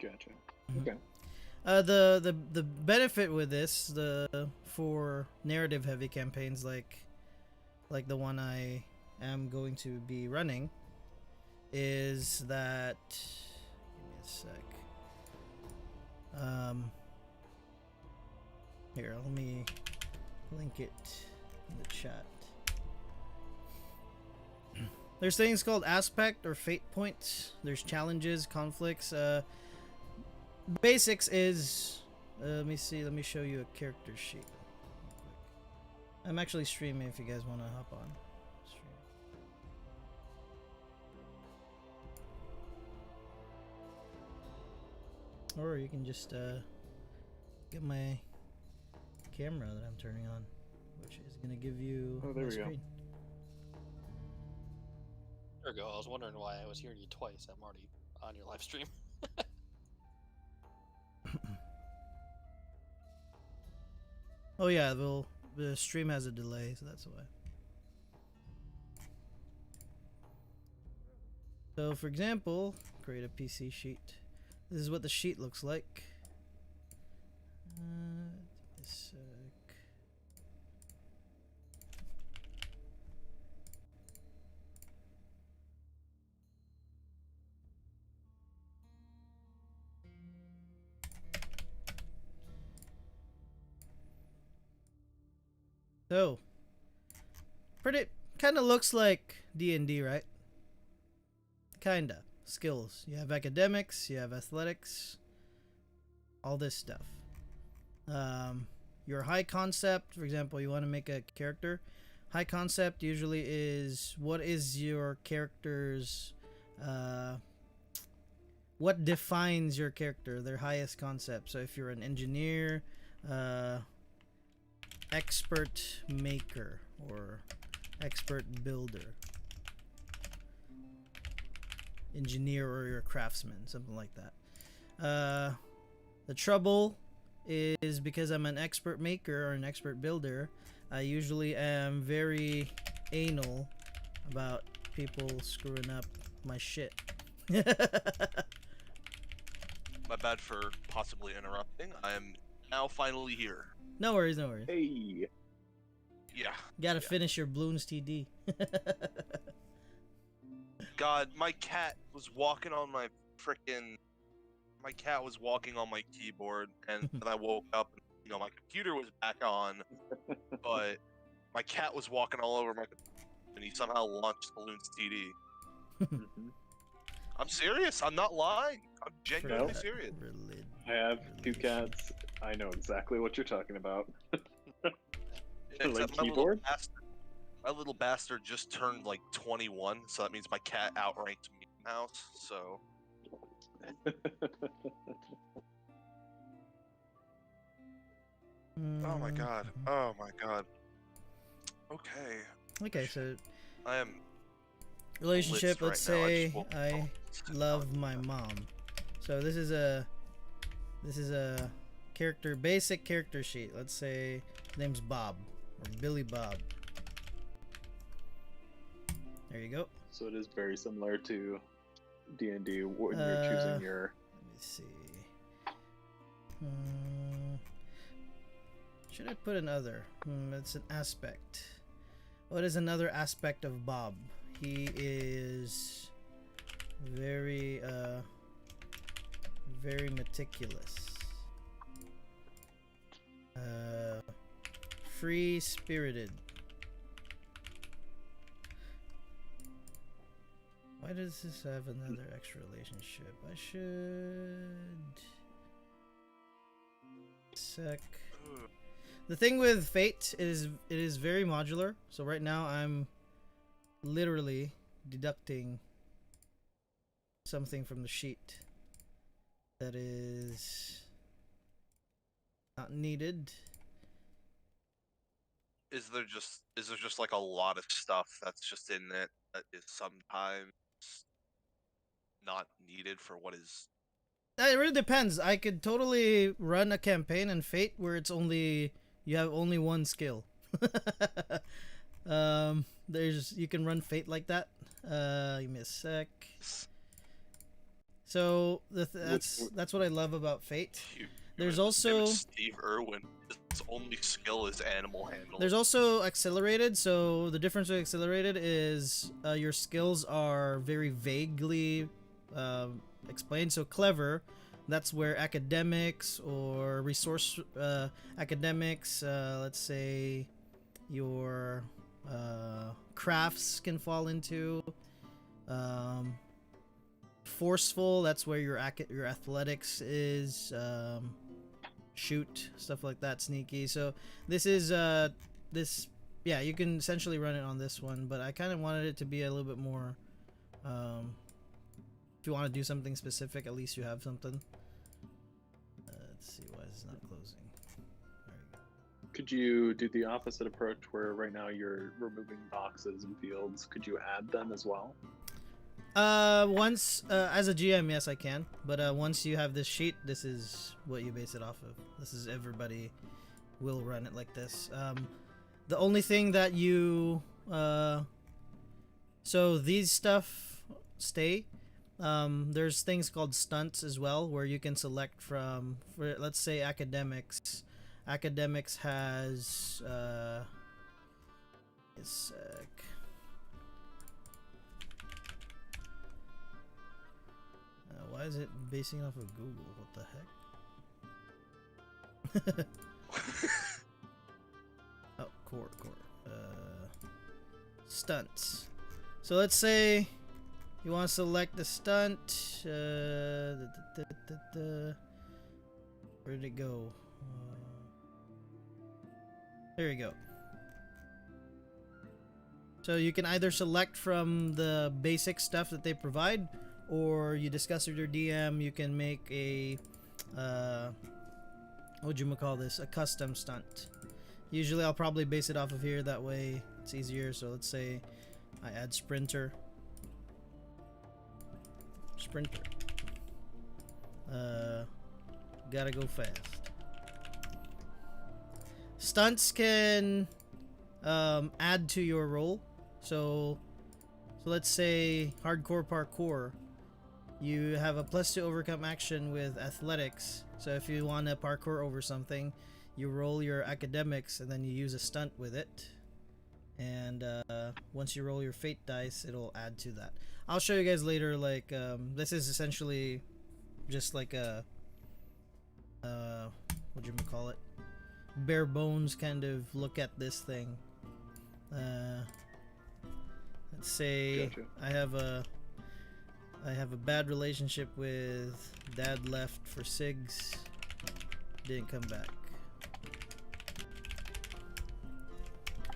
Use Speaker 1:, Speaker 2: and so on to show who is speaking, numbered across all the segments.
Speaker 1: Gotcha.
Speaker 2: Mhm.
Speaker 1: Okay.
Speaker 2: The benefit with this, for narrative heavy campaigns like the one I am going to be running, is that, give me a sec. Um, Here, let me link it in the chat. There's things called aspect or fate points. There's challenges, conflicts. Basics is, let me see. Let me show you a character sheet real quick. I'm actually streaming if you guys want to hop on. Or you can just get my camera that I'm turning on, which is gonna give you
Speaker 1: Oh, there
Speaker 2: my
Speaker 1: we go.
Speaker 2: screen.
Speaker 3: There we go. I was wondering why I was hearing you twice. I'm already on your live stream.
Speaker 2: Oh yeah, the stream has a delay, so that's why. So for example, create a PC sheet. This is what the sheet looks like. A sec. So, pretty kind of looks like D&D, right? Kinda. Skills. You have academics, you have athletics, all this stuff. Your high concept, for example, you want to make a character. High concept usually is what is your character's, what defines your character, their highest concept. So if you're an engineer, expert maker, or expert builder, engineer, or you're a craftsman, something like that. The trouble is, because I'm an expert maker or an expert builder, I usually am very anal about people screwing up my shit.
Speaker 4: My bad for possibly interrupting. I am now finally here.
Speaker 2: No worries, no worries.
Speaker 1: Hey.
Speaker 4: Yeah.
Speaker 2: Gotta finish your Bloons TD.
Speaker 4: God, my cat was walking on my frickin'. My cat was walking on my keyboard, and then I woke up, and my computer was back on, but my cat was walking all over my computer, and he somehow launched Balloons TD.
Speaker 1: Mhm.
Speaker 4: I'm serious. I'm not lying. I'm genuinely
Speaker 1: Well,
Speaker 4: serious.
Speaker 1: I have two cats. I know exactly what you're talking about.
Speaker 4: Except
Speaker 1: keyboard?
Speaker 4: my little bastard just turned like 21, so that means my cat outranked me in the house. So oh my god. Oh my god. Okay.
Speaker 2: Okay, so
Speaker 4: I am
Speaker 2: relationship.
Speaker 4: blitzed
Speaker 2: Let's
Speaker 4: right now.
Speaker 2: say
Speaker 4: just woke
Speaker 2: I
Speaker 4: up.
Speaker 2: love my mom. So this is a character, basic character sheet. Let's say his name's Bob, or Billy Bob. There you go.
Speaker 1: So it is very similar to D&D when you're choosing your...
Speaker 2: Let me see. Should I put another? It's an aspect. What is another aspect of Bob? He is very very meticulous. Free spirited. Why does this have another extra relationship? I should... Sec. The thing with Fate is it is very modular. So right now I'm literally deducting something from the sheet that is not needed.
Speaker 4: Is there just like a lot of stuff that's just in it that is sometimes not needed for what is?
Speaker 2: It really depends. I could totally run a campaign in Fate where it's only you have only one skill. You can run Fate like that. Give me a sec. So that's what I love about Fate. There's
Speaker 4: Him
Speaker 2: also
Speaker 4: Steve Irwin. His only skill is animal handling.
Speaker 2: there's also accelerated. So the difference with accelerated is your skills are very vaguely explained. So clever, that's where academics or resource academics, let's say your crafts can fall into. Forceful, that's where your athletics is. Shoot, stuff like that. Sneaky. So this is yeah, you can essentially run it on this one, but I kind of wanted it to be a little bit more if you want to do something specific, at least you have something. Let's see why it's not closing. There we go.
Speaker 1: Could you do the opposite approach where right now you're removing boxes and fields? Could you add them as well?
Speaker 2: Once as a GM, yes, I can. But once you have this sheet, this is what you base it off of. This is everybody will run it like this. The only thing that you so these stuff stay. There's things called stunts as well, where you can select from. For let's say academics. Academics has a sec. Why is it basing off of Google? What the heck? Oh, core. Stunts. So let's say you want to select the stunt. Where did it go? There you go. So you can either select from the basic stuff that they provide, or you discuss with your DM. You can make a what would you call this? A custom stunt. Usually I'll probably base it off of here, that way it's easier. So let's say I add sprinter. Gotta go fast. Stunts can add to your roll. So let's say hardcore parkour. You have a +2 overcome action with athletics. So if you want to parkour over something, you roll your academics and then you use a stunt with it. And once you roll your fate dice, it'll add to that. I'll show you guys later. Like this is essentially just like a what do you call it? Bare bones kind of look at this thing. Let's say
Speaker 1: Gotcha.
Speaker 2: I have a bad relationship with dad. Left for SIGs, didn't come back.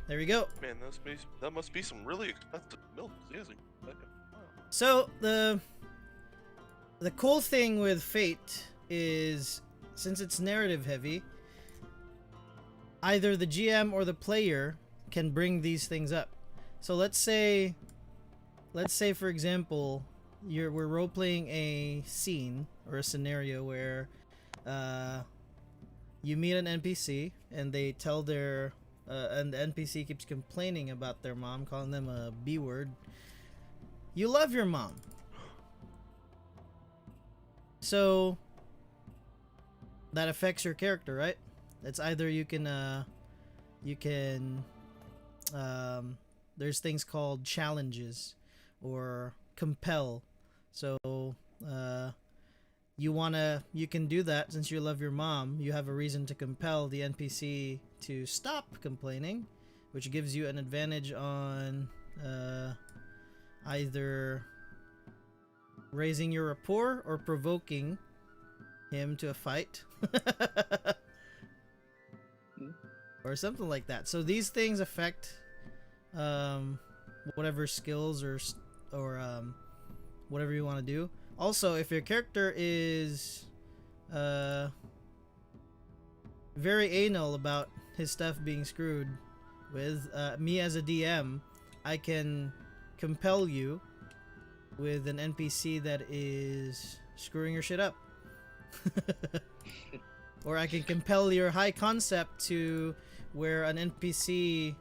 Speaker 2: There we go.
Speaker 4: Man, that must be some really expensive milk. Seriously. Wow.
Speaker 2: So the cool thing with Fate is, since it's narrative heavy, either the GM or the player can bring these things up. So let's say for example, we're role playing a scene or a scenario where you meet an NPC and they tell their and the NPC keeps complaining about their mom, calling them a B word. You love your mom, so that affects your character, right? It's either you can there's things called challenges or compel. So you can do that. Since you love your mom, you have a reason to compel the NPC to stop complaining, which gives you an advantage on either raising your rapport or provoking him to a fight. Or something like that. So these things affect whatever skills or whatever you want to do. Also, if your character is very anal about his stuff being screwed with, me as a DM, I can compel you with an NPC that is screwing your shit up. Or I can compel your high concept to where an NPC,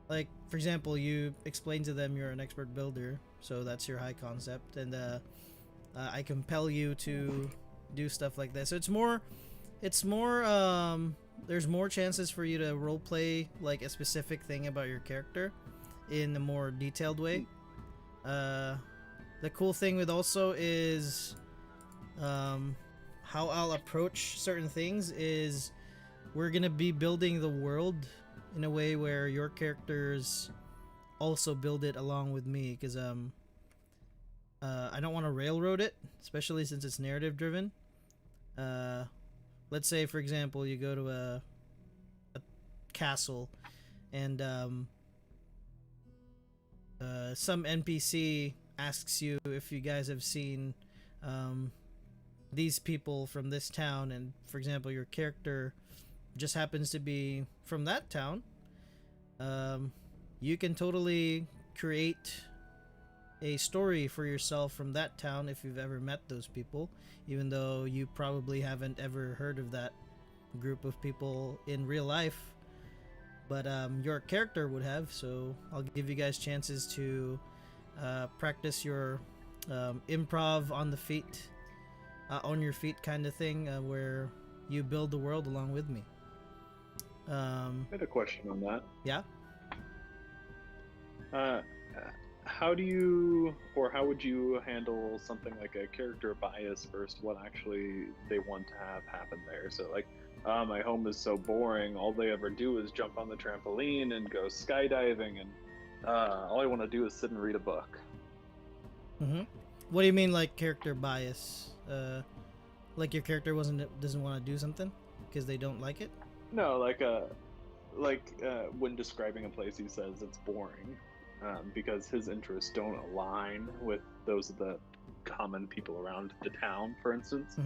Speaker 2: like for example, you explain to them you're an expert builder, so that's your high concept, and I compel you to do stuff like this. So it's more there's more chances for you to role play like a specific thing about your character in a more detailed way. The cool thing with also is how I'll approach certain things is we're gonna be building the world in a way where your characters also build it along with me, because I don't want to railroad it, especially since it's narrative driven. Let's say, for example, you go to a castle, and some NPC asks you if you guys have seen these people from this town, and for example, your character just happens to be from that town. You can totally create a story for yourself from that town if you've ever met those people, even though you probably haven't ever heard of that group of people in real life, but your character would have. So I'll give you guys chances to practice your improv on the feet, on your feet kind of thing, where you build the world along with me.
Speaker 1: I had a question on that.
Speaker 2: Yeah.
Speaker 1: How do you, or how would you handle something like a character bias versus what actually they want to have happen there? So like, my home is so boring, all they ever do is jump on the trampoline and go skydiving, and all I want to do is sit and read a book.
Speaker 2: What do you mean, like character bias? Like your character doesn't want to do something because they don't like it?
Speaker 1: No, like when describing a place, he says it's boring. Because his interests don't align with those of the common people around the town, for instance.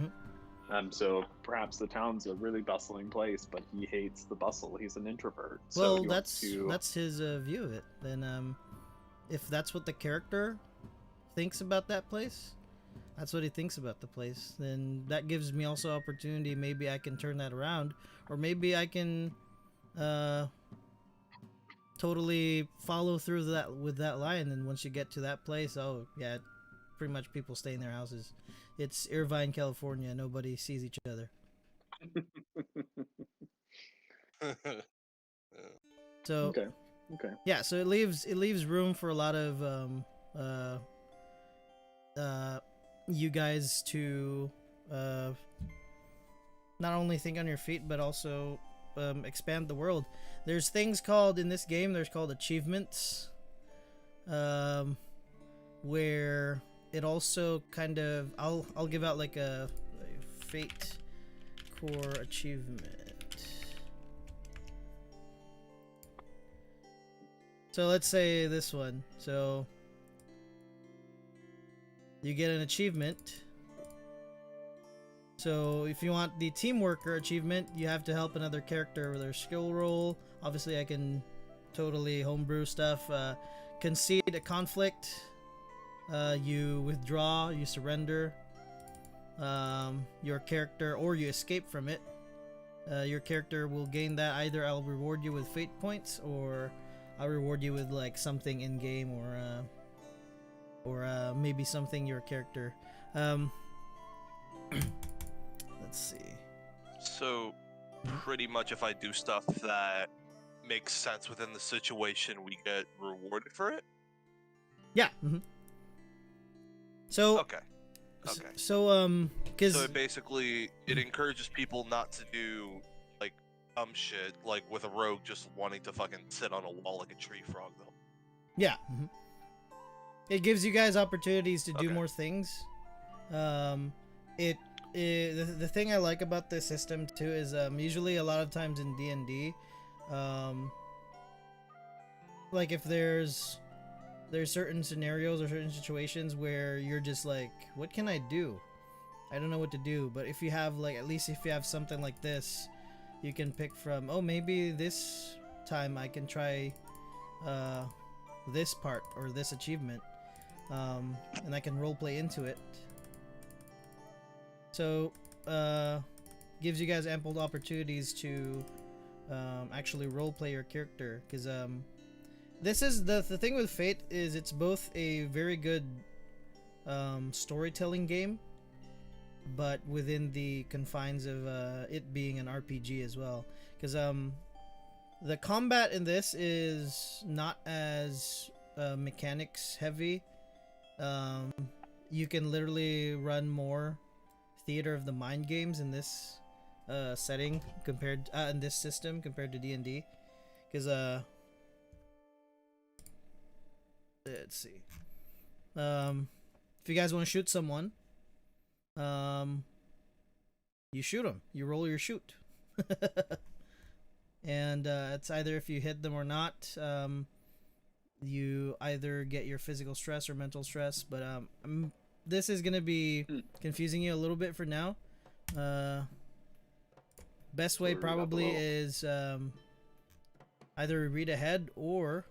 Speaker 1: So perhaps the town's a really bustling place, but he hates the bustle. He's an introvert.
Speaker 2: Well, that's his view of it. Then, if that's what the character thinks about that place, that's what he thinks about the place. Then that gives me also opportunity. Maybe I can turn that around, or maybe I can totally follow through that with that line. And once you get to that place, oh yeah, pretty much people stay in their houses. It's Irvine, California. Nobody sees each other. So
Speaker 1: okay.
Speaker 2: yeah, so it leaves room for a lot of you guys to not only think on your feet, but also expand the world. There's things called in this game, there's called achievements, where it also kind of, I'll give out like a fate core achievement. So let's say this one. So you get an achievement. So if you want the team worker achievement, you have to help another character with their skill roll. Obviously, I can totally homebrew stuff. Concede a conflict. You withdraw, you surrender your character, or you escape from it. Your character will gain that. Either I'll reward you with fate points, or I'll reward you with like something in game, or maybe something your character. Let's see.
Speaker 4: So, pretty much if I do stuff that makes sense within the situation, we get rewarded for it?
Speaker 2: Yeah. So
Speaker 4: Okay.
Speaker 2: So because
Speaker 4: So it encourages people not to do like dumb shit, like with a rogue just wanting to fucking sit on a wall like a tree frog, though.
Speaker 2: yeah, it gives you guys opportunities to do
Speaker 4: Okay.
Speaker 2: more things. The thing I like about this system too is usually a lot of times in D&D, like if there's certain scenarios or certain situations where you're just like, what can I do? I don't know what to do. But if you have like, at least if you have something like this, you can pick from, oh, maybe this time I can try this part or this achievement, and I can roleplay into it. So gives you guys ample opportunities to actually roleplay your character, because this is the thing with Fate is it's both a very good storytelling game, but within the confines of it being an RPG as well. Because the combat in this is not as mechanics heavy. You can literally run more theater of the mind games in this setting compared in this system compared to D&D. Because let's see. If you guys want to shoot someone, you shoot them. You roll your shoot. And it's either if you hit them or not. You either get your physical stress or mental stress. But this is gonna be confusing you a little bit for now. Best way probably is either read ahead or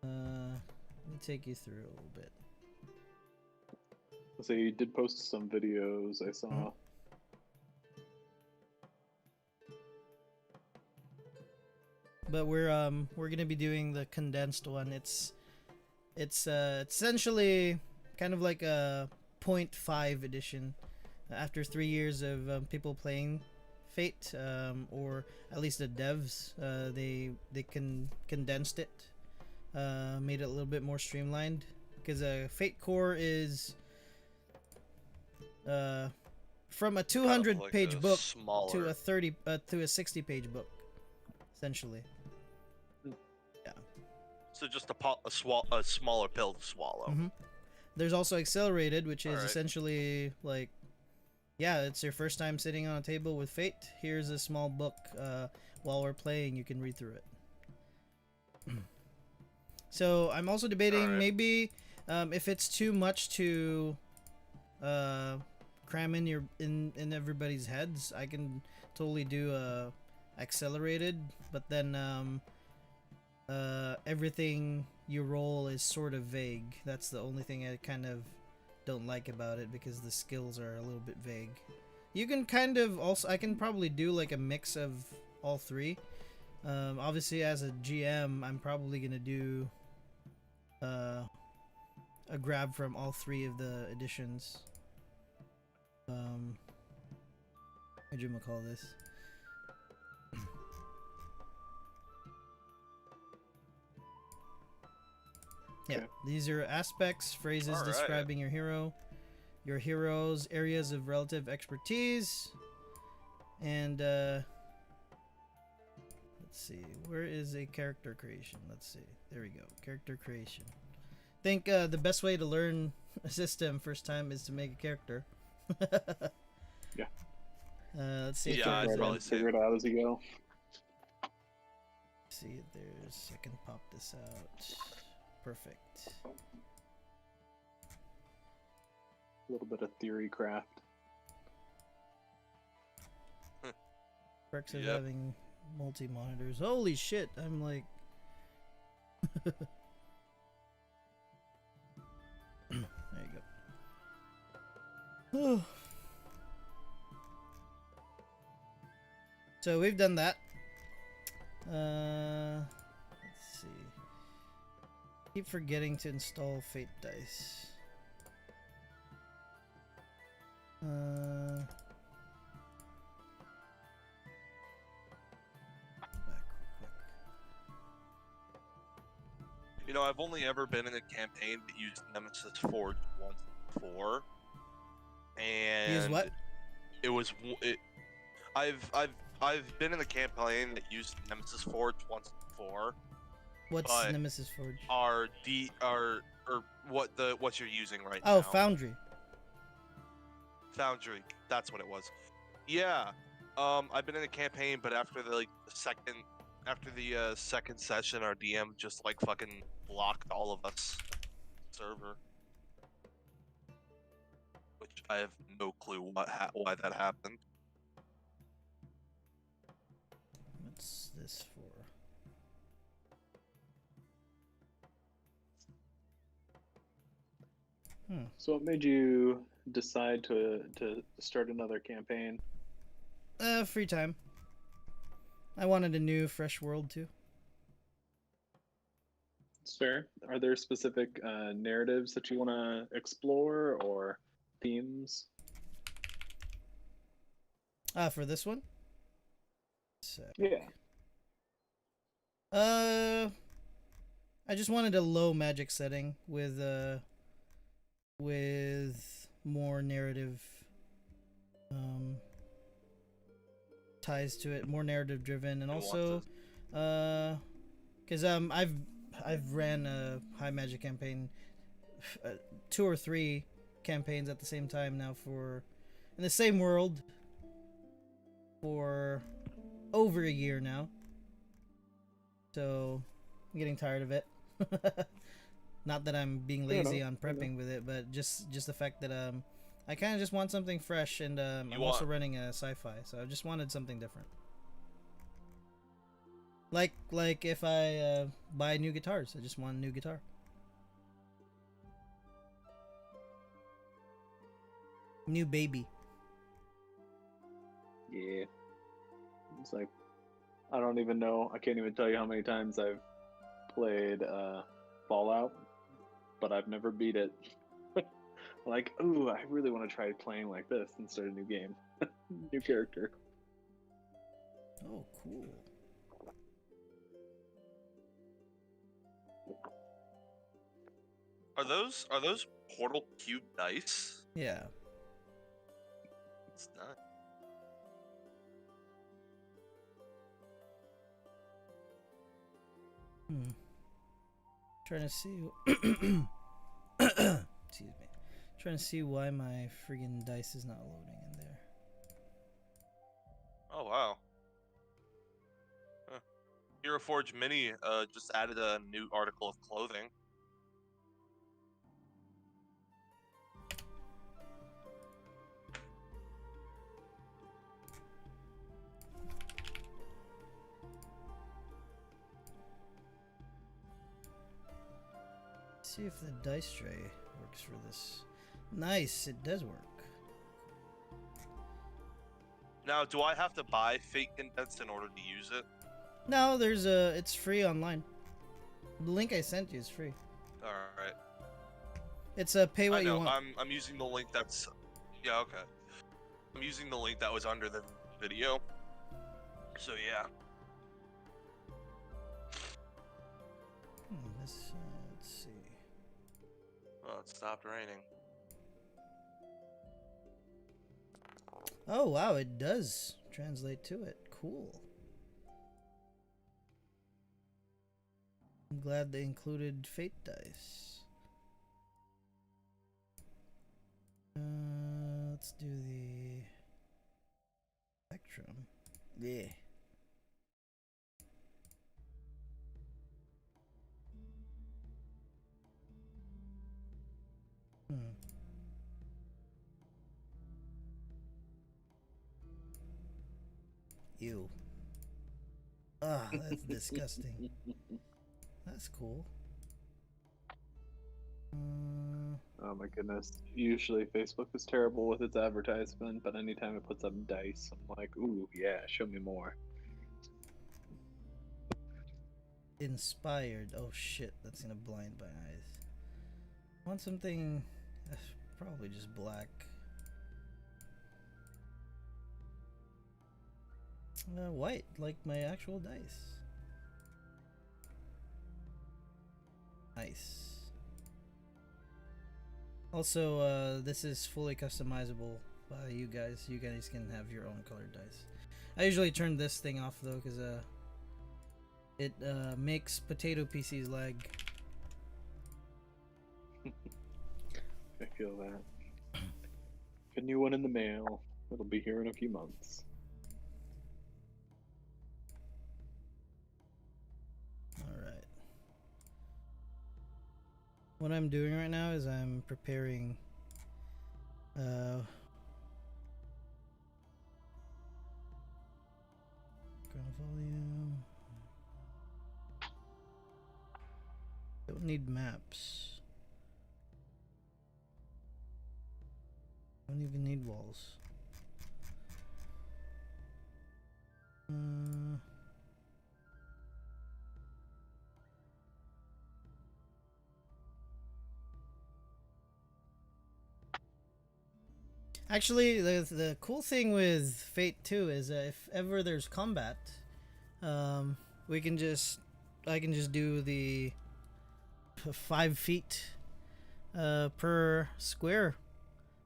Speaker 2: let me take you through a little bit.
Speaker 1: So you did post some videos I saw.
Speaker 2: But we're gonna be doing the condensed one. It's essentially kind of like a 0.5 edition. After 3 years of people playing Fate, or at least the devs, they condensed it, made it a little bit more streamlined. Because Fate Core is from a 200-page book to a 60-page book, essentially. Yeah.
Speaker 4: So just a smaller pill to swallow.
Speaker 2: Mm-hmm. There's also Accelerated, which is essentially like, yeah, it's your first time sitting on a table with Fate. Here's a small book. While we're playing, you can read through it. So I'm also debating maybe if it's too much to cram in everybody's heads, I can totally do Accelerated, but then everything you roll is sort of vague. That's the only thing I kind of don't like about it, because the skills are a little bit vague. You can kind of also, I can probably do like a mix of all three. Obviously as a GM, I'm probably gonna do a grab from all three of the editions. What do you call this? Yeah, these are aspects, phrases describing your hero, your hero's areas of relative expertise, and let's see, where is a character creation? Let's see, there we go, character creation. I think the best way to learn a system first time is to make a character.
Speaker 1: Yeah.
Speaker 2: Let's see.
Speaker 4: Yeah,
Speaker 1: figure it out as you go.
Speaker 2: See if there's, I can pop this out. Perfect.
Speaker 1: A little bit of theory craft.
Speaker 2: Perks of having multi-monitors. Holy shit, I'm like... There you go. So we've done that. Let's see. Keep forgetting to install Fate dice. Back quick.
Speaker 4: You know, I've only ever been in a campaign that used Nemesis Forge once before, and
Speaker 2: Use what?
Speaker 4: It was I've been in a campaign that used Nemesis Forge once before.
Speaker 2: What's Nemesis Forge?
Speaker 4: What you're using right
Speaker 2: now? Oh,
Speaker 4: now.
Speaker 2: Foundry.
Speaker 4: Foundry, that's what it was. Yeah. I've been in a campaign, but after the second session, our DM just like fucking blocked all of us server, which I have no clue why that happened.
Speaker 2: What's this for?
Speaker 1: So what made you decide to start another campaign?
Speaker 2: Free time. I wanted a new, fresh world too.
Speaker 1: That's fair. Are there specific narratives that you want to explore or themes?
Speaker 2: For this one? Sec.
Speaker 1: Yeah.
Speaker 2: I just wanted a low magic setting with more narrative ties to it, more narrative driven, and also because I've ran a high magic campaign, 2 or 3 campaigns at the same time now for in the same world for over a year now. So I'm getting tired of it. Not that I'm being lazy on prepping with it, but just the fact that I kind of just want something fresh, and I'm also running a sci-fi, so I just wanted something different. Like if I buy new guitars, I just want a new guitar. New baby.
Speaker 1: Yeah. It's like, I don't even know. I can't even tell you how many times I've played Fallout, but I've never beat it. Like, ooh, I really want to try playing like this and start a new game. New character.
Speaker 2: Oh, cool.
Speaker 4: Are those portal cube dice?
Speaker 2: Yeah.
Speaker 4: It's not.
Speaker 2: Trying to see. Excuse me. Trying to see why my friggin' dice is not loading in there.
Speaker 4: Oh wow. Huh. Hero Forge Mini just added a new article of clothing.
Speaker 2: See if the dice tray works for this. Nice, it does work.
Speaker 4: Now, do I have to buy Fate Condense in order to use it?
Speaker 2: No, it's free online. The link I sent you is free.
Speaker 4: All right.
Speaker 2: It's a pay what
Speaker 4: I know.
Speaker 2: you want.
Speaker 4: I'm using the link that's. Yeah. Okay. I'm using the link that was under the video. So yeah.
Speaker 2: Let's see.
Speaker 4: Well, it stopped raining.
Speaker 2: Oh wow, it does translate to it. Cool. I'm glad they included fate dice. Let's do the spectrum. Yeah. Ew. Ah, that's disgusting. That's cool.
Speaker 1: Oh my goodness. Usually Facebook is terrible with its advertisement, but anytime it puts up dice, I'm like, ooh, yeah, show me more.
Speaker 2: Inspired. Oh shit, that's gonna blind my eyes. I want something probably just black. White, like my actual dice. Nice. Also, this is fully customizable by you guys. You guys can have your own colored dice. I usually turn this thing off though, because it makes potato PCs lag.
Speaker 1: I feel that. A new one in the mail. It'll be here in a few months.
Speaker 2: Alright. What I'm doing right now is I'm preparing volume. Don't need maps. Don't even need walls. Actually, the cool thing with Fate 2 is if ever there's combat, um, we can just I can just do the 5 feet per square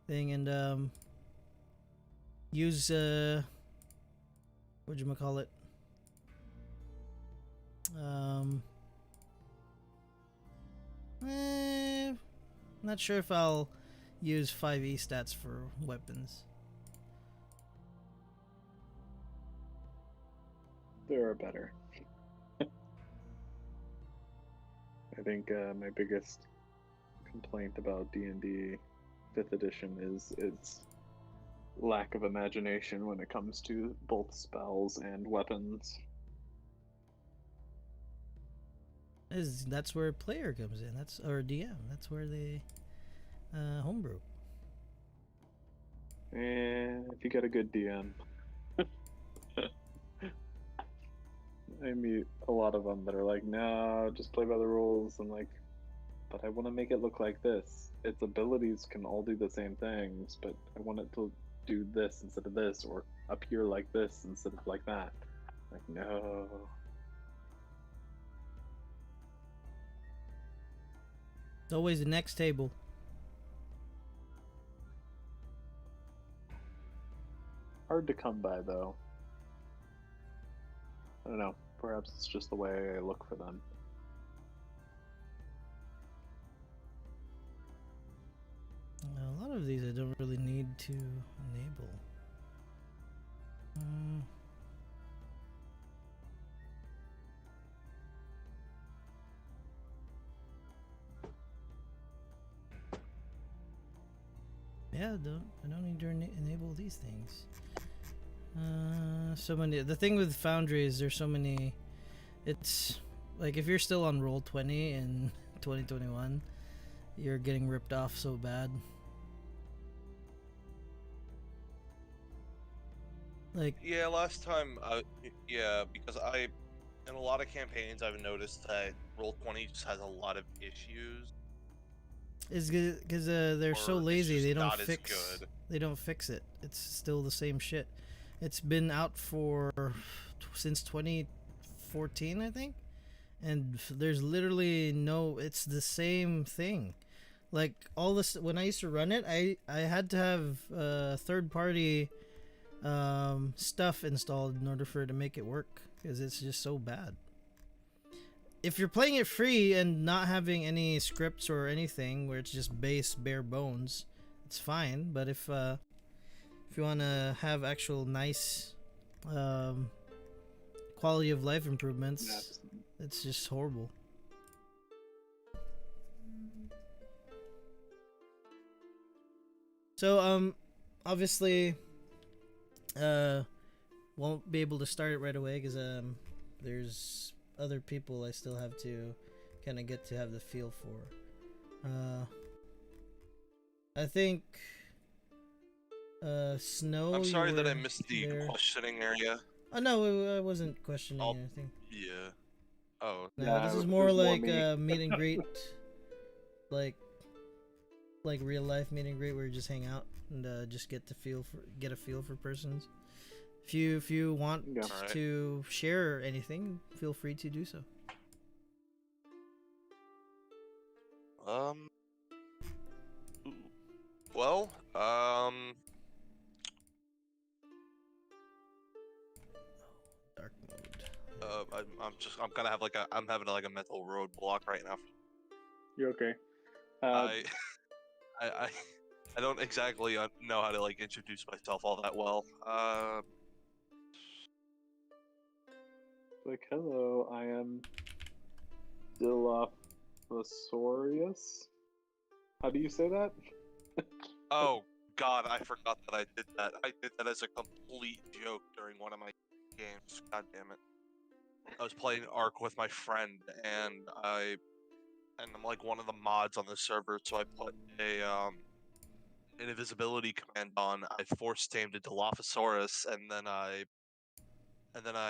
Speaker 2: thing and use what you call it um not sure if I'll use 5e stats for weapons.
Speaker 1: There are better. I think my biggest complaint about D&D 5th edition is its lack of imagination when it comes to both spells and weapons.
Speaker 2: That's where player comes in. That's or DM. That's where they homebrew.
Speaker 1: And if you got a good DM, I meet a lot of them that are like, no, just play by the rules. I'm like, but I want to make it look like this. Its abilities can all do the same things, but I want it to do this instead of this, or appear like this instead of like that. Like, no.
Speaker 2: It's always the next table.
Speaker 1: Hard to come by, though. I don't know. Perhaps it's just the way I look for them.
Speaker 2: A lot of these I don't really need to enable. Yeah, I don't need to enable these things. So many. The thing with Foundry is there's so many. It's like if you're still on Roll20 in 2021, you're getting ripped off so bad. Like
Speaker 4: Yeah, last time, yeah, because in a lot of campaigns, I've noticed that Roll20 just has a lot of issues.
Speaker 2: is because they're so
Speaker 4: Or it's
Speaker 2: lazy
Speaker 4: just
Speaker 2: they don't
Speaker 4: not as
Speaker 2: fix.
Speaker 4: good.
Speaker 2: They don't fix it. It's still the same shit. It's been out for since 2014, I think, and there's literally no. It's the same thing. Like all this when I used to run it, I had to have third party stuff installed in order for it to make it work because it's just so bad. If you're playing it free and not having any scripts or anything where it's just bare bones, it's fine. But if you want to have actual nice quality of life improvements,
Speaker 1: Yes.
Speaker 2: it's just horrible. So obviously won't be able to start it right away because there's other people I still have to kind of get to have the feel for. I think Snow.
Speaker 4: I'm sorry that I missed the
Speaker 2: there.
Speaker 4: questioning area.
Speaker 2: Oh no, I wasn't questioning
Speaker 4: I'll-
Speaker 2: anything.
Speaker 4: Yeah. Oh.
Speaker 2: No,
Speaker 1: Yeah,
Speaker 2: this
Speaker 1: it
Speaker 2: is
Speaker 1: was
Speaker 2: more like
Speaker 1: me.
Speaker 2: a meet and greet, like real life meet and greet where you just hang out and just get a feel for persons. If you want
Speaker 1: Yeah.
Speaker 4: Alright.
Speaker 2: to share anything, feel free to do so.
Speaker 4: Well,
Speaker 2: Dark mode.
Speaker 4: I'm gonna have I'm having like a mental roadblock right now.
Speaker 1: You're okay.
Speaker 4: I, I, I don't exactly know how to like introduce myself all that well.
Speaker 1: Like, hello, I am Dilophosaurus. How do you say that?
Speaker 4: Oh God, I forgot that I did that. I did that as a complete joke during one of my games. God damn it. I was playing Ark with my friend, and I'm like one of the mods on the server, so I put an invisibility command on. I force tamed a Dilophosaurus, and then I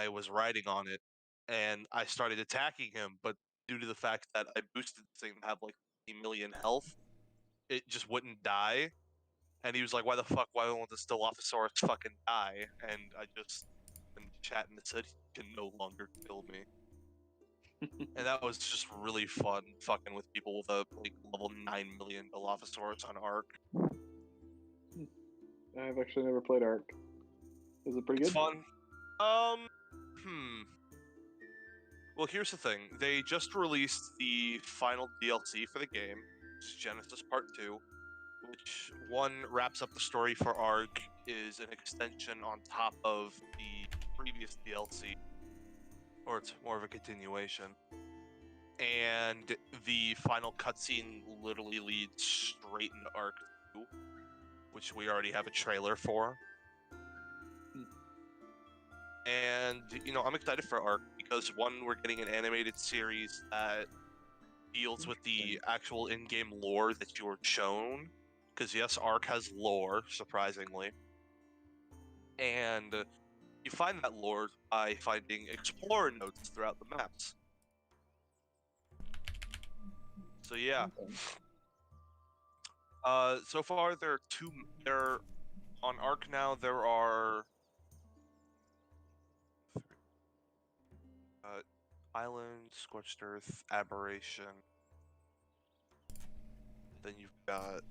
Speaker 4: was riding on it, and I started attacking him. But due to the fact that I boosted this thing to have like 50 million health, it just wouldn't die. And he was like, "Why won't the Dilophosaurus fucking die?" And I just in chat and it said he can no longer kill me. And that was just really fun, fucking with people with a like level 9 million Dilophosaurus on Ark.
Speaker 1: I've actually never played Ark. Is it pretty
Speaker 4: It's
Speaker 1: good?
Speaker 4: fun. Well, here's the thing. They just released the final DLC for the game, which is Genesis Part 2, which one wraps up the story for Ark, is an extension on top of the previous DLC, or it's more of a continuation. And the final cutscene literally leads straight into Ark 2, which we already have a trailer for. And, I'm excited for Ark because, one, we're getting an animated series that deals with the actual in-game lore that you were shown. Because, yes, Ark has lore, surprisingly. And you find that lore by finding explorer notes throughout the maps. So, yeah. So far, on Ark now, there are Island, Scorched Earth, Aberration. Then you've got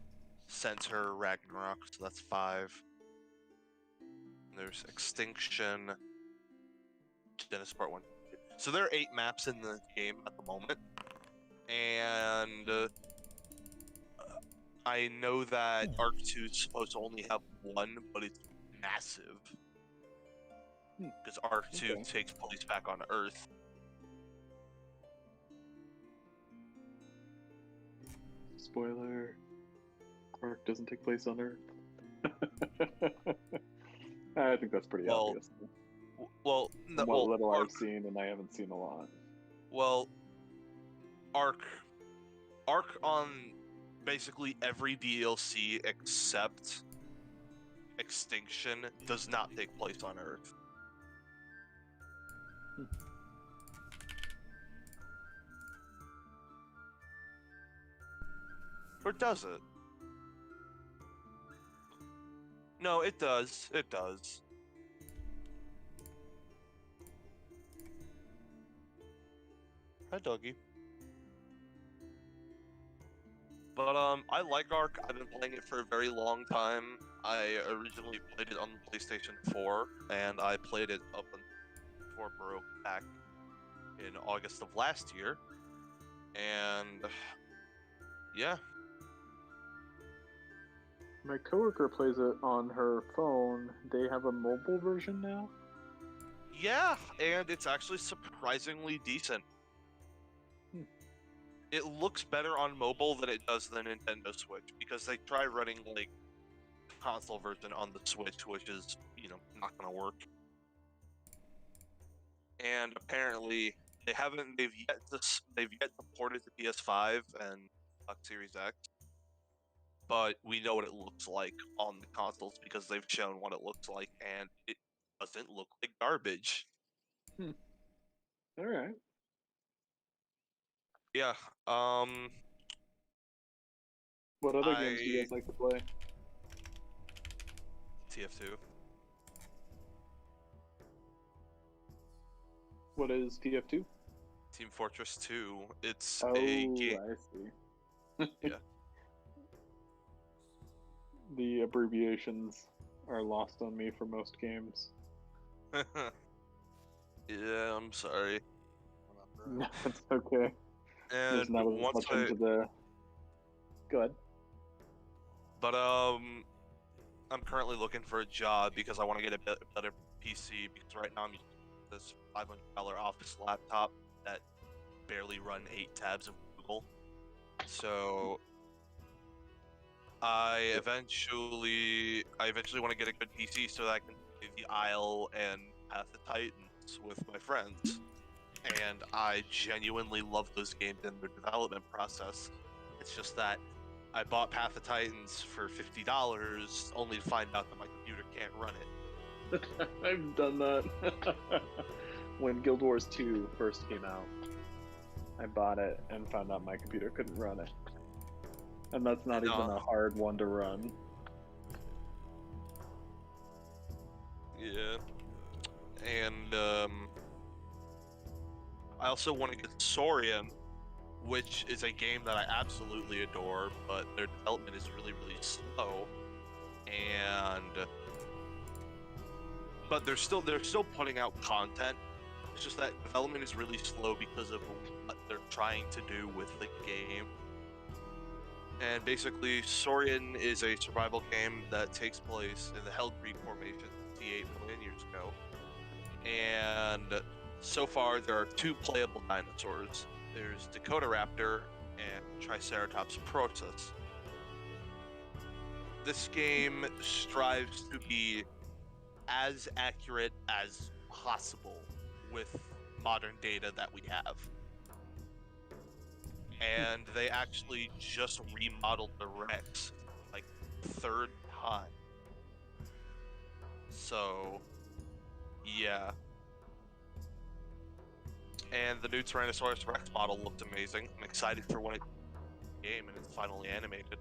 Speaker 4: Center, Ragnarok, so that's 5. There's Extinction, Genesis Part 1. So there are 8 maps in the game at the moment. And I know that Ark 2 is supposed to only have 1, but it's massive. Because Ark 2 takes place back on Earth.
Speaker 1: Spoiler. Ark doesn't take place on Earth. I think that's pretty obvious.
Speaker 4: Well,
Speaker 1: what little I've seen, and I haven't seen a lot.
Speaker 4: Well, Ark on basically every DLC except Extinction does not take place on Earth. Or does it? No, it does. It does. Hi, doggy. But I like Ark. I've been playing it for a very long time. I originally played it on the PlayStation 4, and I played it up before it broke back in August of last year. And yeah.
Speaker 1: My coworker plays it on her phone. They have a mobile version now?
Speaker 4: Yeah, and it's actually surprisingly decent. It looks better on mobile than it does the Nintendo Switch, because they try running like the console version on the Switch, which is, not gonna work. And apparently they've yet to port it to PS5 and Xbox Series X. But we know what it looks like on the consoles because they've shown what it looks like, and it doesn't look like garbage.
Speaker 1: Alright.
Speaker 4: Yeah,
Speaker 1: What other games do you guys like to play?
Speaker 4: TF2.
Speaker 1: What is TF2?
Speaker 4: Team Fortress 2. It's
Speaker 1: a game. I see.
Speaker 4: Yeah.
Speaker 1: The abbreviations are lost on me for most games.
Speaker 4: Yeah, I'm sorry.
Speaker 1: No, it's okay.
Speaker 4: And
Speaker 1: there's not as much into the... Go ahead.
Speaker 4: But I'm currently looking for a job because I want to get a better PC, because right now I'm using this $500 office laptop that barely run 8 tabs of Google. So I eventually want to get a good PC so that I can play the Isle and Path of Titans with my friends. And I genuinely love those games and their development process. It's just that I bought Path of Titans for $50, only to find out that my computer can't run it.
Speaker 1: I've done that. When Guild Wars 2 first came out, I bought it and found out my computer couldn't run it. And that's not even a hard one to run.
Speaker 4: Yeah. And I also want to get Saurian, which is a game that I absolutely adore, but their development is really, really slow. And but they're still putting out content. It's just that development is really slow because of what they're trying to do with the game. And basically, Saurian is a survival game that takes place in the Hell Creek Formation 58 million years ago. And so far, there are 2 playable dinosaurs. There's Dakota Raptor and Triceratops Protus. This game strives to be as accurate as possible with modern data that we have. And they actually just remodeled the Rex like 3rd time. So, yeah. And the new Tyrannosaurus Rex model looked amazing. I'm excited for when it's game and it's finally animated.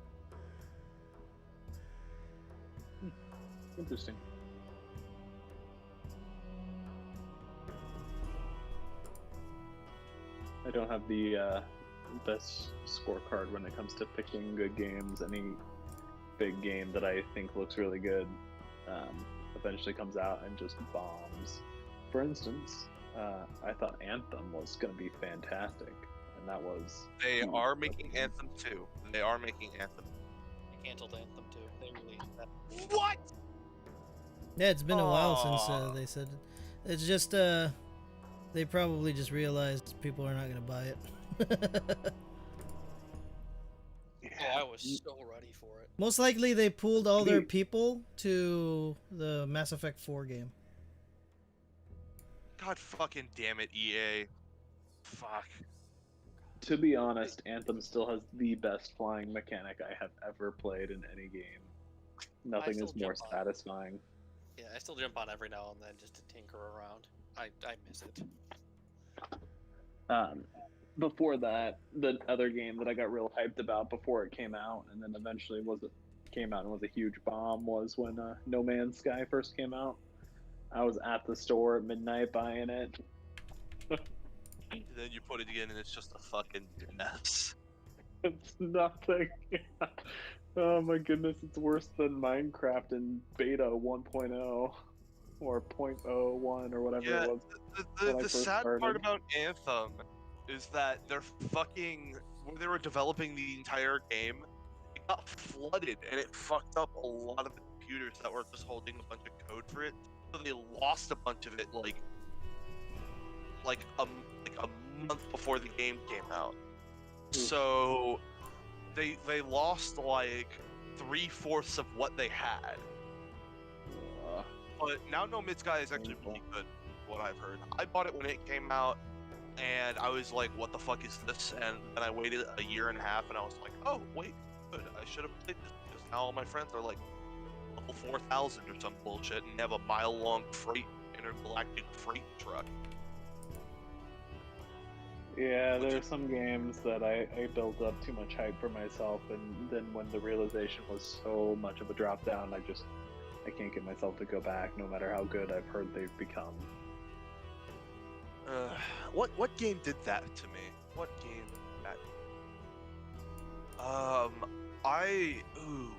Speaker 1: Interesting. I don't have the best scorecard when it comes to picking good games. Any big game that I think looks really good eventually comes out and just bombs. For instance, I thought Anthem was going to be fantastic, and that was.
Speaker 4: They are making Anthem 2. They are making Anthem.
Speaker 3: They canceled Anthem too. They released that.
Speaker 4: What?
Speaker 2: Yeah, it's been a while since they said it. It's just they probably just realized people are not gonna buy it.
Speaker 3: Oh, I was so ready for it.
Speaker 2: Most likely they pulled all their people to the Mass Effect 4 game.
Speaker 4: God fucking damn it, EA. Fuck.
Speaker 1: To be honest, Anthem still has the best flying mechanic I have ever played in any game. Nothing is more satisfying.
Speaker 3: Yeah, I still jump on every now and then just to tinker around. I miss it.
Speaker 1: Before that, the other game that I got real hyped about before it came out, and then eventually came out and was a huge bomb, was when No Man's Sky first came out. I was at the store at midnight buying it.
Speaker 4: And then you put it in and it's just a fucking mess.
Speaker 1: It's nothing. Oh my goodness, it's worse than Minecraft in beta 1.0 or 0.01 or whatever it was.
Speaker 4: The sad part about Anthem is that they're fucking, when they were developing the entire game, it got flooded and it fucked up a lot of the computers that were just holding a bunch of code for it. So they lost a bunch of it like a month before the game came out. So they lost like 3/4 of what they had. But now No Man's Sky is actually really good, what I've heard. I bought it when it came out, and I was like, what the fuck is this? And then I waited a year and a half, and I was like, oh, wait, good. I should have played this, because now all my friends are like level 4,000 or some bullshit, and have a mile-long intergalactic freight truck.
Speaker 1: Yeah, there are some games that I built up too much hype for myself, and then when the realization was so much of a drop down, I can't get myself to go back, no matter how good I've heard they've become.
Speaker 4: What game did that to me? What game did that?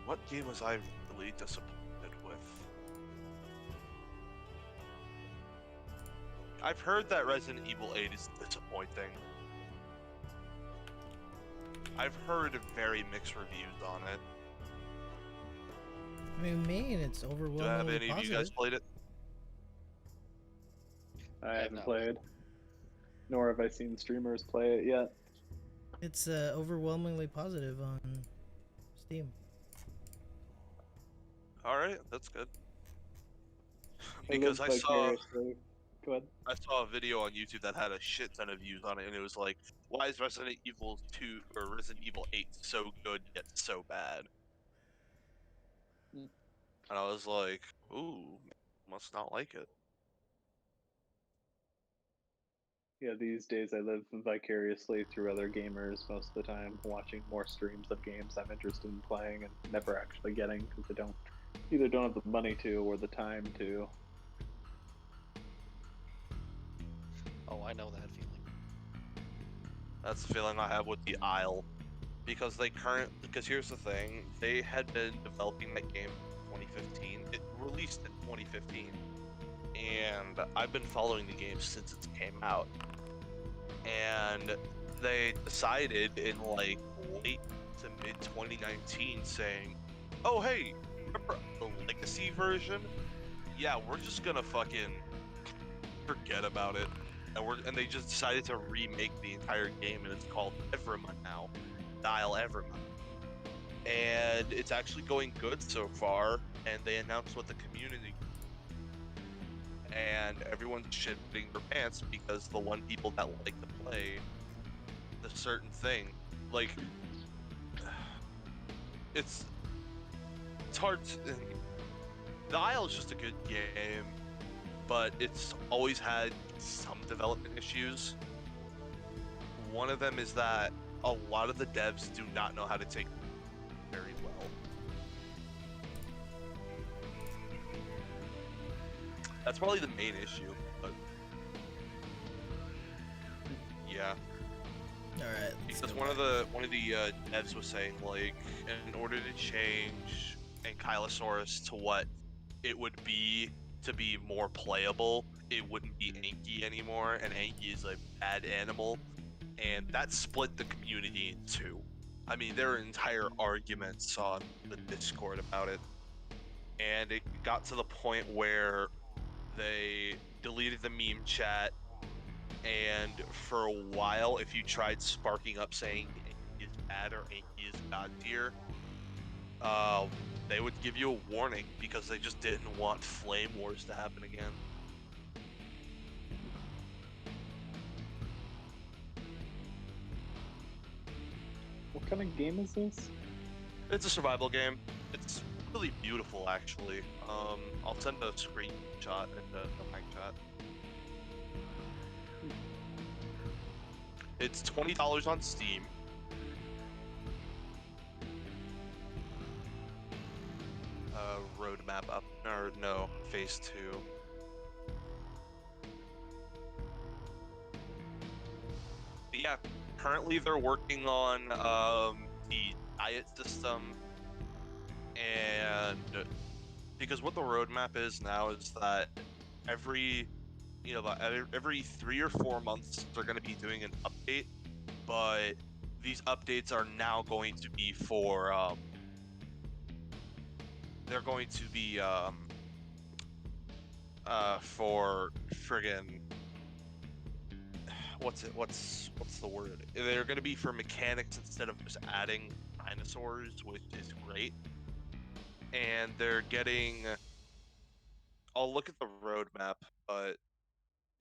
Speaker 4: What game was I really disappointed with? I've heard that Resident Evil 8 is disappointing. I've heard very mixed reviews on it.
Speaker 2: I mean, it's overwhelmingly
Speaker 4: Do have any
Speaker 2: positive.
Speaker 4: of you guys played it?
Speaker 1: I haven't played, nor have I seen streamers play it yet.
Speaker 2: It's overwhelmingly positive on Steam.
Speaker 4: Alright, that's good.
Speaker 1: It
Speaker 4: Because
Speaker 1: looks Go ahead.
Speaker 4: I saw a video on YouTube that had a shit ton of views on it, and it was like, why is Resident Evil 2 or Resident Evil 8 so good yet so bad? And I was like, ooh, must not like it.
Speaker 1: Yeah, these days I live vicariously through other gamers most of the time, watching more streams of games I'm interested in playing and never actually getting, because I either don't have the money to or the time to.
Speaker 3: Oh, I know that feeling.
Speaker 4: That's the feeling I have with the Isle. Because here's the thing, they had been developing that game in 2015. It released in 2015. And I've been following the game since it came out. And they decided in like late to mid 2019 saying, oh hey, remember the legacy version? Yeah, we're just gonna fucking forget about it. And they just decided to remake the entire game, and it's called Evermont now. Dial Evermont. And it's actually going good so far, and they announced what the community, and everyone's shitting their pants because the one people that like to play the certain thing, like, it's hard to, the Isle is just a good game, but it's always had some development issues. One of them is that a lot of the devs do not know how to take very well. That's probably the main issue, but yeah.
Speaker 2: All right.
Speaker 4: Because one of the devs was saying, like, in order to change Ankylosaurus to what it would be to be more playable, it wouldn't be Anky anymore, and Anky is a bad animal, and that split the community in two. I mean, there were entire arguments on the Discord about it, and it got to the point where they deleted the meme chat, and for a while, if you tried sparking up saying Anky is bad or Anky is god tier, they would give you a warning because they just didn't want flame wars to happen again.
Speaker 1: What kind of game is this?
Speaker 4: It's a survival game. It's really beautiful, actually. I'll send a screenshot in the mic chat. It's $20 on Steam. Roadmap up, or no, phase 2. But yeah, currently they're working on the diet system, and because what the roadmap is now is that every 3 or 4 months they're going to be doing an update, but these updates are now going to be for they're going to be for friggin' what's the word? They're going to be for mechanics instead of just adding dinosaurs, which is great. And they're getting, I'll look at the roadmap, but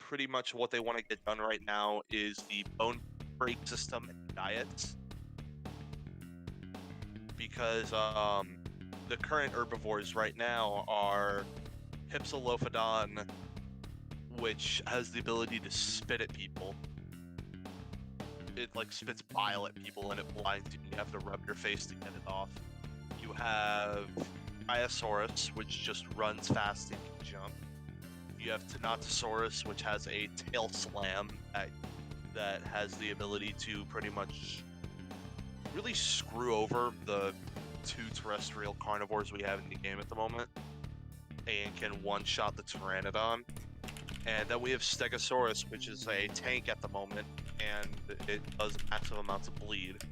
Speaker 4: pretty much what they want to get done right now is the bone break system and diets, because the current herbivores right now are Hypsilophodon, which has the ability to spit at people. It like spits bile at people and it blinds you and you have to rub your face to get it off. You have Brachiosaurus, which just runs fast and can jump. You have Tenatosaurus, which has a tail slam that has the ability to pretty much really screw over the 2 terrestrial carnivores we have in the game at the moment, and can one-shot the Pteranodon. And then we have Stegosaurus, which is a tank at the moment, and it does massive amounts of bleed.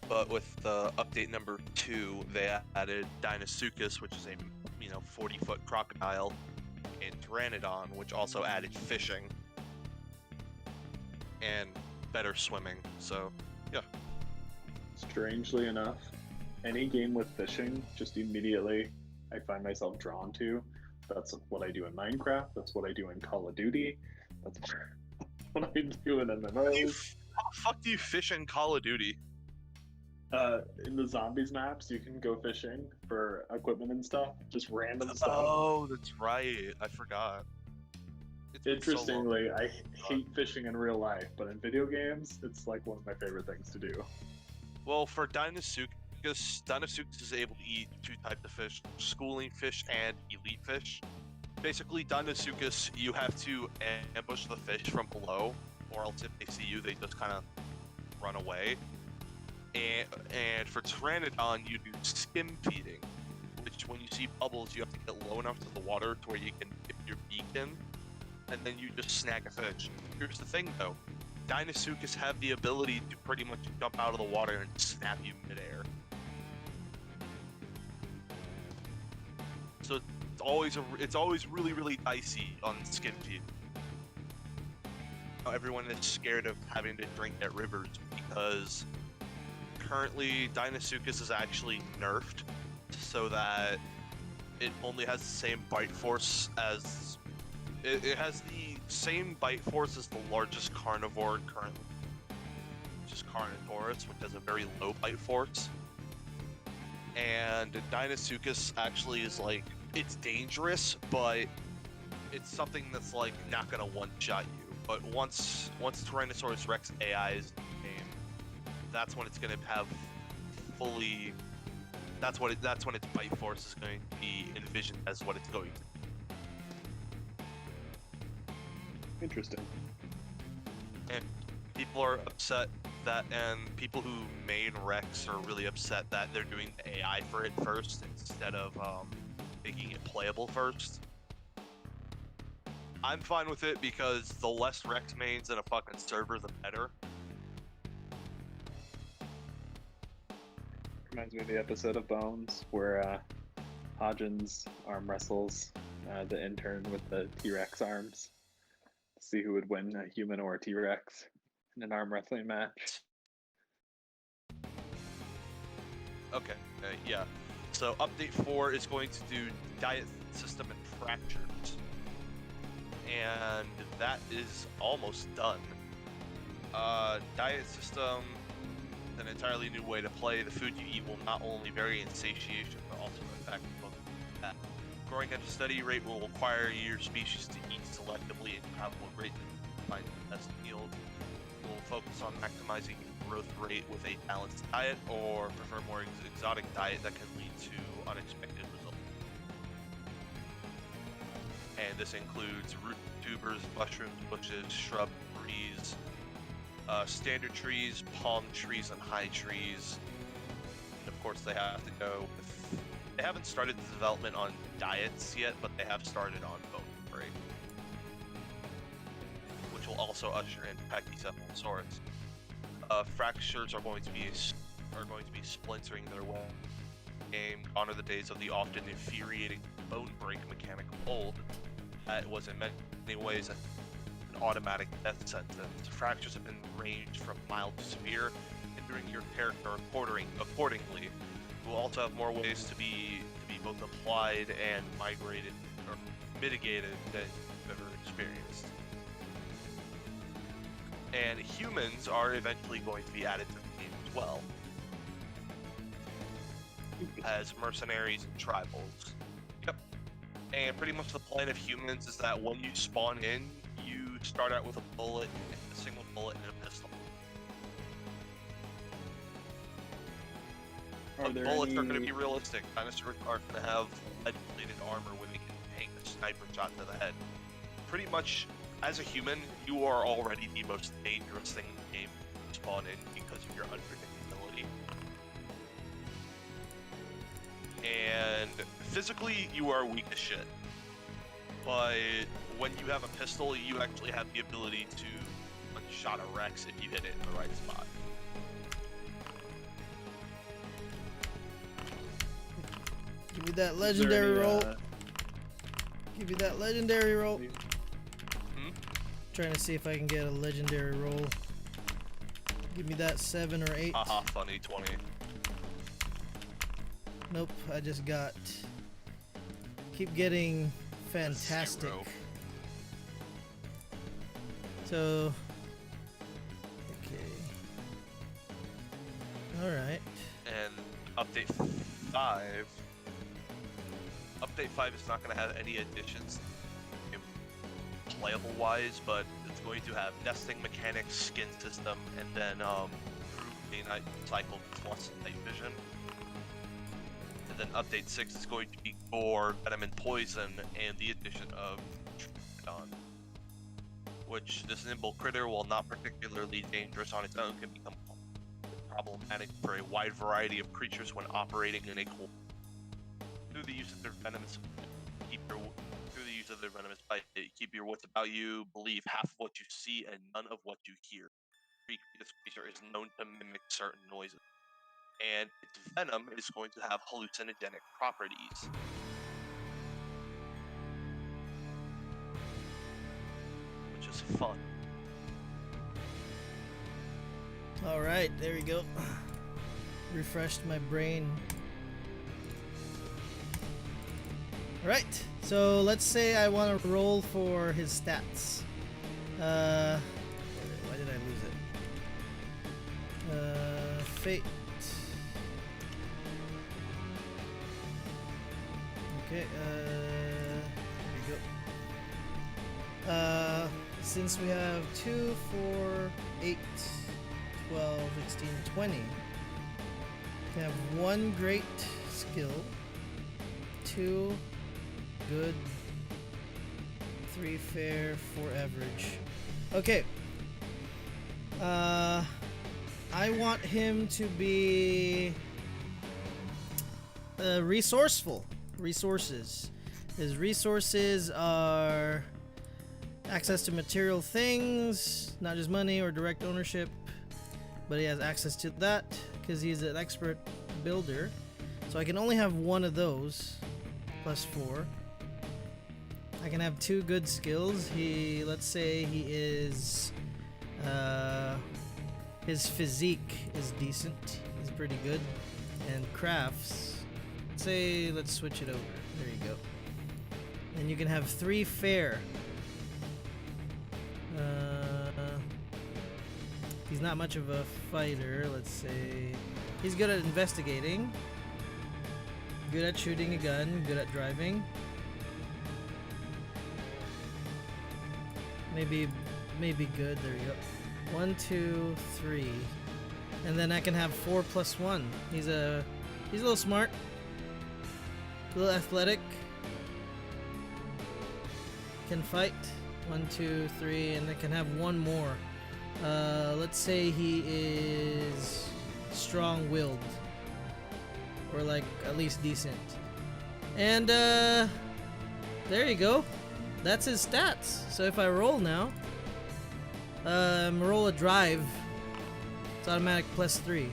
Speaker 4: But with the update number 2, they added Deinosuchus, which is a 40-foot crocodile, and Pteranodon, which also added fishing and better swimming. So yeah.
Speaker 1: Strangely enough, any game with fishing, just immediately I find myself drawn to. That's what I do in Minecraft. That's what I do in Call of Duty. That's what I do in MMOs.
Speaker 4: How the fuck do you fish in Call of Duty?
Speaker 1: In the zombies maps, you can go fishing for equipment and stuff. Just random stuff.
Speaker 4: Oh, that's right. I forgot. It's been so long.
Speaker 1: Interestingly, I hate fishing in real life, but in video games, it's like one of my favorite things to do.
Speaker 4: Well, for Deinosuchus is able to eat 2 types of fish: schooling fish and elite fish. basically, Dinosuchus, you have to ambush the fish from below, or else if they see you, they just kind of run away. And for Pteranodon, you do skim feeding, which when you see bubbles, you have to get low enough to the water to where you can dip your beak in, and then you just snag a fish. Here's the thing, though. Dinosuchus have the ability to pretty much jump out of the water and snap you midair. So it's always really, really dicey on skim feed. Everyone is scared of having to drink at rivers because currently Dinosuchus is actually nerfed so that it only has the same bite force as it has the same bite force as the largest carnivore currently, which is Carnotaurus, which has a very low bite force. And Dinosuchus actually is like, it's dangerous, but it's something that's like not gonna one-shot you. But once Tyrannosaurus Rex AI is in the game, that's when it's gonna have fully. That's when its bite force is going to be envisioned as what it's going to be.
Speaker 1: Interesting.
Speaker 4: And people are upset that, and people who main Rex are really upset that they're doing the AI for it first instead of making it playable first. I'm fine with it because the less Rex mains in a fucking server, the better.
Speaker 1: Reminds me of the episode of Bones where Hodgins arm wrestles the intern with the T-Rex arms to see who would win, a human or a T-Rex, in an arm wrestling match.
Speaker 4: Okay, yeah. So update 4 is going to do diet system and fractures. And that is almost done. Diet system, an entirely new way to play. The food you eat will not only vary in satiation, but also affect both that. Growing at a steady rate will require your species to eat selectively and have a rate to find the best yield. We'll focus on maximizing growth rate with a balanced diet, or prefer more exotic diet that can lead to unexpected results. And this includes root tubers, mushrooms, bushes, shrub, trees, standard trees, palm trees, and high trees. And of course, they have to go with. They haven't started the development on diets yet, but they have started on bone break, which will also usher in Pachycephalosaurus. Fractures are going to be splintering their way. Game gone are the days of the often infuriating bone break mechanic of old. That was in many ways an automatic death sentence. Fractures have been ranged from mild to severe, hindering your character accordingly. We'll also have more ways to be both applied and migrated or mitigated than you've ever experienced. And humans are eventually going to be added to the game as well, as mercenaries and tribals. Yep. And pretty much the plan of humans is that when you spawn in, you start out with a single bullet and a pistol. Bullets are going to be realistic. Dinosaurs are going to have lead-plated armor where they can hang a sniper shot to the head. Pretty much, as a human, you are already the most dangerous thing in the game to spawn in because of your unpredictability. And physically, you are weak as shit. But when you have a pistol, you actually have the ability to one-shot a Rex if you hit it in the right spot.
Speaker 2: Give me that legendary roll. Give me that legendary roll. Trying to see if I can get a legendary roll. Give me that 7 or 8.
Speaker 4: Haha, funny 20.
Speaker 2: Nope, I just got. Keep getting fantastic.
Speaker 4: 0.
Speaker 2: So. Okay. Alright.
Speaker 4: And update 5. Update 5 is not going to have any additions playable wise, but it's going to have nesting mechanics, skin system, and then improved day-night cycle plus night vision. and then update 6 is going to be Gore, Venom, and Poison, and the addition of Tridon, which this nimble critter, while not particularly dangerous on its own, can become problematic for a wide variety of creatures when operating in a cold. Through the use of their venomous bite, keep your wits about you, believe half of what you see and none of what you hear. This creature is known to mimic certain noises, and its venom is going to have hallucinogenic properties. Which is fun.
Speaker 2: Alright, there we go. Refreshed my brain. Right, so let's say I want to roll for his stats. Why did I lose it? Fate. Okay, there we go. Since we have 2, 4, 8, 12, 16, 20, we have 1 great skill, 2 good, 3 fair, 4 average. Okay. I want him to be resourceful. Resources. His resources are access to material things, not just money or direct ownership, but he has access to that because he's an expert builder. So I can only have 1 of those, plus 4. I can have 2 good skills. Let's say he is, his physique is decent. He's pretty good. And crafts, let's switch it over. There you go. And you can have 3 fair. He's not much of a fighter. Let's say he's good at investigating, good at shooting a gun, good at driving. Maybe good. There you go. 1, 2, 3, and then I can have 4 plus 1. He's a little smart, a little athletic, can fight. 1, 2, 3, and I can have 1 more. Let's say he is strong-willed, or like at least decent. And there you go. That's his stats. So if I roll now, roll a drive, it's automatic plus 3.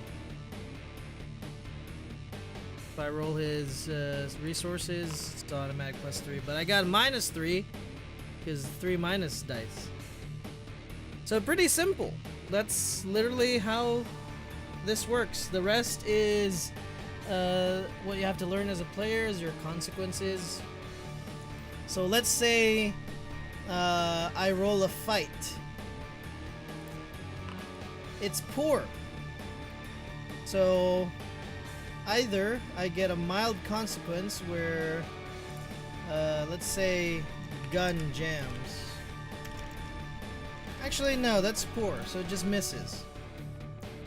Speaker 2: If I roll his resources, it's automatic plus 3. But I got minus 3 because 3 minus dice. So pretty simple. That's literally how this works. The rest is what you have to learn as a player is your consequences. So let's say I roll a fight. It's poor. So either I get a mild consequence where, let's say, gun jams. Actually, no, that's poor, so it just misses.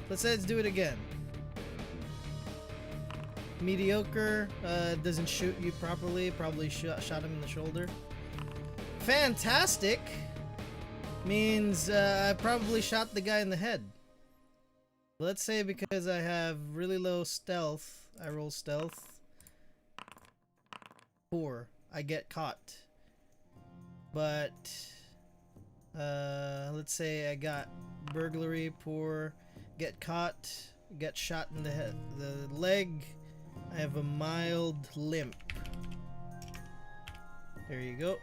Speaker 2: Let's do it again. Mediocre, doesn't shoot you properly, probably shot him in the shoulder. Fantastic means I probably shot the guy in the head. Let's say because I have really low stealth, I roll stealth. Poor, I get caught. But let's say I got burglary, poor, get caught, get shot in the head, the leg. I have a mild limp. There you go.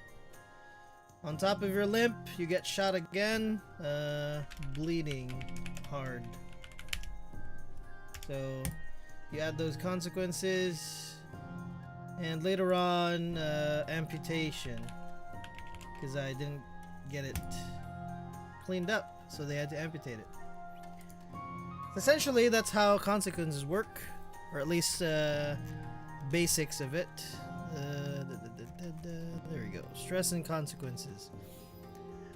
Speaker 2: On top of your limp, you get shot again, bleeding hard. So you add those consequences, and later on, amputation, because I didn't get it cleaned up, so they had to amputate it. Essentially, that's how consequences work, or at least basics of it. There we go. Stress and consequences.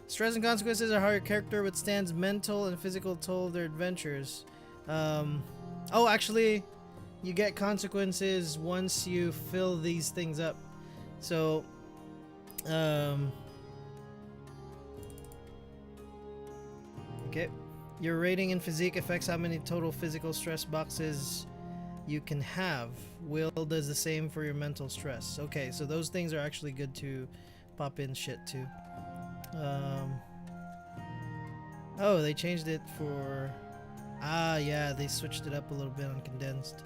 Speaker 2: Stress and consequences are how your character withstands mental and physical toll of their adventures. Oh, actually, you get consequences once you fill these things up. So, okay. Your rating in physique affects how many total physical stress boxes you can have. Will does the same for your mental stress. Okay, so those things are actually good to pop in shit too. Oh, they changed it for... Ah, yeah, they switched it up a little bit on condensed.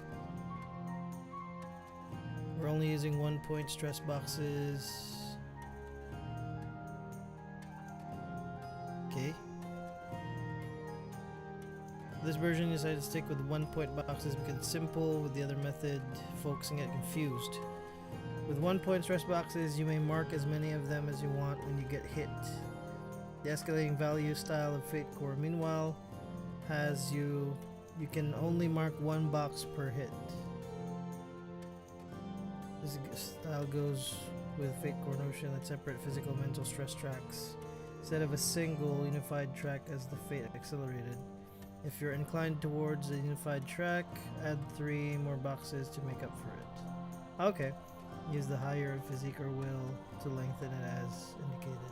Speaker 2: We're only using 1 point stress boxes. Okay. This version decided to stick with 1 point boxes because it's simple. With the other method, folks can get confused. With 1 point stress boxes, you may mark as many of them as you want when you get hit. The escalating value style of Fate Core, meanwhile, has you can only mark 1 box per hit. This style goes with Fate Core notion that separate physical and mental stress tracks instead of a single unified track as the Fate Accelerated. If you're inclined towards a unified track, add 3 more boxes to make up for it. Okay. Use the higher physique or will to lengthen it as indicated.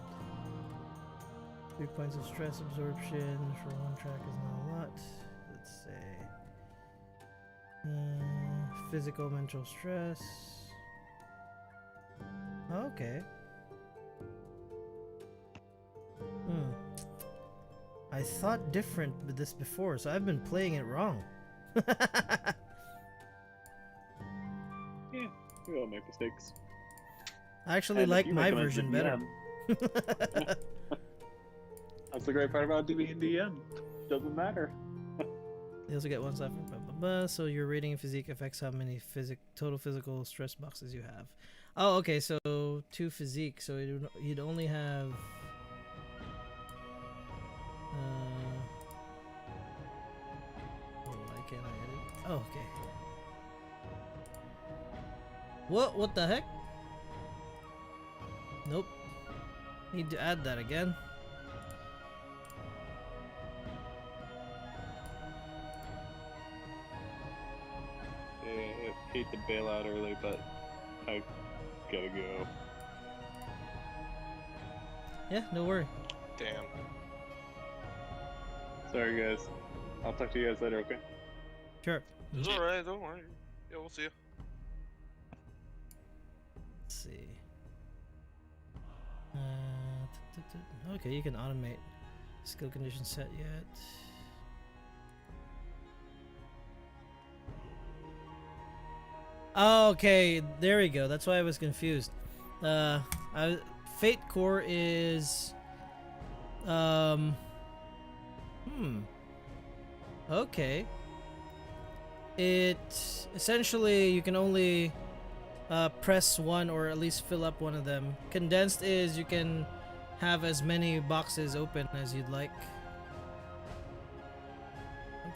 Speaker 2: 3 points of stress absorption for 1 track is not a lot. Let's say physical mental stress. Okay. I thought different with this before, so I've been playing it wrong.
Speaker 1: Yeah, we all make mistakes.
Speaker 2: I actually
Speaker 1: And if
Speaker 2: like
Speaker 1: you
Speaker 2: my
Speaker 1: make them as
Speaker 2: version
Speaker 1: the
Speaker 2: better.
Speaker 1: DM, that's the great part about DB and DM. Doesn't matter.
Speaker 2: You also get 1 slot for blah, blah, blah. So your rating and physique affects how many total physical stress boxes you have. Oh, okay. So 2 physique. So you'd only have. Why can't I edit? Oh, okay. What the heck? Nope. Need to add that again.
Speaker 1: I hate to bail out early, but I gotta go.
Speaker 2: Yeah, no worry.
Speaker 3: Damn.
Speaker 1: Sorry, guys. I'll talk to you guys later, okay?
Speaker 2: Sure.
Speaker 4: It's alright, don't worry. Yeah, we'll see you.
Speaker 2: Let's see. Okay, you can automate. Skill condition set yet. Okay, there we go. That's why I was confused. Fate Core is okay. It essentially you can only press 1 or at least fill up 1 of them. Condensed is you can have as many boxes open as you'd like.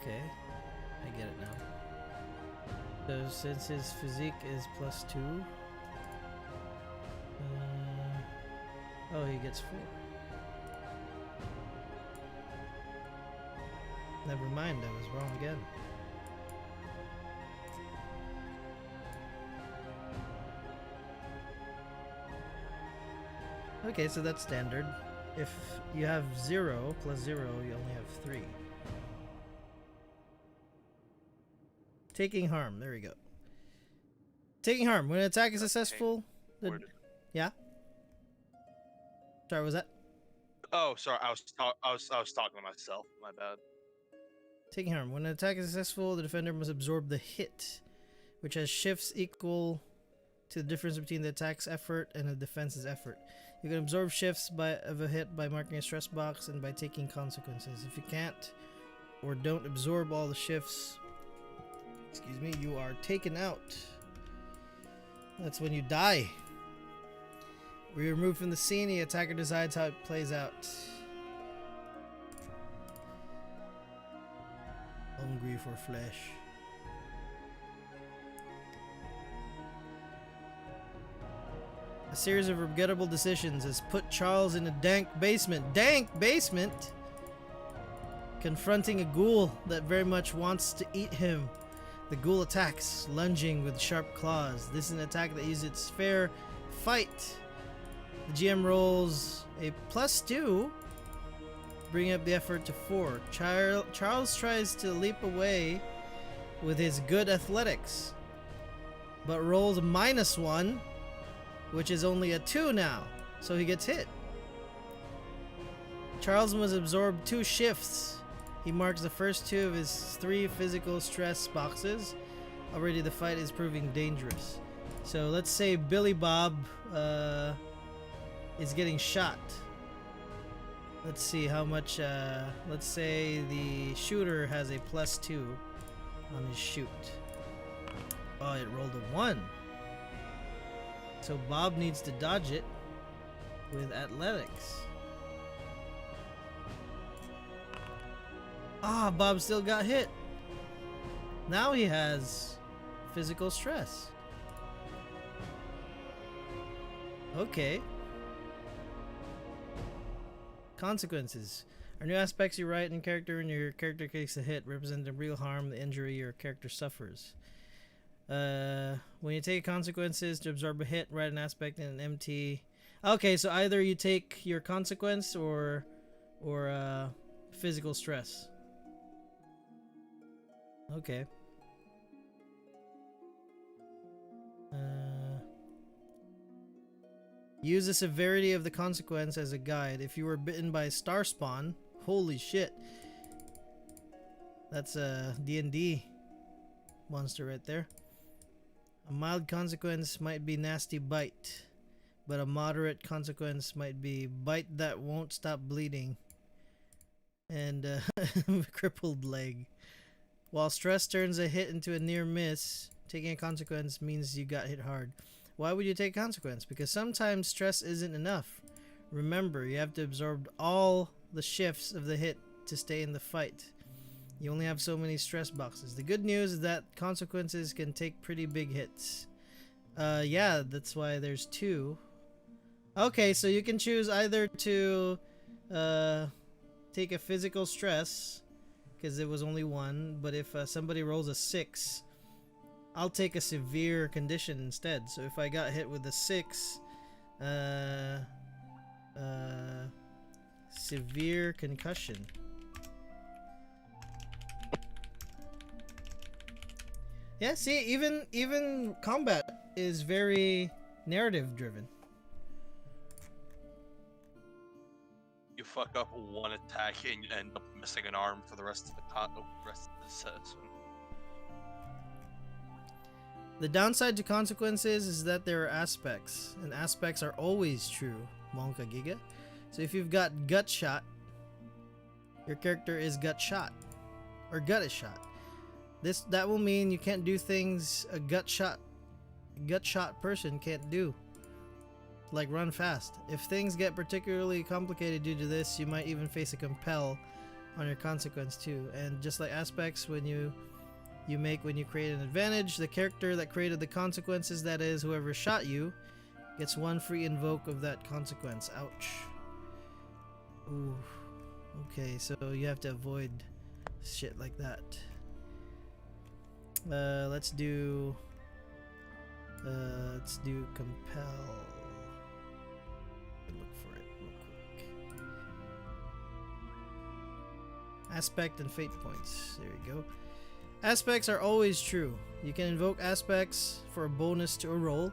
Speaker 2: Okay, I get it now. So since his physique is +2, oh, he gets 4. Never mind, I was wrong again. Okay, so that's standard. If you have 0 + 0, you only have 3. Taking harm, there we go. Taking harm. When an attack is successful, yeah. Sorry, was that?
Speaker 4: Oh, sorry. I was talking to myself. My bad.
Speaker 2: Taking harm. When an attack is successful, the defender must absorb the hit, which has shifts equal to the difference between the attack's effort and the defense's effort. You can absorb shifts of a hit by marking a stress box and by taking consequences. If you can't or don't absorb all the shifts, excuse me, you are taken out. That's when you die. When you're removed from the scene, the attacker decides how it plays out. Hungry for flesh. A series of regrettable decisions has put Charles in a dank basement. Dank basement? Confronting a ghoul that very much wants to eat him. The ghoul attacks, lunging with sharp claws. This is an attack that uses its fair fight. The GM rolls a +2, bringing up the effort to 4. Charles tries to leap away with his good athletics, but rolls a -1, which is only a 2 now, so he gets hit. Charles must absorb 2 shifts. He marks the first 2 of his 3 physical stress boxes. Already the fight is proving dangerous. So let's say Billy Bob is getting shot. Let's see how much, let's say the shooter has a +2 on his shoot. Oh, it rolled a 1. So Bob needs to dodge it with athletics. Ah, Bob still got hit. Now he has physical stress. Okay. Consequences. Are new aspects you write in character when your character takes a hit represent the real harm, the injury your character suffers. When you take consequences to absorb a hit, write an aspect in an MT. Okay, so either you take your consequence or physical stress. Okay. Use the severity of the consequence as a guide. If you were bitten by star spawn, holy shit. That's a D&D monster right there. A mild consequence might be nasty bite, but a moderate consequence might be bite that won't stop bleeding and crippled leg. While stress turns a hit into a near miss, taking a consequence means you got hit hard. Why would you take consequence? Because sometimes stress isn't enough. Remember, you have to absorb all the shifts of the hit to stay in the fight. You only have so many stress boxes. The good news is that consequences can take pretty big hits. Yeah, that's why there's 2. Okay, so you can choose either to take a physical stress, because it was only 1, but if somebody rolls a 6, I'll take a severe condition instead. So if I got hit with a 6, severe concussion. Yeah, see, even combat is very narrative driven.
Speaker 4: You fuck up one attack and you end up missing an arm for the rest of the session.
Speaker 2: The downside to consequences is that there are aspects, and aspects are always true, Monka Giga. So if you've got gut shot, your character is gut shot, or gut is shot. That will mean you can't do things a gut shot person can't do, like run fast. If things get particularly complicated due to this, you might even face a compel on your consequence too. And just like aspects, when you create an advantage, the character that created the consequences, that is whoever shot you, gets 1 free invoke of that consequence. Ouch. Ooh. Okay, so you have to avoid shit like that. Let's do compel. Look for it real quick. Aspect and fate points. There you go. Aspects are always true. You can invoke aspects for a bonus to a roll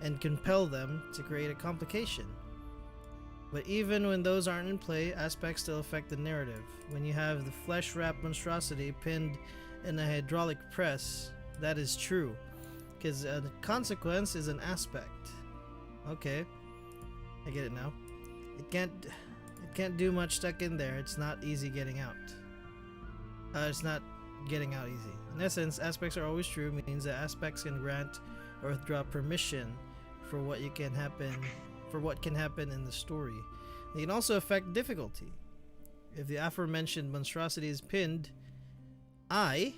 Speaker 2: and compel them to create a complication. But even when those aren't in play, aspects still affect the narrative. When you have the flesh-wrapped monstrosity pinned in a hydraulic press, that is true, because a consequence is an aspect. Okay, I get it now. It can't do much stuck in there. It's not easy getting out. It's not getting out easy. In essence, aspects are always true means that aspects can grant or withdraw permission for what can happen in the story. They can also affect difficulty. If the aforementioned monstrosity is pinned, and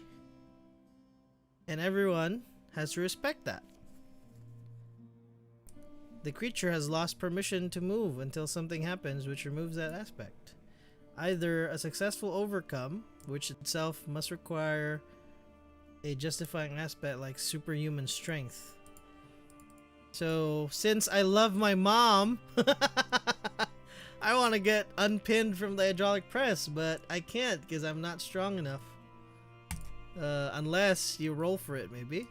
Speaker 2: everyone has to respect that. The creature has lost permission to move until something happens which removes that aspect. Either a successful overcome, which itself must require a justifying aspect like superhuman strength. So, since I love my mom, I want to get unpinned from the hydraulic press, but I can't because I'm not strong enough. Unless you roll for it, maybe.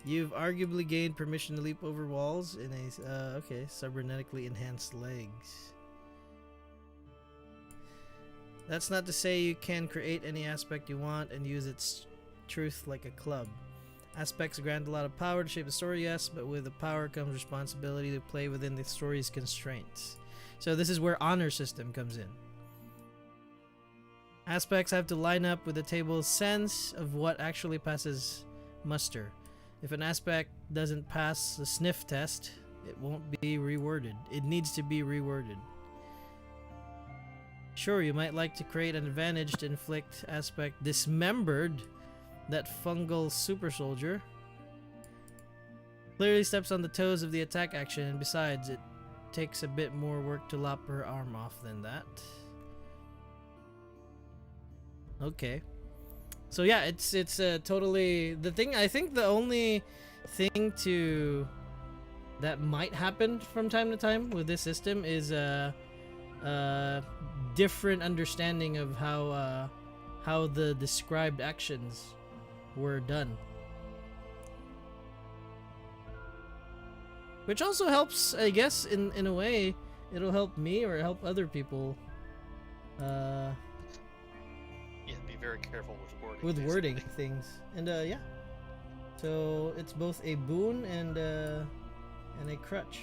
Speaker 2: You've arguably gained permission to leap over walls in a, cybernetically enhanced legs. That's not to say you can create any aspect you want and use its truth like a club. Aspects grant a lot of power to shape the story, yes, but with the power comes responsibility to play within the story's constraints. So this is where honor system comes in. Aspects have to line up with the table's sense of what actually passes muster. If an aspect doesn't pass the sniff test, it won't be reworded. It needs to be reworded. Sure, you might like to create an advantage to inflict aspect dismembered. That fungal super soldier clearly steps on the toes of the attack action, and besides, it takes a bit more work to lop her arm off than that. Okay. So yeah, it's totally the thing. I think the only thing that might happen from time to time with this system is different understanding of how the described actions were done. Which also helps, I guess, in a way. It'll help me or help other people.
Speaker 3: Yeah, be very careful with wording.
Speaker 2: With
Speaker 3: basically.
Speaker 2: wording things. And yeah. So it's both a boon and a crutch.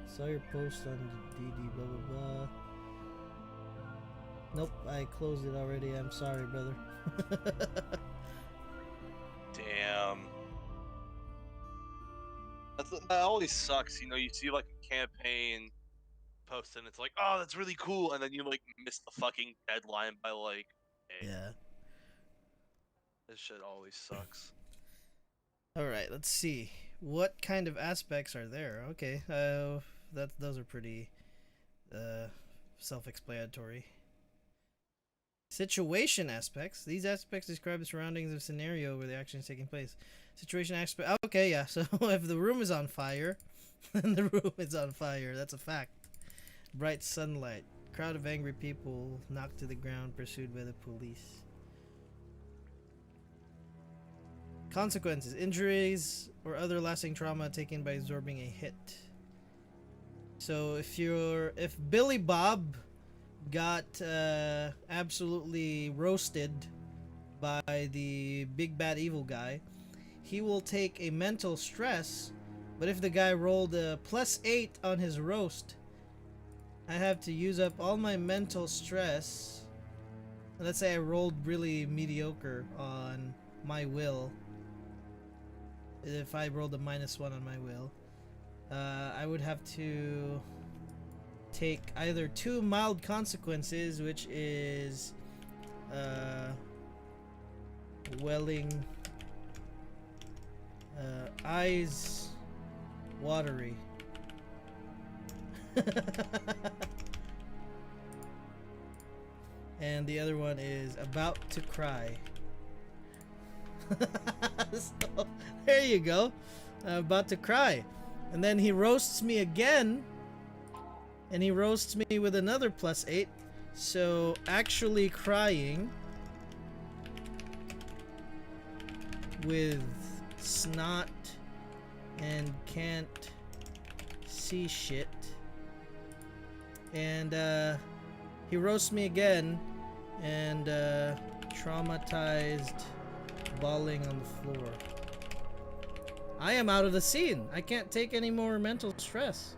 Speaker 2: Saw your post on the DD blah blah blah. Nope, I closed it already. I'm sorry, brother.
Speaker 4: Damn. That always sucks, you know, you see like a campaign post and it's like, oh, that's really cool, and then you like miss the fucking deadline by like a day.
Speaker 2: Yeah.
Speaker 4: This shit always sucks.
Speaker 2: Alright, let's see. What kind of aspects are there? Okay, those are pretty self-explanatory. Situation aspects. These aspects describe the surroundings of a scenario where the action is taking place. Situation aspect. Okay, yeah. So if the room is on fire, then the room is on fire. That's a fact. Bright sunlight. Crowd of angry people knocked to the ground, pursued by the police. Consequences. Injuries or other lasting trauma taken by absorbing a hit. So if Billy Bob got absolutely roasted by the big bad evil guy, he will take a mental stress, but if the guy rolled a +8 on his roast, I have to use up all my mental stress. Let's say I rolled really mediocre on my will. If I rolled a -1 on my will, I would have to take either 2 mild consequences, which is welling, eyes watery. And the other one is about to cry. So, there you go. About to cry. And then he roasts me again. And he roasts me with another +8. So actually crying with snot and can't see shit. And he roasts me again and traumatized, bawling on the floor. I am out of the scene. I can't take any more mental stress.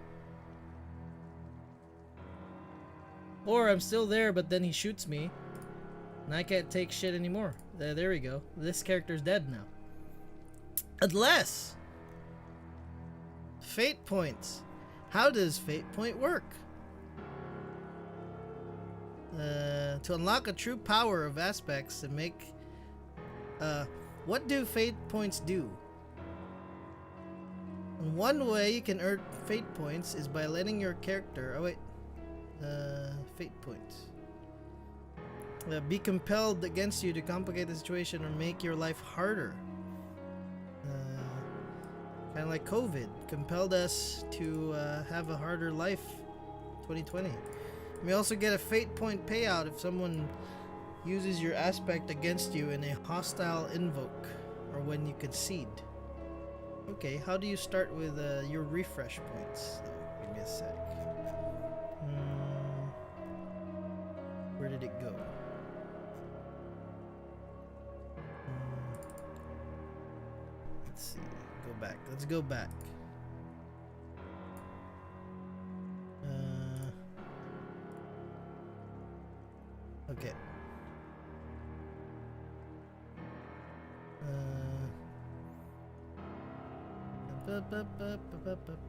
Speaker 2: Or I'm still there, but then he shoots me, and I can't take shit anymore. There we go. This character's dead now. Unless fate points. How does fate point work? To unlock a true power of aspects and make... what do fate points do? One way you can earn fate points is by letting your character... Oh wait. Fate points. Be compelled against you to complicate the situation or make your life harder. Kind of like COVID compelled us to have a harder life. 2020. You may also get a fate point payout if someone uses your aspect against you in a hostile invoke or when you concede. Okay, how do you start with your refresh points? Give me a sec. Where did it go? Let's see. Go back. Let's go back. Okay.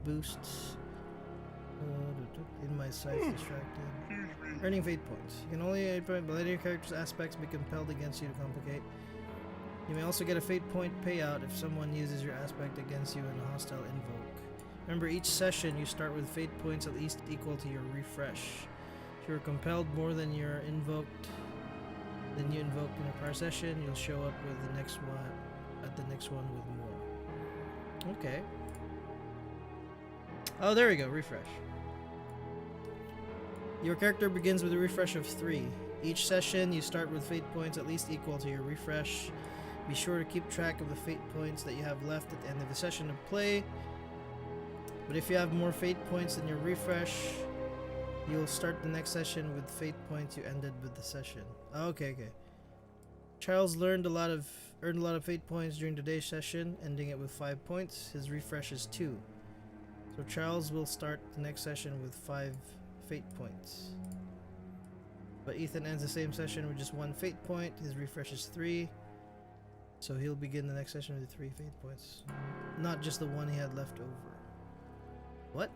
Speaker 2: Boosts. In my sight, distracted. Earning fate points. You can only let your character's aspects be compelled against you to complicate. You may also get a fate point payout if someone uses your aspect against you in a hostile invoke. Remember, each session you start with fate points at least equal to your refresh. If you're compelled more than you invoked in a prior session, you'll show up with the next one at the next one with more. Okay. Oh, there we go. Refresh. Your character begins with a refresh of 3. Each session, you start with fate points at least equal to your refresh. Be sure to keep track of the fate points that you have left at the end of the session of play. But if you have more fate points than your refresh, you'll start the next session with fate points you ended with the session. Okay. Charles earned a lot of fate points during today's session, ending it with 5 points. His refresh is 2. So Charles will start the next session with 5 fate points. But Ethan ends the same session with just 1 fate point. His refresh is 3. So he'll begin the next session with 3 fate points. Not just the one he had left over. What?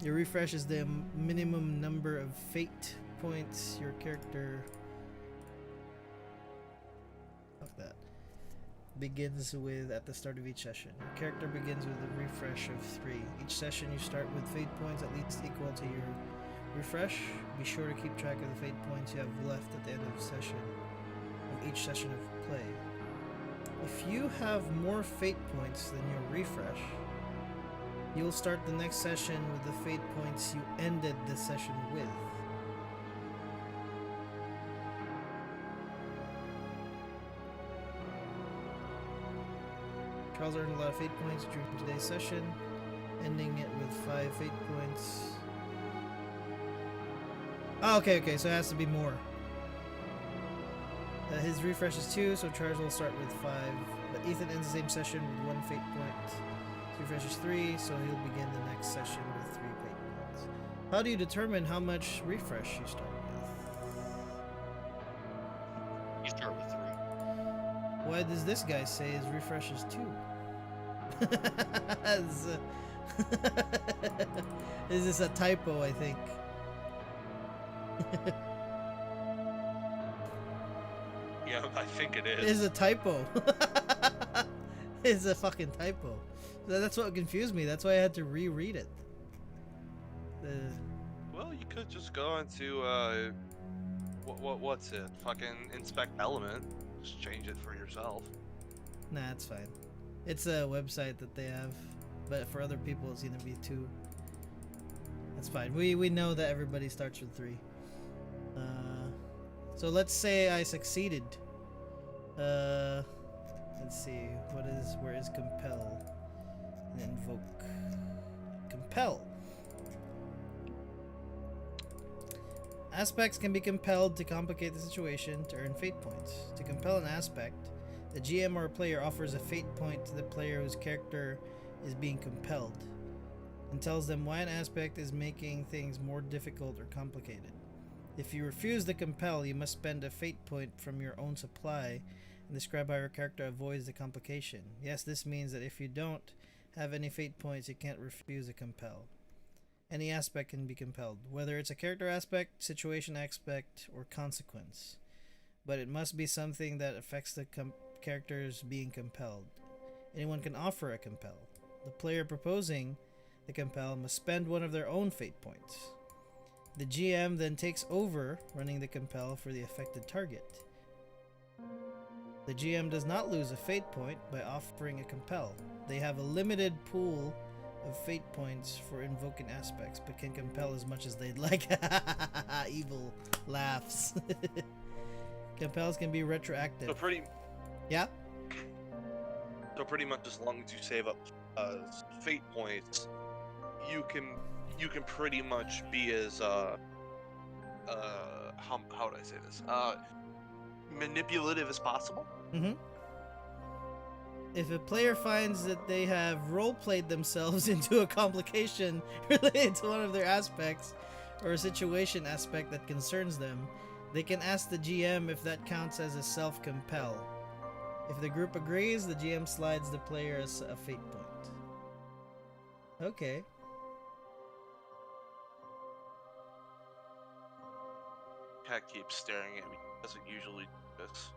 Speaker 2: Your refresh is the minimum number of fate points your character... Fuck that. Begins with at the start of each session. Your character begins with a refresh of 3. Each session you start with fate points at least equal to your refresh. Be sure to keep track of the fate points you have left at the end of each session of play. If you have more fate points than your refresh, you'll start the next session with the fate points you ended the session with. Charles earned a lot of fate points during today's session, ending it with 5 fate points. Oh, okay, so it has to be more. His refresh is 2, so Charles will start with 5. But Ethan ends the same session with 1 fate point. His refresh is 3, so he'll begin the next session with 3 fate points. How do you determine how much refresh you start with?
Speaker 3: You start with 3.
Speaker 2: Why does this guy say his refresh is 2? Is this a typo, I think?
Speaker 4: Yeah, I think it is.
Speaker 2: It's a typo. It's a fucking typo. That's what confused me. That's why I had to reread it.
Speaker 4: Well, you could just go into what's it? Fucking inspect element. Just change it for yourself.
Speaker 2: Nah, it's fine. It's a website that they have, but for other people it's gonna be 2. That's fine. We know that everybody starts with 3. So let's say I succeeded. Let's see. Where is compel? And invoke. Compel. Aspects can be compelled to complicate the situation to earn fate points. To compel an aspect, the GM or player offers a fate point to the player whose character is being compelled, and tells them why an aspect is making things more difficult or complicated. If you refuse the compel, you must spend a fate point from your own supply and describe how your character avoids the complication. Yes, this means that if you don't have any fate points, you can't refuse a compel. Any aspect can be compelled, whether it's a character aspect, situation aspect, or consequence. But it must be something that affects the characters being compelled. Anyone can offer a compel. The player proposing the compel must spend one of their own fate points. The GM then takes over running the compel for the affected target. The GM does not lose a fate point by offering a compel. They have a limited pool of fate points for invoking aspects, but can compel as much as they'd like. Evil laughs. Compels can be retroactive. Yeah?
Speaker 4: So pretty much as long as you save up fate points, you can pretty much be as how would I say this? Manipulative as possible.
Speaker 2: Mm-hmm. If a player finds that they have role-played themselves into a complication related to one of their aspects or a situation aspect that concerns them, they can ask the GM if that counts as a self-compel. If the group agrees, the GM slides the player as a fate point. Okay.
Speaker 4: Cat keeps staring at me. Doesn't usually do this.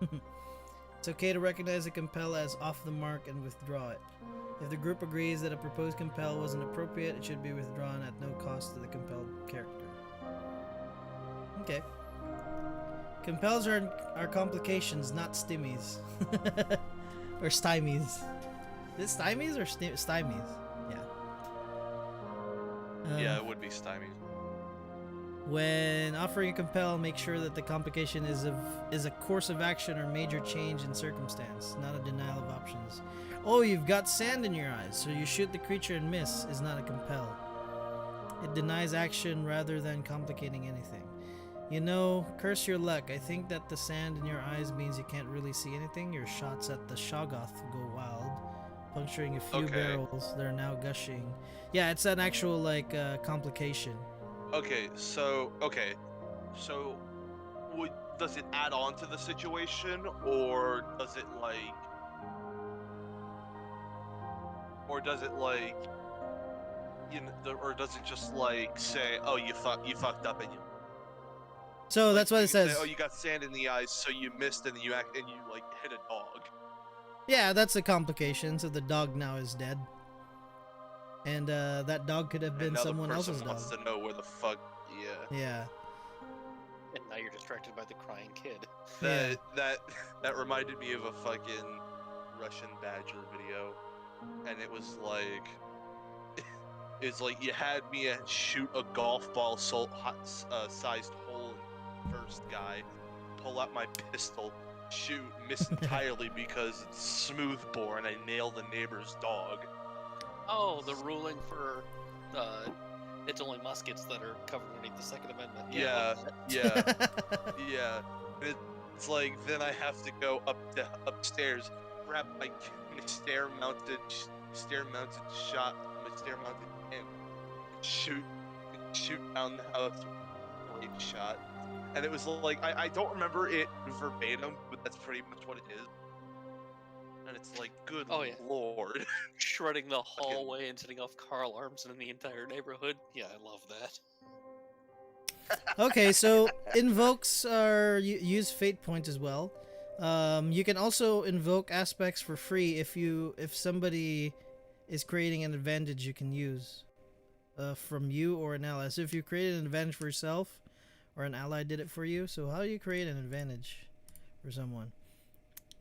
Speaker 2: It's okay to recognize a compel as off the mark and withdraw it. If the group agrees that a proposed compel wasn't appropriate, it should be withdrawn at no cost to the compelled character. Okay. Compels are complications, not stimmies. Or stymies. Is it stymies or stymies? Yeah.
Speaker 4: Yeah, it would be stymies.
Speaker 2: When offering a compel, make sure that the complication is a course of action or major change in circumstance, not a denial of options. Oh, you've got sand in your eyes, so you shoot the creature and miss is not a compel. It denies action rather than complicating anything. You know, curse your luck. I think that the sand in your eyes means you can't really see anything. Your shots at the Shoggoth go wild, puncturing a few barrels. They're now gushing. Yeah, it's an actual, like, complication.
Speaker 4: So does it add on to the situation, or does it or does it just like say, oh, you fucked up and you.
Speaker 2: So that's what it says.
Speaker 4: Say, oh, you got sand in the eyes, so you missed, and you like hit a dog.
Speaker 2: Yeah, that's a complication. So the dog now is dead. And that dog could have been someone else's dog.
Speaker 4: Wants to know where the fuck.
Speaker 2: Yeah.
Speaker 3: And now you're distracted by the crying kid.
Speaker 4: That reminded me of a fucking Russian Badger video, and it was like, it's like you had me shoot a golf ball sized hole in the first guy, pull out my pistol, shoot, miss entirely because it's smooth bore, and I nail the neighbor's dog.
Speaker 3: Oh, the ruling for it's only muskets that are covered underneath the Second Amendment.
Speaker 4: Yeah. It's like, then I have to go upstairs, grab my stair mounted shot, my stair mounted pin, shoot down the house with a shot. And it was like, I don't remember it verbatim, but that's pretty much what it is. And it's like, good lord.
Speaker 3: Shredding the hallway and setting off car alarms in the entire neighborhood. Yeah, I love that.
Speaker 2: Okay, so invokes use fate points as well. You can also invoke aspects for free if somebody is creating an advantage you can use from you or an ally. So if you created an advantage for yourself or an ally did it for you, so how do you create an advantage for someone?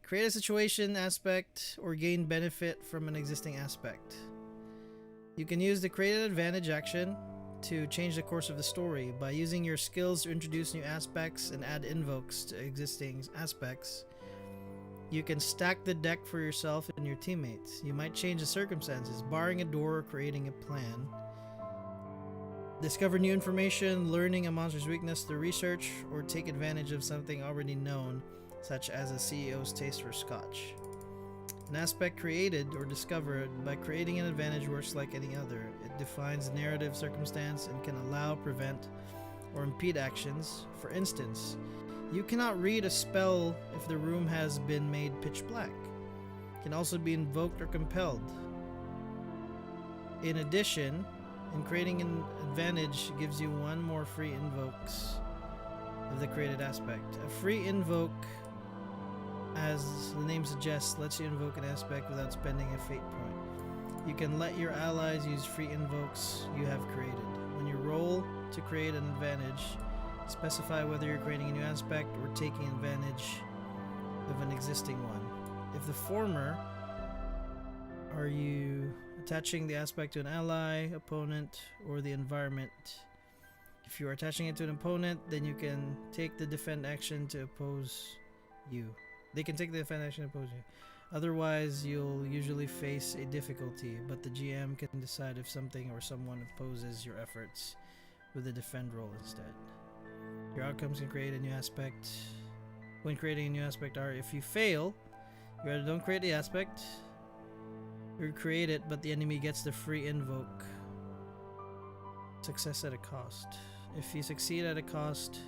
Speaker 2: Create a situation aspect or gain benefit from an existing aspect. You can use the create an advantage action to change the course of the story by using your skills to introduce new aspects and add invokes to existing aspects. You can stack the deck for yourself and your teammates. You might change the circumstances, barring a door or creating a plan. Discover new information, learning a monster's weakness through research, or take advantage of something already known, such as a CEO's taste for scotch. An aspect created or discovered by creating an advantage works like any other. It defines narrative circumstance and can allow, prevent, or impede actions. For instance, you cannot read a spell if the room has been made pitch black. It can also be invoked or compelled. In addition, in creating an advantage gives you one more free invokes of the created aspect. A free invoke, as the name suggests, lets you invoke an aspect without spending a fate point. you can let your allies use free invokes you have created. When you roll to create an advantage, specify whether you're creating a new aspect or taking advantage of an existing one. If the former, are you attaching the aspect to an ally, opponent, or the environment? If you are attaching it to an opponent, then you can take the defend action to oppose you. They can take the defend action to oppose you. Otherwise, you'll usually face a difficulty, but the GM can decide if something or someone opposes your efforts with a defend roll instead. Your outcomes can create a new aspect. When creating a new aspect are, if you fail, you either don't create the aspect, or create it, but the enemy gets the free invoke. Success at a cost. If you succeed at a cost...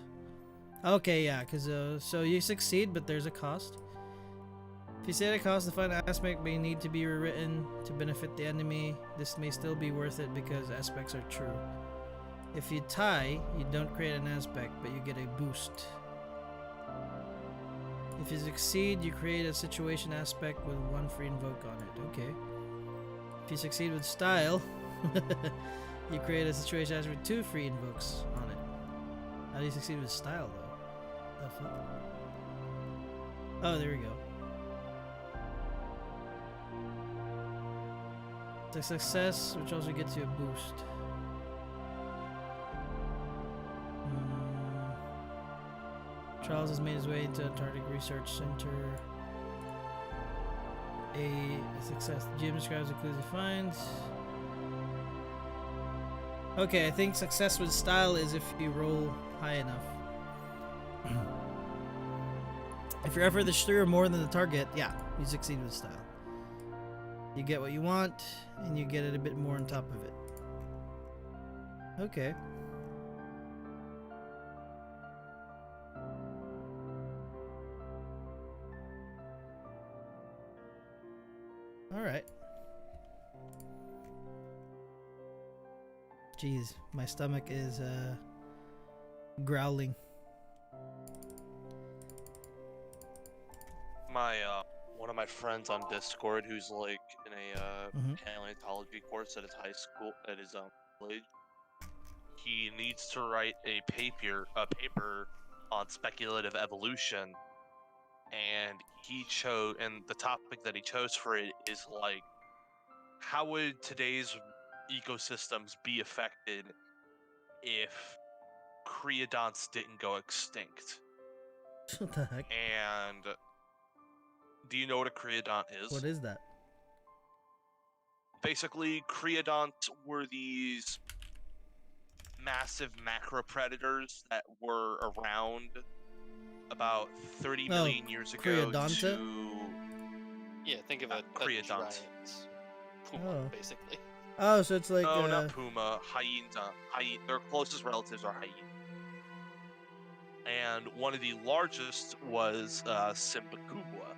Speaker 2: Okay, yeah, because so you succeed, but there's a cost. If you say at a cost, the final aspect may need to be rewritten to benefit the enemy. This may still be worth it because aspects are true. If you tie, you don't create an aspect, but you get a boost. If you succeed, you create a situation aspect with one free invoke on it. Okay. If you succeed with style, you create a situation aspect with 2 free invokes on it. How do you succeed with style, though? The fuck? Oh, there we go. The success, which also gets you a boost. Charles has made his way into Antarctic Research Center. A success. The GM describes the clues he finds. Okay, I think success with style is if you roll high enough. If your effort is 3 or more than the target, yeah, you succeed with style. You get what you want, and you get it a bit more on top of it. Okay. Alright. Jeez, my stomach is growling.
Speaker 4: One of my friends on Discord who's like in a paleontology course at his high school at his college. He needs to write a paper on speculative evolution, and the topic that he chose for it is like, how would today's ecosystems be affected if creodonts didn't go extinct?
Speaker 2: What the heck?
Speaker 4: And do you know what a creodont is?
Speaker 2: What is that?
Speaker 4: Basically, creodonts were these massive macro predators that were around about 30 million years ago.
Speaker 2: Creodonta?
Speaker 3: Yeah, think of a
Speaker 4: creodont.
Speaker 3: giant puma,
Speaker 2: Oh.
Speaker 3: basically.
Speaker 2: Oh, so it's like
Speaker 4: No, not puma. Hyena. Their closest relatives are hyena. And one of the largest was Simbakubwa.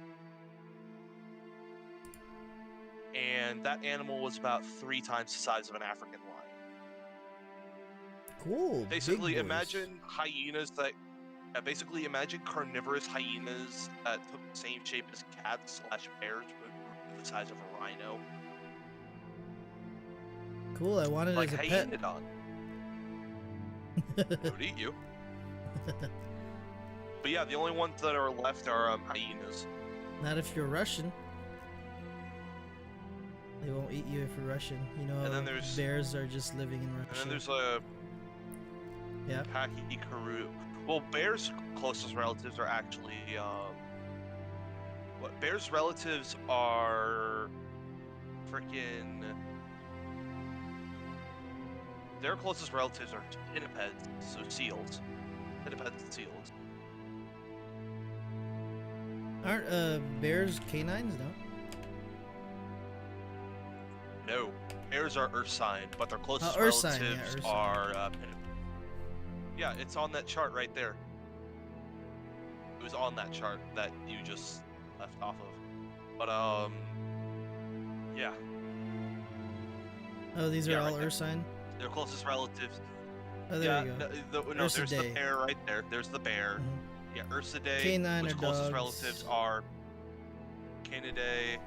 Speaker 4: And that animal was about 3 times the size of an African lion.
Speaker 2: cool.
Speaker 4: Basically,
Speaker 2: big boys.
Speaker 4: imagine hyenas that... basically, imagine carnivorous hyenas that took the same shape as cats / bears, but were the size of a rhino.
Speaker 2: Cool, I wanted
Speaker 4: Like
Speaker 2: it as a pet.
Speaker 4: hyenodon. It would eat you. But yeah, the only ones that are left are hyenas.
Speaker 2: Not if you're Russian. They won't eat you if you're Russian. You know,
Speaker 4: And then there's-
Speaker 2: bears are just living in Russia.
Speaker 4: And then there's a...
Speaker 2: Yeah.
Speaker 4: Pachykaru. Well, bears' closest relatives are actually, bears' relatives are... Frickin'... Their closest relatives are pinnipeds, so seals. Pinnipeds and seals.
Speaker 2: Aren't bears canines? No.
Speaker 4: No, bears are ursine, but their closest
Speaker 2: ursine, yeah,
Speaker 4: relatives
Speaker 2: ursine.
Speaker 4: are pinnipeds. Yeah, it's on that chart right there. It was on that chart that you just left off of. But yeah.
Speaker 2: Oh, these are
Speaker 4: Yeah,
Speaker 2: all
Speaker 4: right there.
Speaker 2: ursine.
Speaker 4: Their closest relatives.
Speaker 2: Oh, there you go.
Speaker 4: No, there's the
Speaker 2: Ursidae.
Speaker 4: bear right there. There's the bear.
Speaker 2: Mhm.
Speaker 4: Yeah, Ursidae,
Speaker 2: Canine
Speaker 4: which
Speaker 2: or
Speaker 4: closest
Speaker 2: dogs.
Speaker 4: relatives are Canidae,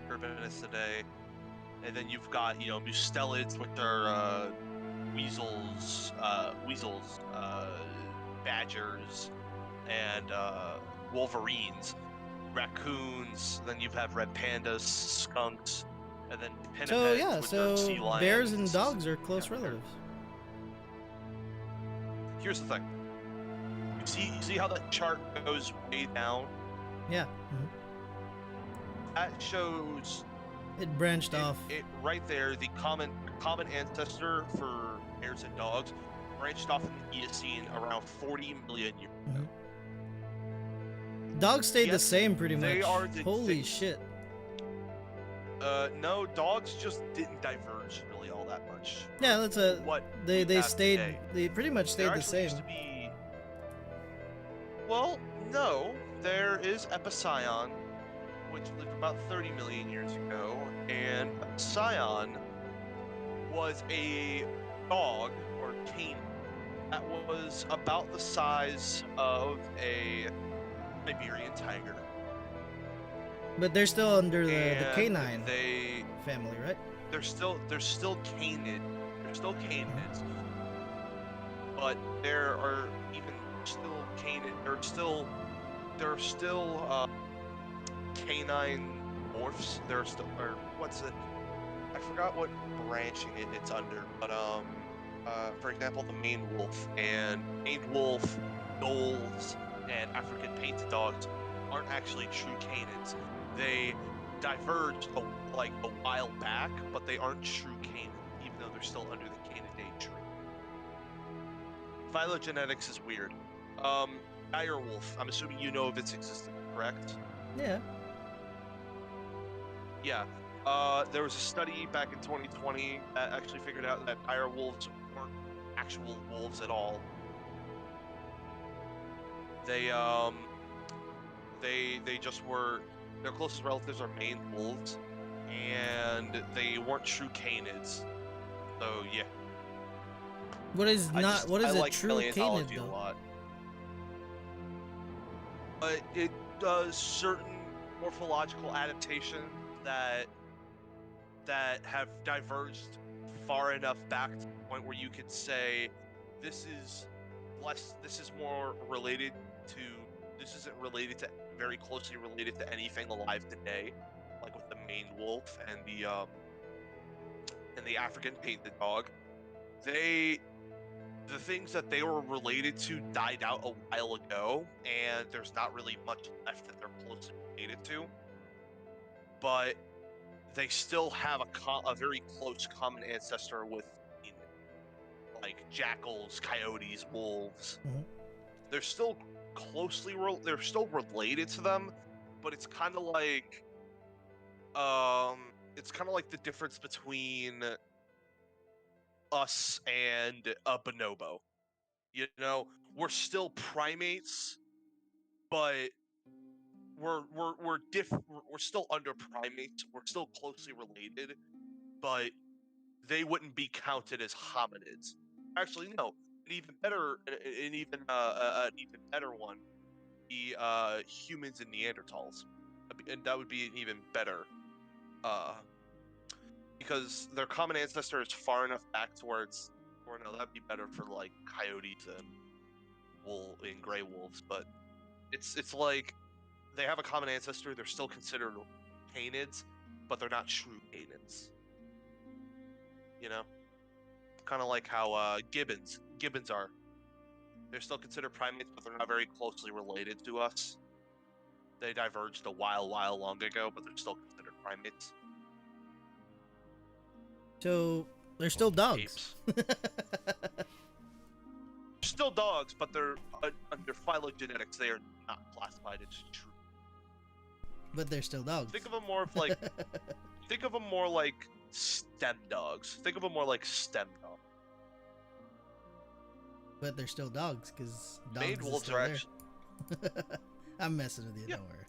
Speaker 4: Urbanistidae, And then you've got, mustelids, which are weasels, badgers, and wolverines, raccoons. Then you have red pandas, skunks, and then pinnipeds,
Speaker 2: So yeah,
Speaker 4: which are sea lions.
Speaker 2: bears and dogs are close
Speaker 4: Yeah.
Speaker 2: relatives.
Speaker 4: Here's the thing. You see how that chart goes way down?
Speaker 2: Yeah.
Speaker 4: That shows
Speaker 2: It branched off.
Speaker 4: it right there. The common ancestor for bears and dogs branched off in the Eocene around 40 million years ago.
Speaker 2: Dogs stayed the
Speaker 4: Yes,
Speaker 2: same pretty
Speaker 4: they
Speaker 2: much.
Speaker 4: are the
Speaker 2: Holy
Speaker 4: things-
Speaker 2: shit.
Speaker 4: No, dogs just didn't diverge really all that much.
Speaker 2: Yeah, that's a.
Speaker 4: What
Speaker 2: They
Speaker 4: we have
Speaker 2: stayed.
Speaker 4: today.
Speaker 2: They pretty much
Speaker 4: There
Speaker 2: stayed the
Speaker 4: actually
Speaker 2: same.
Speaker 4: used to be. Well, no, there is Epicyon, which lived about 30 million years ago, and Epicyon was a dog or canine that was about the size of a Siberian tiger.
Speaker 2: But they're still under the
Speaker 4: And
Speaker 2: canine
Speaker 4: They
Speaker 2: family, right?
Speaker 4: they're still canid. They're still canids. But there are even still canid. There are still canine morphs. There are still, or what's it? I forgot what branching it's under. But for example, the Maned wolf and dholes, and African painted dogs aren't actually true canids. They diverged like a while back, but they aren't true canid, even though they're still under the canidae tree. Phylogenetics is weird. Dire wolf. I'm assuming you know of its existence, correct?
Speaker 2: Yeah.
Speaker 4: Yeah. There was a study back in 2020 that actually figured out that dire wolves weren't actual wolves at all. They just were. Their closest relatives are maned wolves, and they weren't true canids. So yeah.
Speaker 2: What is
Speaker 4: I
Speaker 2: a
Speaker 4: like
Speaker 2: true
Speaker 4: paleontology
Speaker 2: canid
Speaker 4: a
Speaker 2: though?
Speaker 4: lot. It does certain morphological adaptations that have diverged far enough back to the point where you could say this is more related to, this isn't related to, very closely related to anything alive today, like with the maned wolf and the African painted dog. The things that they were related to died out a while ago, and there's not really much left that they're closely related to. But they still have a very close common ancestor with, like jackals, coyotes, wolves.
Speaker 2: Mhm.
Speaker 4: They're still they're still related to them, but it's kind of like the difference between us and a bonobo. You know, we're still primates, but we're still under primates. We're still closely related, but they wouldn't be counted as hominids. Actually, no. An even better one, the humans and Neanderthals, and that would be an even better, because their common ancestor is far enough back towards, or no, that'd be better for like coyotes and gray wolves, but it's like they have a common ancestor. They're still considered canids, but they're not true canids. You know, kind of like how gibbons are. They're still considered primates, but they're not very closely related to us. They diverged a while long ago, but they're still considered primates.
Speaker 2: So they're still dogs.
Speaker 4: Apes. Still dogs, but they're under phylogenetics. They are not classified as true.
Speaker 2: But they're still dogs.
Speaker 4: Think of them more like stem dogs. Think of them more like stem dogs.
Speaker 2: But they're still dogs, because dogs
Speaker 4: Maned
Speaker 2: is
Speaker 4: wolves
Speaker 2: still
Speaker 4: are
Speaker 2: there.
Speaker 4: actually
Speaker 2: I'm messing with you,
Speaker 4: Yeah.
Speaker 2: don't worry.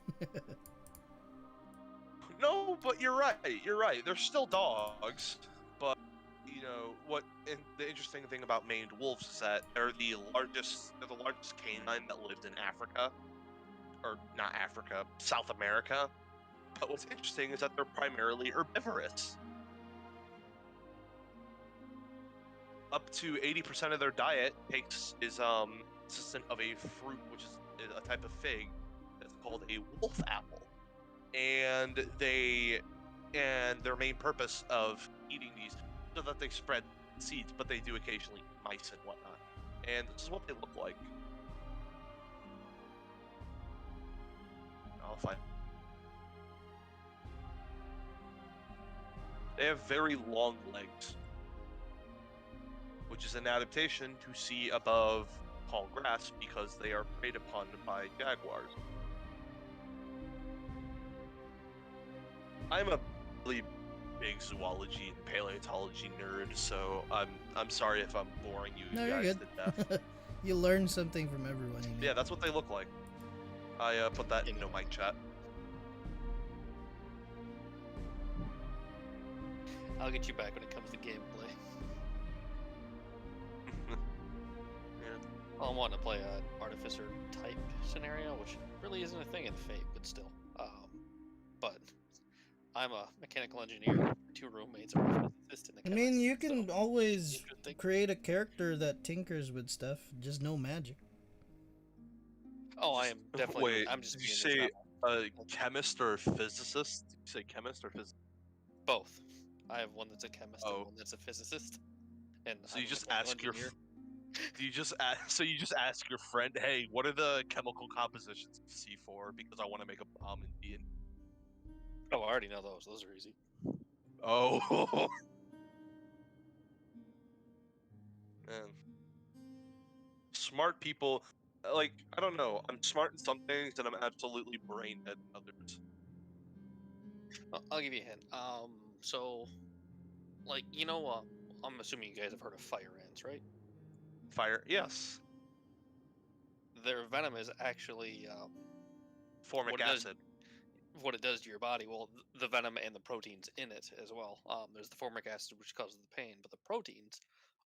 Speaker 4: no, but you're right. You're right. They're still dogs, but you know what? And the interesting thing about maned wolves is that they're the largest canine that lived in Africa, or not Africa, South America. But what's interesting is that they're primarily herbivorous. up to 80% of their diet is consistent of a fruit, which is a type of fig that's called a wolf apple, and their main purpose of eating these so that they spread seeds, but they do occasionally eat mice and whatnot. And this is what they look like. I'll find. They have very long legs, which is an adaptation to see above tall grass because they are preyed upon by jaguars. I'm a really big zoology and paleontology nerd, so I'm sorry if I'm boring you
Speaker 2: No,
Speaker 4: guys
Speaker 2: you're
Speaker 4: to
Speaker 2: good.
Speaker 4: death.
Speaker 2: You learn something from everyone. You
Speaker 4: Yeah, that's what they look like. I put that in no mic chat.
Speaker 3: I'll get you back when it comes to gameplay.
Speaker 4: Yeah.
Speaker 3: I want to play an artificer type scenario, which really isn't a thing in Fate, but still. But I'm a mechanical engineer. 2 roommates are a physicist and a
Speaker 2: I mean,
Speaker 3: chemist,
Speaker 2: you can
Speaker 3: so
Speaker 2: always
Speaker 3: interesting.
Speaker 2: create a character that tinkers with stuff, just no magic.
Speaker 3: Oh, I am definitely.
Speaker 4: Wait,
Speaker 3: I'm just
Speaker 4: did you
Speaker 3: being
Speaker 4: say
Speaker 3: this
Speaker 4: a chemist or a physicist? Did you say chemist or physicist?
Speaker 3: both. I have one that's a chemist and
Speaker 4: Oh.
Speaker 3: one that's a physicist. And
Speaker 4: So
Speaker 3: I'm
Speaker 4: you
Speaker 3: a
Speaker 4: just
Speaker 3: mechanical
Speaker 4: ask your
Speaker 3: engineer.
Speaker 4: do you just ask, so you just ask your friend, hey, what are the chemical compositions of C4 because I want to make a bomb in D&D.
Speaker 3: Oh, I already know those. Those are easy.
Speaker 4: Oh. Man. Smart people, like, I don't know. I'm smart in some things and I'm absolutely brain dead in others.
Speaker 3: I'll give you a hint. So, like, I'm assuming you guys have heard of fire ants, right?
Speaker 4: Fire, yes.
Speaker 3: Their venom is actually
Speaker 4: Formic
Speaker 3: what it does.
Speaker 4: acid.
Speaker 3: What it does to your body. Well, the venom and the proteins in it as well. There's the formic acid, which causes the pain, but the proteins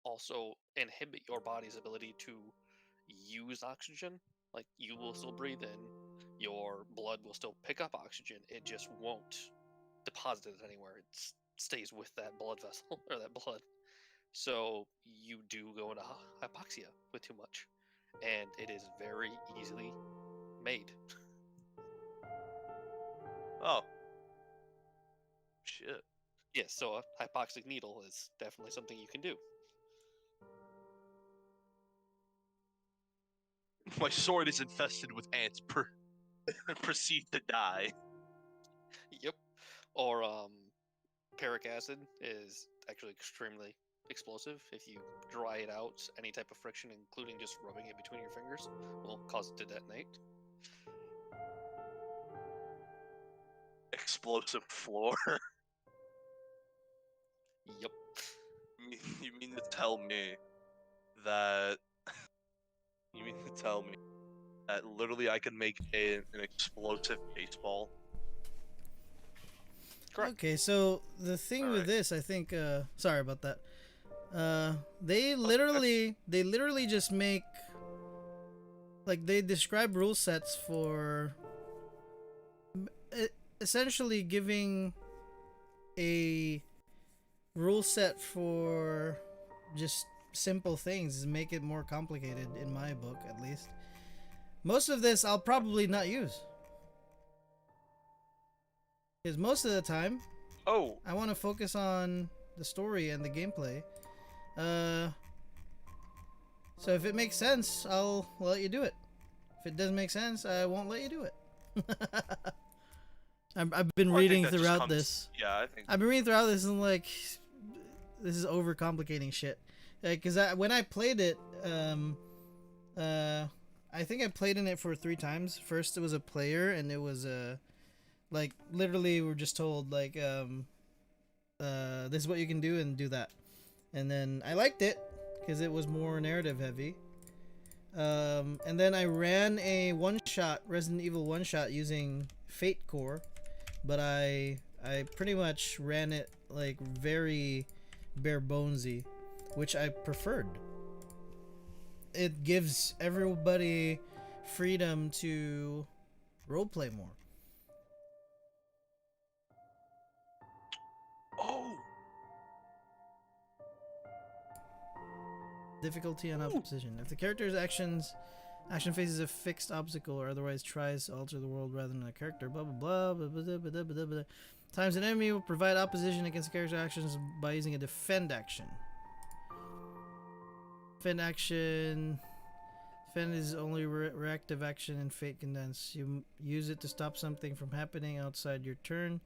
Speaker 3: also inhibit your body's ability to use oxygen. Like, you will still breathe in, your blood will still pick up oxygen. It just won't deposit it anywhere. It stays with that blood vessel or that blood. So you do go into hypoxia with too much, and it is very easily made.
Speaker 4: Oh. Shit.
Speaker 3: Yes, so a hypoxic needle is definitely something you can do.
Speaker 4: My sword is infested with ants. Proceed to die.
Speaker 3: Yep. Or peric acid is actually extremely explosive. If you dry it out, any type of friction, including just rubbing it between your fingers, will cause it to detonate.
Speaker 4: Explosive floor.
Speaker 3: Yep.
Speaker 4: You mean to tell me that you mean to tell me that literally I can make an explosive baseball?
Speaker 3: Correct.
Speaker 2: Okay, so the thing with
Speaker 4: Alright.
Speaker 2: this, I think, sorry about that. They literally just make, like, they describe rule sets for essentially giving a rule set for just simple things, make it more complicated, in my book at least. Most of this I'll probably not use, because most of the time
Speaker 4: Oh,
Speaker 2: I want to focus on the story and the gameplay. So if it makes sense, I'll let you do it. If it doesn't make sense, I won't let you do it. I've been
Speaker 4: I think
Speaker 2: reading
Speaker 4: that just
Speaker 2: throughout
Speaker 4: comes-
Speaker 2: this.
Speaker 4: Yeah, I think.
Speaker 2: I've been reading throughout this and like, this is overcomplicating shit. Because when I played it, I think I played in it for 3 times. First, it was a player, and it was like literally we're just told like this is what you can do and do that, and then I liked it because it was more narrative heavy. And then I ran a one-shot Resident Evil one-shot using Fate Core, but I pretty much ran it like very bare bonesy, which I preferred. It gives everybody freedom to roleplay more.
Speaker 4: Oh.
Speaker 2: Difficulty on opposition. If the character's action faces a fixed obstacle or otherwise tries to alter the world rather than a character, blah blah blah blah blah blah blah blah blah. Times an enemy will provide opposition against the character's actions by using a defend action. Defend action. Defend is only reactive action in Fate Condense. You use it to stop something from happening outside your turn.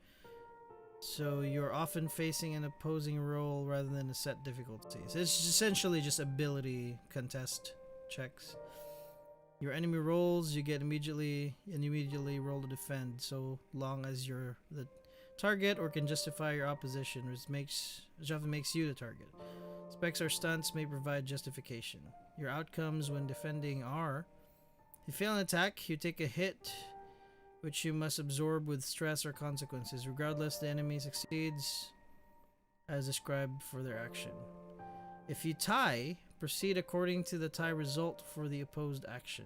Speaker 2: So you're often facing an opposing roll rather than a set difficulty. So it's essentially just ability contest checks. Your enemy rolls, you get immediately roll to defend, so long as you're the target or can justify your opposition, which often makes you the target. Specs or stunts may provide justification. Your outcomes when defending are: if you fail an attack, you take a hit, which you must absorb with stress or consequences. Regardless, the enemy succeeds as described for their action. If you tie, proceed according to the tie result for the opposed action.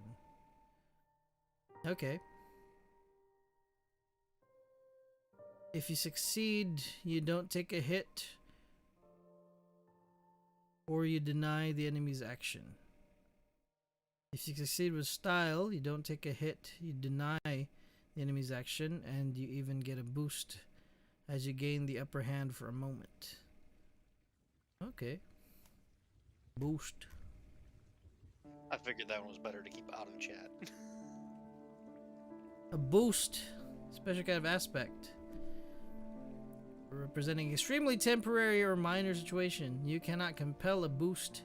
Speaker 2: Okay. If you succeed, you don't take a hit, or you deny the enemy's action. If you succeed with style, you don't take a hit, you deny the enemy's action, and you even get a boost as you gain the upper hand for a moment. Okay. Boost.
Speaker 3: I figured that one was better to keep out of chat.
Speaker 2: A boost. Special kind of aspect. Representing extremely temporary or minor situation. You cannot compel a boost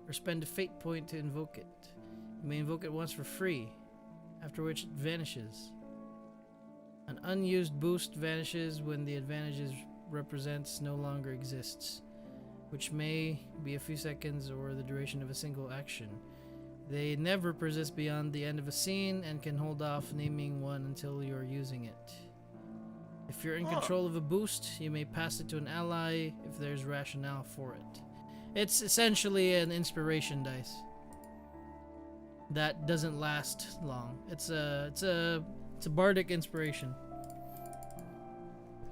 Speaker 2: or spend a fate point to invoke it. You may invoke it once for free, after which it vanishes. An unused boost vanishes when the advantage it represents no longer exists, which may be a few seconds or the duration of a single action. They never persist beyond the end of a scene and can hold off naming one until you're using it. If you're in control of a boost, you may pass it to an ally if there's rationale for it. It's essentially an inspiration dice that doesn't last long. It's a bardic inspiration.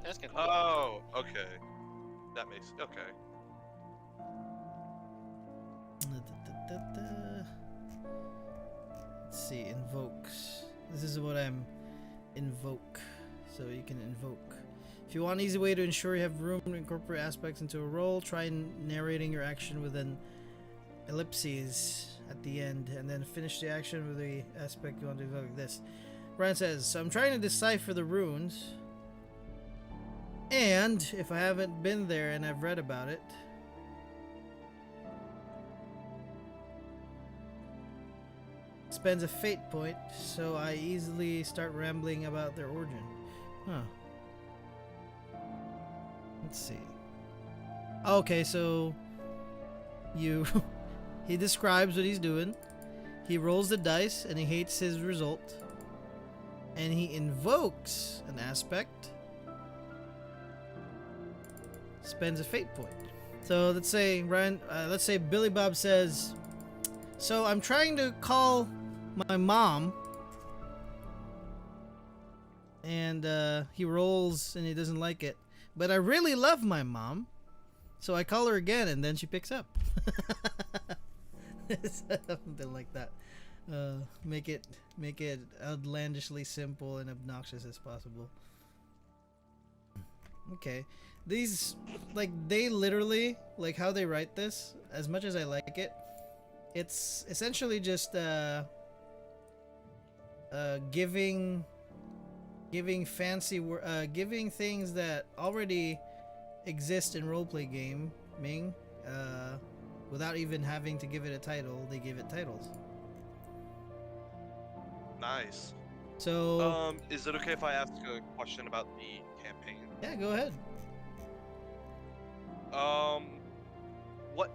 Speaker 3: That's kind of cool.
Speaker 4: Oh, okay. That makes okay.
Speaker 2: Let's see, invokes. This is what I'm invoke. So you can invoke. If you want an easy way to ensure you have room to incorporate aspects into a roll, try narrating your action with an ellipses at the end, and then finish the action with the aspect you want to invoke like this. Brian says, so I'm trying to decipher the runes, and if I haven't been there and I've read about it, spends a fate point, so I easily start rambling about their origin. Huh. Let's see. Okay, so he describes what he's doing. He rolls the dice and he hates his result. And he invokes an aspect. Spends a fate point. So let's say Billy Bob says, so I'm trying to call my mom, and he rolls and he doesn't like it, but I really love my mom, so I call her again and then she picks up. Something like that. Make it outlandishly simple and obnoxious as possible. Okay, these, like, they literally, like, how they write this, as much as I like it, it's essentially just giving giving things that already exist in roleplay gaming, without even having to give it a title. They give it titles.
Speaker 4: Nice.
Speaker 2: So
Speaker 4: is it okay if I ask a question about the campaign?
Speaker 2: yeah, go ahead.
Speaker 4: What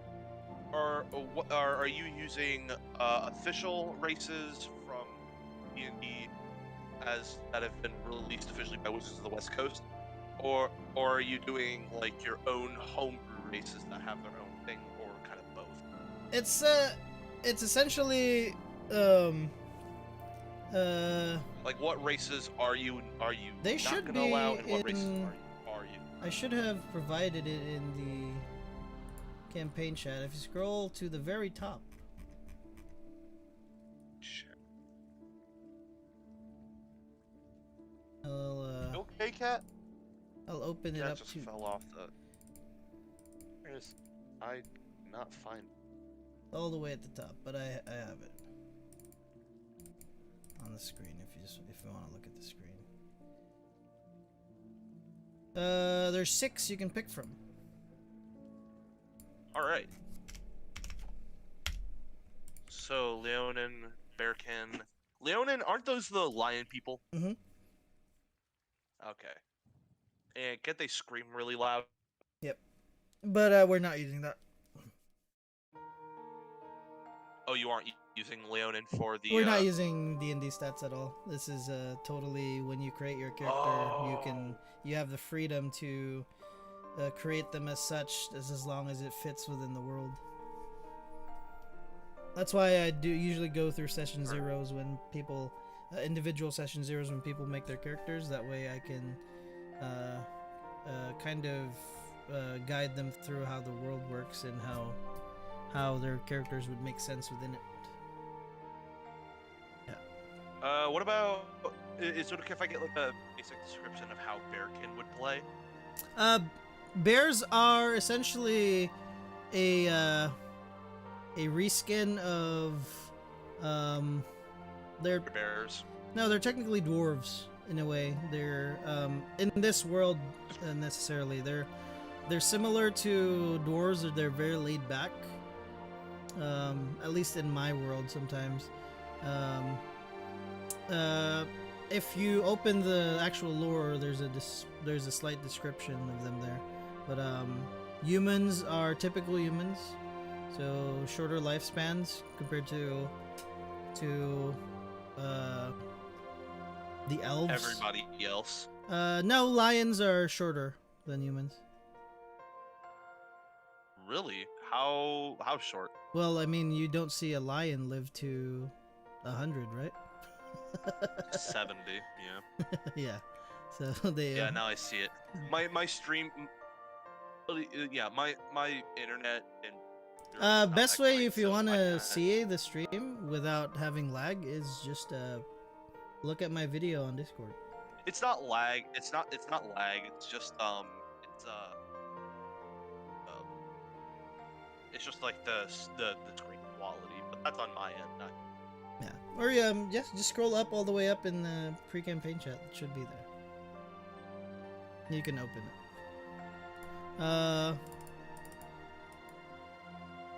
Speaker 4: are you using official races from D&D as that have been released officially by Wizards of the West Coast, or are you doing like your own homebrew races that have their own thing, or kind of both?
Speaker 2: It's essentially
Speaker 4: like, what races are you
Speaker 2: they
Speaker 4: not
Speaker 2: should
Speaker 4: gonna
Speaker 2: be
Speaker 4: allow, and what races
Speaker 2: in-
Speaker 4: are you?
Speaker 2: I should have provided it in the campaign chat. If you scroll to the very top,
Speaker 4: Okay, cat.
Speaker 2: I'll open it
Speaker 4: Cat
Speaker 2: up
Speaker 4: just
Speaker 2: to
Speaker 4: fell off the. I not find.
Speaker 2: all the way at the top, but I have it on the screen if you want to look at the screen. There's 6 you can pick from.
Speaker 4: All right. So Leonin, Bearkin, Leonin, aren't those the lion people?
Speaker 2: Mhm.
Speaker 4: Okay. And can't they scream really loud?
Speaker 2: Yep. But we're not using that.
Speaker 4: Oh, you aren't using Leonin for the.
Speaker 2: We're not using D&D stats at all. This is totally when you create your character, you have the freedom to create them as such as long as it fits within the world. That's why I do usually go through session zeros when people, individual session zeros when people make their characters. That way I can kind of guide them through how the world works and how their characters would make sense within it.
Speaker 4: What about? Is it okay if I get like a basic description of how Bearkin would play?
Speaker 2: Bears are essentially a reskin of they're
Speaker 4: Bears.
Speaker 2: no, they're technically dwarves in a way. They're in this world necessarily they're similar to dwarves, or they're very laid back. At least in my world sometimes. If you open the actual lore, there's a slight description of them there. But humans are typical humans, so shorter lifespans compared to the elves.
Speaker 4: Everybody else.
Speaker 2: No, lions are shorter than humans.
Speaker 4: Really? How short?
Speaker 2: Well, I mean, you don't see a lion live to 100, right?
Speaker 4: 70. Yeah.
Speaker 2: Yeah. So they.
Speaker 4: Yeah. Now I see it. My stream. Yeah. My internet and.
Speaker 2: Best way if you want to see the stream without having lag is just look at my video on Discord.
Speaker 4: It's not lag. It's not lag. It's just it's just like the screen quality, but that's on my end.
Speaker 2: Yeah. Or just scroll up all the way up in the pre-campaign chat. It should be there. You can open it.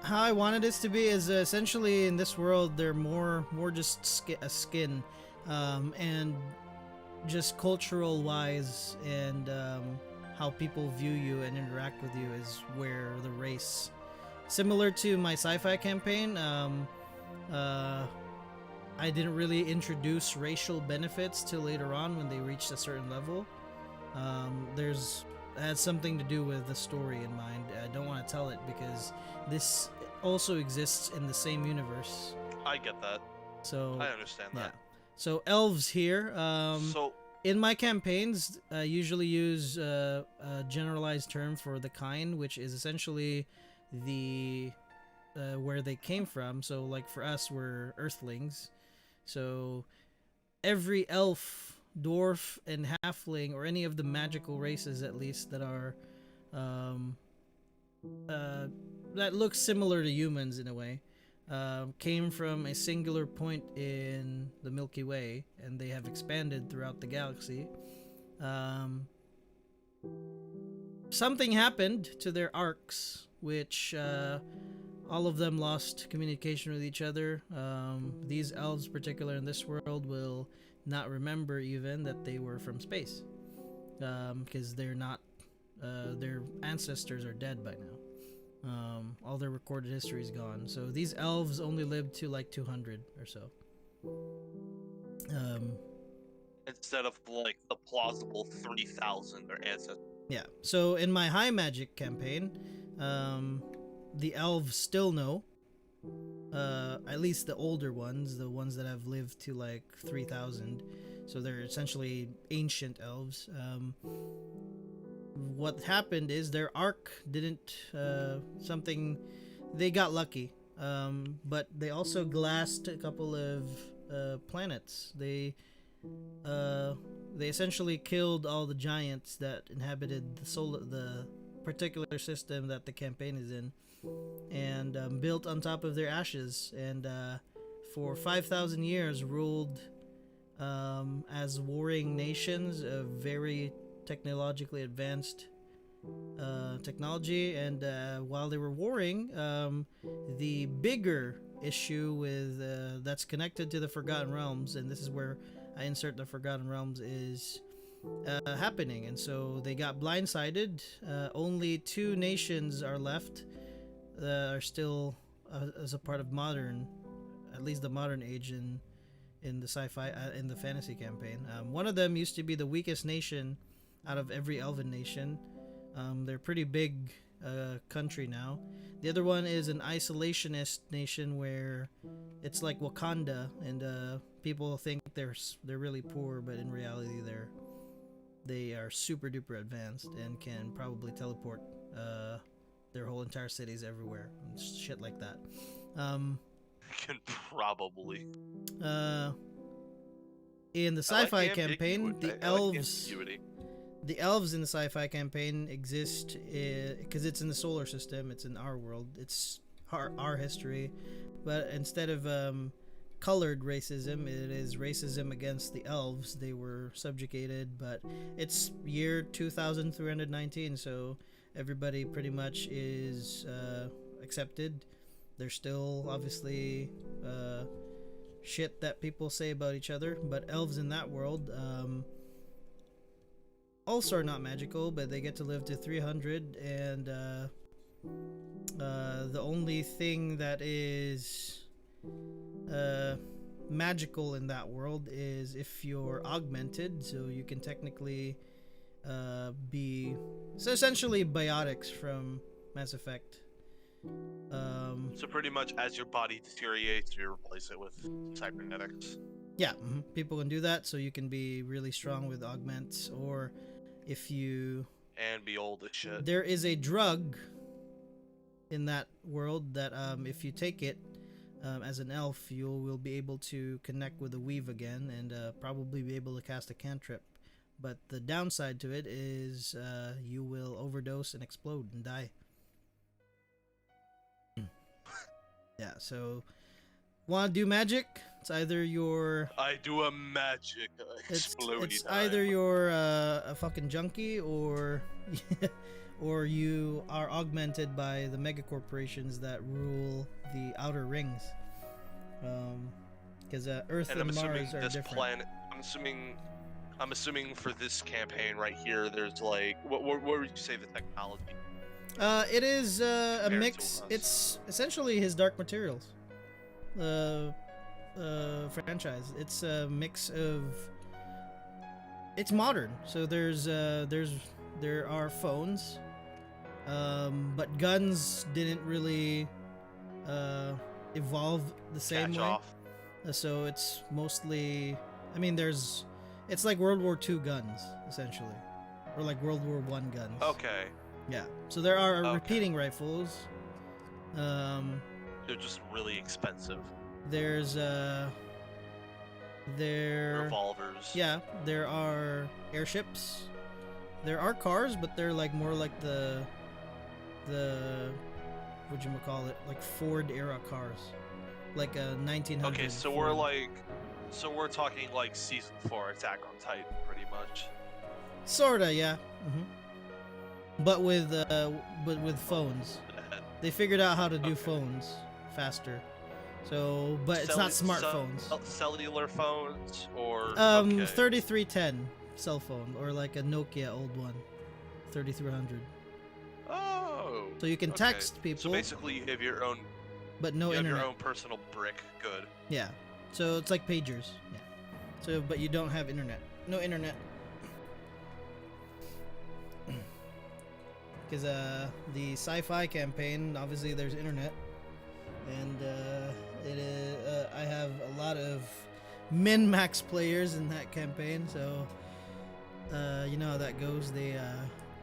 Speaker 2: How I wanted this to be is essentially in this world they're more just a skin, and just cultural wise and how people view you and interact with you is where the race. Similar to my sci-fi campaign, I didn't really introduce racial benefits till later on when they reached a certain level. It has something to do with the story in mind. I don't want to tell it because this also exists in the same universe.
Speaker 4: I get that.
Speaker 2: So
Speaker 4: I understand that.
Speaker 2: Yeah. So elves here.
Speaker 4: So
Speaker 2: in my campaigns, I usually use a generalized term for the kind, which is essentially the where they came from. So like for us, we're earthlings. So every elf, dwarf, and halfling, or any of the magical races at least that are that look similar to humans in a way, came from a singular point in the Milky Way, and they have expanded throughout the galaxy. Something happened to their arcs, which all of them lost communication with each other. These elves, particular in this world, will not remember even that they were from space, because they're not. Their ancestors are dead by now. All their recorded history is gone. So these elves only lived to like 200 or so.
Speaker 4: instead of like the plausible 3,000 their ancestors.
Speaker 2: Yeah. So in my high magic campaign, the elves still know. At least the older ones, the ones that have lived to like 3,000. So they're essentially ancient elves. what happened is their arc didn't something. They got lucky, but they also glassed a couple of planets. They essentially killed all the giants that inhabited the particular system that the campaign is in, and built on top of their ashes, and for 5,000 years ruled as warring nations of very technologically advanced technology. And while they were warring, the bigger issue with that's connected to the Forgotten Realms, and this is where I insert the Forgotten Realms, is happening. And so they got blindsided. Only 2 nations are left that are still as a part of modern, at least the modern age in the sci-fi, in the fantasy campaign. One of them used to be the weakest nation out of every elven nation. They're pretty big country now. The other one is an isolationist nation where it's like Wakanda, and people think they're really poor, but in reality they are super duper advanced and can probably teleport their whole entire cities everywhere and shit like that.
Speaker 4: Can probably.
Speaker 2: In the sci-fi campaign, the elves. The elves in the sci-fi campaign exist because it's in the solar system. It's in our world. It's our history, but instead of colored racism, it is racism against the elves. They were subjugated, but it's year 2319, so everybody pretty much is accepted. There's still obviously shit that people say about each other, but elves in that world also are not magical, but they get to live to 300, and the only thing that is magical in that world is if you're augmented, so you can technically be so essentially biotics from Mass Effect.
Speaker 4: So pretty much as your body deteriorates, you replace it with cybernetics.
Speaker 2: Yeah, people can do that, so you can be really strong with augments, or if you...
Speaker 4: And be old as shit.
Speaker 2: There is a drug in that world that if you take it as an elf, you will be able to connect with the weave again, and probably be able to cast a cantrip. But the downside to it is you will overdose and explode and die. Yeah, so want to do magic? It's either your...
Speaker 4: I do a magic explodey
Speaker 2: It's
Speaker 4: time.
Speaker 2: either you're a fucking junkie, or or you are augmented by the mega corporations that rule the outer rings. Because Earth and Mars are different.
Speaker 4: Planet, I'm assuming for this campaign right here, there's like what would you say the technology?
Speaker 2: It is a mix. It's essentially his Dark Materials franchise. It's a mix of... It's modern, so there are phones, but guns didn't really evolve the same
Speaker 4: Catch
Speaker 2: way.
Speaker 4: off.
Speaker 2: So it's mostly... I mean, it's like World War II guns, essentially, or like World War I guns.
Speaker 4: Okay.
Speaker 2: Yeah, so there are repeating rifles.
Speaker 4: They're just really expensive.
Speaker 2: There's
Speaker 4: revolvers.
Speaker 2: Yeah, there are airships. There are cars, but they're like more like the whatchamacallit, like Ford era cars, like a 1900.
Speaker 4: Okay, so
Speaker 2: Ford.
Speaker 4: we're talking like season 4 Attack on Titan, pretty much.
Speaker 2: Sorta, yeah. But with phones, they figured out how to do phones faster. So, but it's not smartphones.
Speaker 4: Cellular phones or
Speaker 2: 3310 cell phone, or like a Nokia old one, 3300.
Speaker 4: Oh.
Speaker 2: So you can text people.
Speaker 4: So basically, you have your own.
Speaker 2: But no internet.
Speaker 4: You have your own personal brick. Good.
Speaker 2: Yeah. So it's like pagers. Yeah. So, but you don't have internet. No internet. Because the sci-fi campaign, obviously there's internet, and I have a lot of min-max players in that campaign, so you know how that goes. They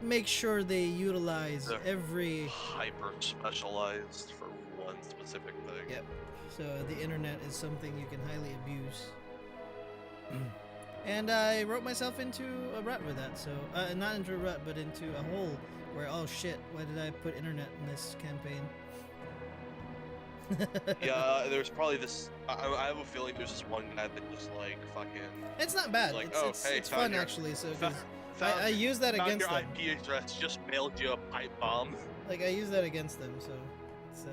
Speaker 2: make sure they utilize
Speaker 4: They're
Speaker 2: every.
Speaker 4: hyper specialized for one specific thing.
Speaker 2: Yep. So the internet is something you can highly abuse. And I wrote myself into a rut with that. So not into a rut, but into a hole where, oh shit, why did I put internet in this campaign?
Speaker 4: Yeah, there's probably this. I have a feeling there's this one guy that just like fucking.
Speaker 2: It's not bad.
Speaker 4: Like,
Speaker 2: It's,
Speaker 4: hey,
Speaker 2: it's
Speaker 4: found
Speaker 2: fun
Speaker 4: your-
Speaker 2: actually. So
Speaker 4: Found,
Speaker 2: 'cause I use that
Speaker 4: found
Speaker 2: against
Speaker 4: your
Speaker 2: them.
Speaker 4: IP address, just mailed you a pipe bomb.
Speaker 2: Like I use that against them, so it's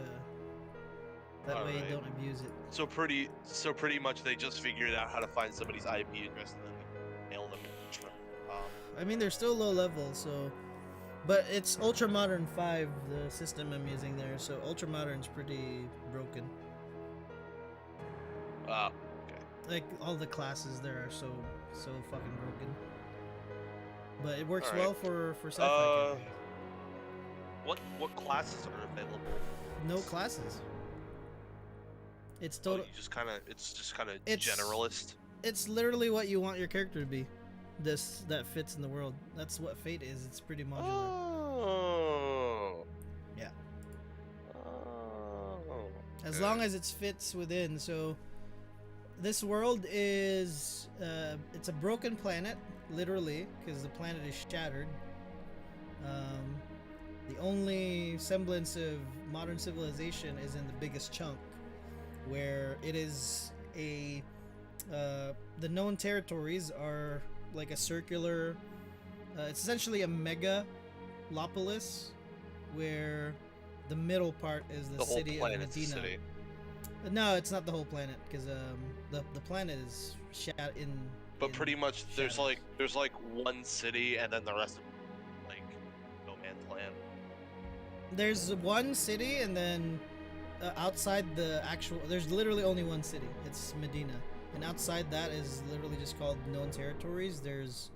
Speaker 2: that way you
Speaker 4: Alright.
Speaker 2: don't abuse it.
Speaker 4: So pretty much they just figured out how to find somebody's IP address and then mail them.
Speaker 2: I mean, they're still low level, so. But it's Ultra Modern 5, the system I'm using there, so Ultra Modern's pretty broken.
Speaker 4: Okay.
Speaker 2: Like, all the classes there are so fucking broken. But it works
Speaker 4: Alright.
Speaker 2: well for sci-fi campaigns.
Speaker 4: What classes are available?
Speaker 2: No classes. It's
Speaker 4: Oh,
Speaker 2: total.
Speaker 4: it's just kind of
Speaker 2: It's-
Speaker 4: generalist.
Speaker 2: It's literally what you want your character to be. That fits in the world. That's what Fate is. It's pretty modular.
Speaker 4: Oh.
Speaker 2: Yeah.
Speaker 4: Oh.
Speaker 2: As
Speaker 4: okay.
Speaker 2: long as it fits within. So this world is it's a broken planet, literally, because the planet is shattered. The only semblance of modern civilization is in the biggest chunk, where it is a the known territories are like a circular. It's essentially a megalopolis, where the middle part is the,
Speaker 4: the whole
Speaker 2: city of
Speaker 4: planet's a
Speaker 2: Medina.
Speaker 4: city.
Speaker 2: No, it's not the whole planet, because the planet is shat in.
Speaker 4: But
Speaker 2: in
Speaker 4: pretty much there's
Speaker 2: shadows.
Speaker 4: like one city and then the rest of like no man's land.
Speaker 2: There's one city, and then outside the actual, there's literally only one city. It's Medina, and outside that is literally just called known territories. There's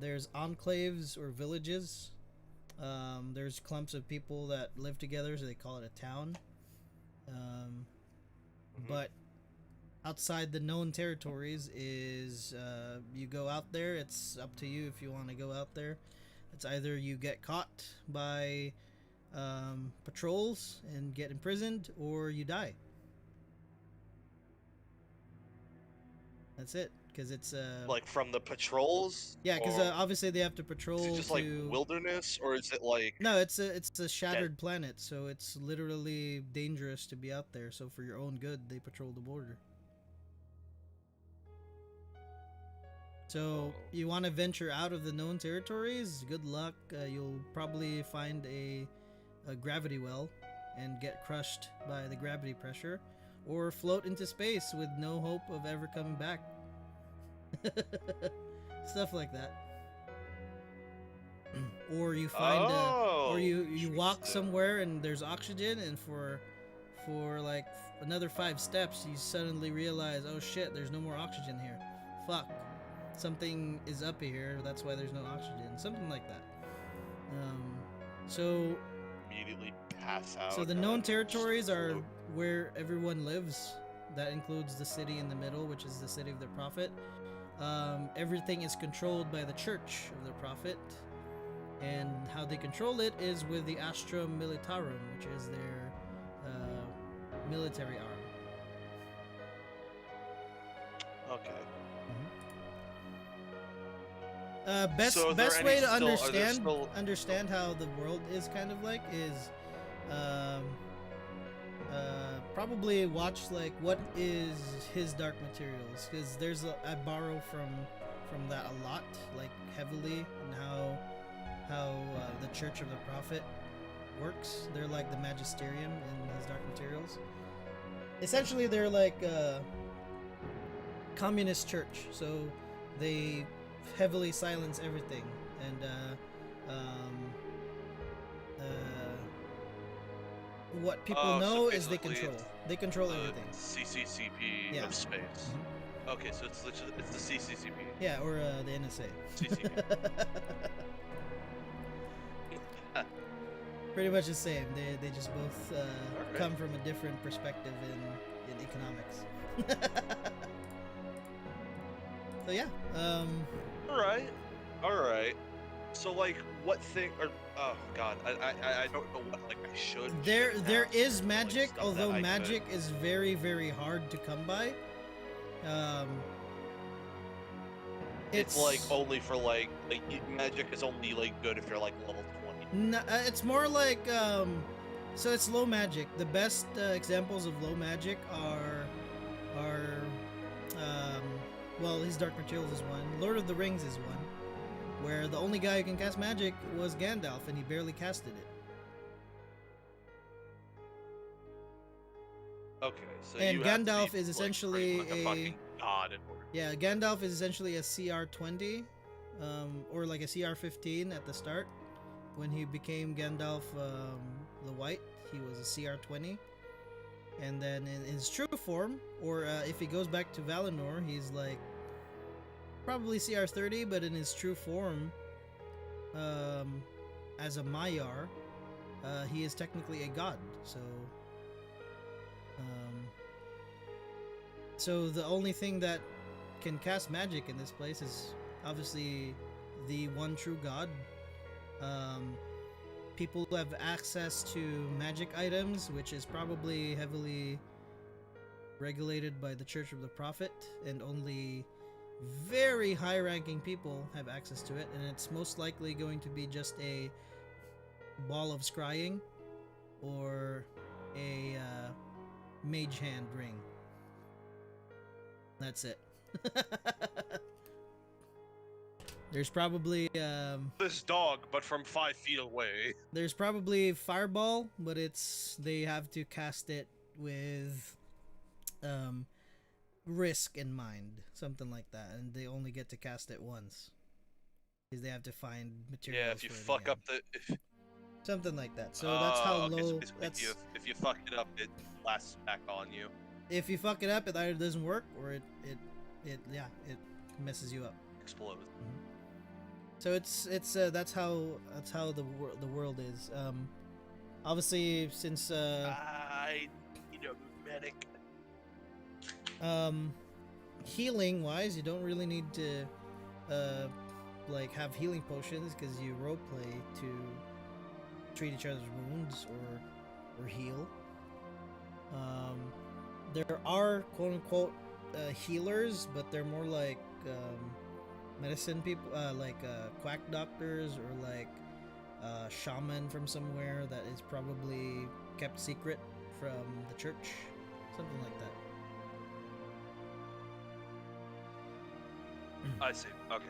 Speaker 2: enclaves or villages. There's clumps of people that live together, so they call it a town. But outside the known territories is you go out there. It's up to you if you want to go out there. It's either you get caught by patrols and get imprisoned, or you die. That's it, because it's
Speaker 4: Like from the patrols?
Speaker 2: yeah, because
Speaker 4: Or
Speaker 2: obviously they have to patrol
Speaker 4: is it just
Speaker 2: to.
Speaker 4: like wilderness, or is it like
Speaker 2: No, it's a shattered planet, so it's literally dangerous to be out there. So for your own good, they patrol the border. So you want to venture out of the known territories? Good luck. You'll probably find a gravity well and get crushed by the gravity pressure, or float into space with no hope of ever coming back. Stuff like that. Or you find or you walk
Speaker 4: interesting.
Speaker 2: somewhere and there's oxygen, and for like another 5 steps you suddenly realize, oh shit, there's no more oxygen here. Fuck. Something is up here, that's why there's no oxygen. Something like that. So
Speaker 4: immediately pass out.
Speaker 2: so the
Speaker 4: and
Speaker 2: known
Speaker 4: just
Speaker 2: territories are
Speaker 4: float.
Speaker 2: where everyone lives. That includes the city in the middle, which is the city of the prophet. Everything is controlled by the church of the prophet, and how they control it is with the Astra Militarum, which is their military arm.
Speaker 4: Okay.
Speaker 2: Best
Speaker 4: So are there
Speaker 2: best
Speaker 4: any
Speaker 2: way to
Speaker 4: still- are there still-
Speaker 2: understand how the world is kind of like is probably watch like what is his Dark Materials, because I borrow from that a lot, like heavily, and how the Church of the Prophet works. They're like the magisterium in his Dark Materials. Essentially, they're like a communist church, so they heavily silence everything, and what people
Speaker 4: Oh, so
Speaker 2: know is they
Speaker 4: basically
Speaker 2: control. They control
Speaker 4: The
Speaker 2: everything.
Speaker 4: CCCP
Speaker 2: Yeah.
Speaker 4: of space. Okay, so it's literally it's the CCCP.
Speaker 2: Yeah, or the NSA.
Speaker 4: CCP.
Speaker 2: Pretty much the same. They just both
Speaker 4: Alright.
Speaker 2: come from a different perspective in economics. So yeah,
Speaker 4: All right. So like, what thing? Or oh god, I don't know what like I should.
Speaker 2: There
Speaker 4: cast
Speaker 2: is
Speaker 4: or, like,
Speaker 2: magic,
Speaker 4: stuff that
Speaker 2: although
Speaker 4: I could-
Speaker 2: magic is very, very hard to come by.
Speaker 4: It's like only for like magic is only like good if you're like level 20.
Speaker 2: It's more like so it's low magic. The best examples of low magic are well, his Dark Materials is one. Lord of the Rings is one, where the only guy who can cast magic was Gandalf, and he barely casted it.
Speaker 4: Okay, so
Speaker 2: And
Speaker 4: you have to
Speaker 2: Gandalf
Speaker 4: be,
Speaker 2: is
Speaker 4: like,
Speaker 2: essentially
Speaker 4: pretty much a fucking god in order.
Speaker 2: Yeah, Gandalf is essentially a CR 20, or like a CR 15 at the start. When he became Gandalf the White, he was a CR 20. And then in his true form, or if he goes back to Valinor, he's like probably CR 30, but in his true form, as a Maiar, he is technically a god. So the only thing that can cast magic in this place is obviously the one true god. People who have access to magic items, which is probably heavily regulated by the Church of the Prophet, and only very high-ranking people have access to it, and it's most likely going to be just a ball of scrying or a mage hand ring. That's it. There's probably
Speaker 4: This dog, but from 5 feet away.
Speaker 2: there's probably fireball, but they have to cast it with risk in mind, something like that, and they only get to cast it once because they have to find materials.
Speaker 4: Yeah, if you
Speaker 2: for it
Speaker 4: fuck
Speaker 2: again.
Speaker 4: up the.
Speaker 2: Something like that. So that's how
Speaker 4: okay, so
Speaker 2: low.
Speaker 4: basically
Speaker 2: That's
Speaker 4: if you fuck it up, it lasts back on you.
Speaker 2: if you fuck it up, it either doesn't work or it messes you up.
Speaker 4: Explodes.
Speaker 2: So it's that's how the world is. Obviously, since
Speaker 4: I need a medic.
Speaker 2: healing wise, you don't really need to like have healing potions because you roleplay to treat each other's wounds or heal. There are quote unquote healers, but they're more like medicine people, like quack doctors or like shaman from somewhere that is probably kept secret from the church, something like that.
Speaker 4: I see. Okay.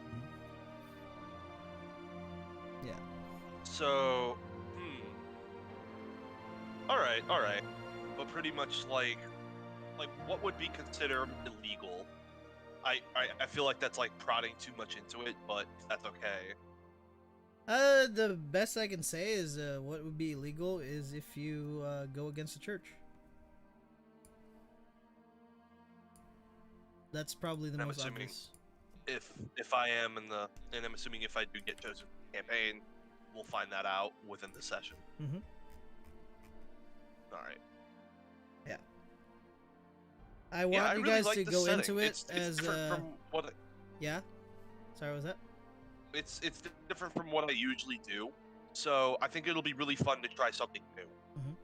Speaker 2: Yeah.
Speaker 4: So, All right. But pretty much like what would be considered illegal? I feel like that's like prodding too much into it, but if that's okay.
Speaker 2: The best I can say is what would be illegal is if you go against the church. That's probably the
Speaker 4: And I'm
Speaker 2: most
Speaker 4: assuming
Speaker 2: obvious.
Speaker 4: If I am and I'm assuming if I do get chosen for the campaign, we'll find that out within the session.
Speaker 2: Mm-hmm.
Speaker 4: All right.
Speaker 2: Yeah. I want
Speaker 4: I
Speaker 2: you
Speaker 4: really
Speaker 2: guys
Speaker 4: like
Speaker 2: to
Speaker 4: the
Speaker 2: go
Speaker 4: setting.
Speaker 2: into it
Speaker 4: It's
Speaker 2: as
Speaker 4: different from what
Speaker 2: yeah. Sorry, what was that?
Speaker 4: it's different from what I usually do. So I think it'll be really fun to try something new.
Speaker 2: Mm-hmm.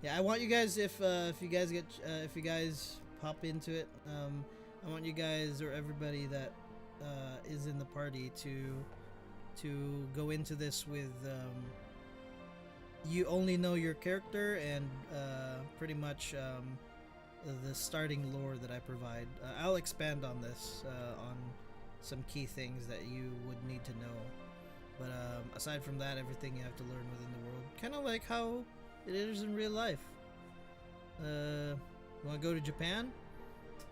Speaker 2: Yeah, I want you guys if you guys pop into it, I want you guys or everybody that is in the party to go into this with you only know your character and pretty much the starting lore that I provide. I'll expand on this on some key things that you would need to know, but aside from that, everything you have to learn within the world, kind of like how it is in real life. You want to go to Japan?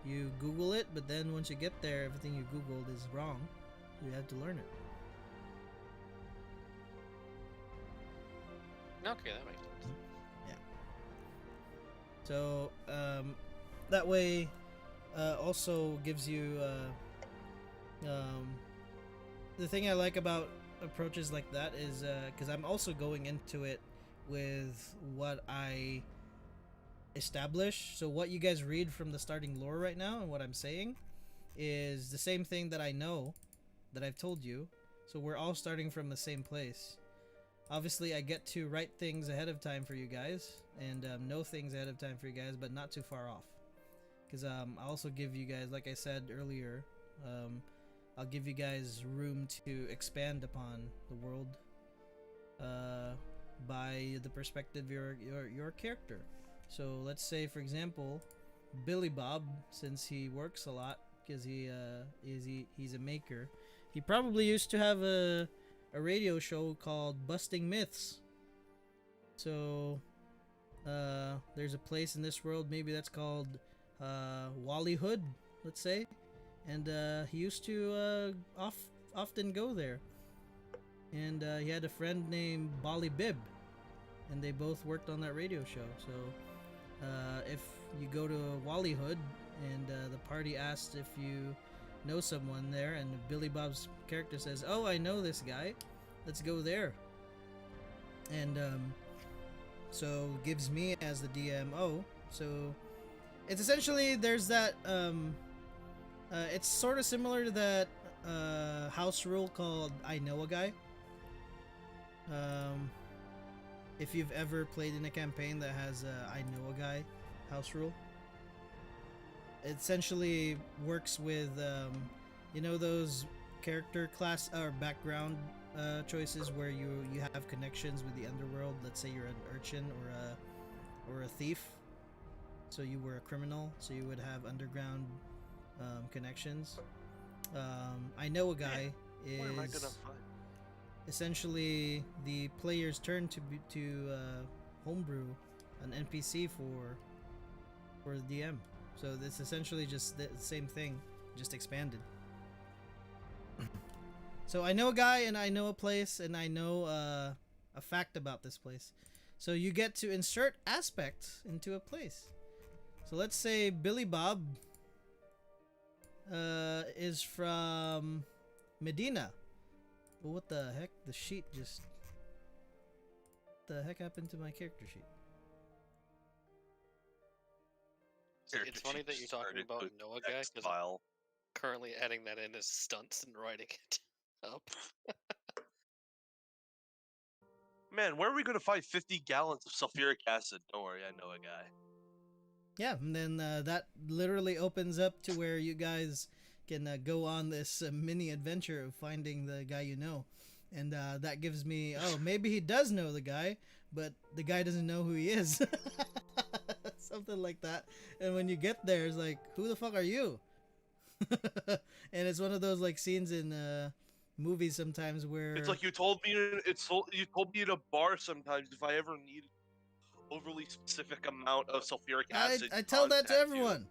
Speaker 2: You Google it, but then once you get there, everything you Googled is wrong. You have to learn it.
Speaker 3: Okay, that makes sense.
Speaker 2: Yeah. So that way also gives you the thing I like about approaches like that is because I'm also going into it with what I establish. So what you guys read from the starting lore right now and what I'm saying is the same thing that I know, that I've told you. So we're all starting from the same place. Obviously, I get to write things ahead of time for you guys, and know things ahead of time for you guys, but not too far off. Because I also give you guys, like I said earlier, I'll give you guys room to expand upon the world by the perspective of your character. So let's say, for example, Billy Bob, since he works a lot, because he's a maker, he probably used to have a radio show called Busting Myths. So there's a place in this world, maybe that's called Wally Hood, let's say, and he used to often go there, and he had a friend named Bolly Bib, and they both worked on that radio show. So if you go to Wally Hood and the party asks if you know someone there, and Billy Bob's character says, "Oh, I know this guy, let's go there," and so gives me as the DMO. So it's essentially, there's that it's sort of similar to that house rule called I Know a Guy. If you've ever played in a campaign that has I Know a Guy house rule, it essentially works with you know, those character class or background choices where you have connections with the underworld. Let's say you're an urchin or a thief, so you were a criminal, so you would have underground connections. I Know a Guy
Speaker 4: Where am I gonna
Speaker 2: is
Speaker 4: find?
Speaker 2: essentially the player's turn to homebrew an NPC for the DM. So it's essentially just the same thing, just expanded. So I know a guy, and I know a place, and I know a fact about this place. So you get to insert aspects into a place. So let's say Billy Bob is from Medina. Well, what the heck? The sheet just... What the heck happened to my character sheet?
Speaker 3: See, it's funny that you're talking about Noah guy, because I'm
Speaker 4: File.
Speaker 3: currently adding that in as stunts and writing it up.
Speaker 4: Man, where are we gonna find 50 gallons of sulfuric acid? Don't worry, I know a guy.
Speaker 2: Yeah, and then that literally opens up to where you guys can go on this mini adventure of finding the guy you know. And that gives me, oh, maybe he does know the guy, but the guy doesn't know who he is. Something like that. And when you get there, it's like, who the fuck are you? And it's one of those like scenes in movies sometimes where
Speaker 4: It's like you told me you told me in a bar sometimes if I ever need overly specific amount of sulfuric acid.
Speaker 2: I tell that to
Speaker 4: contact you.
Speaker 2: everyone.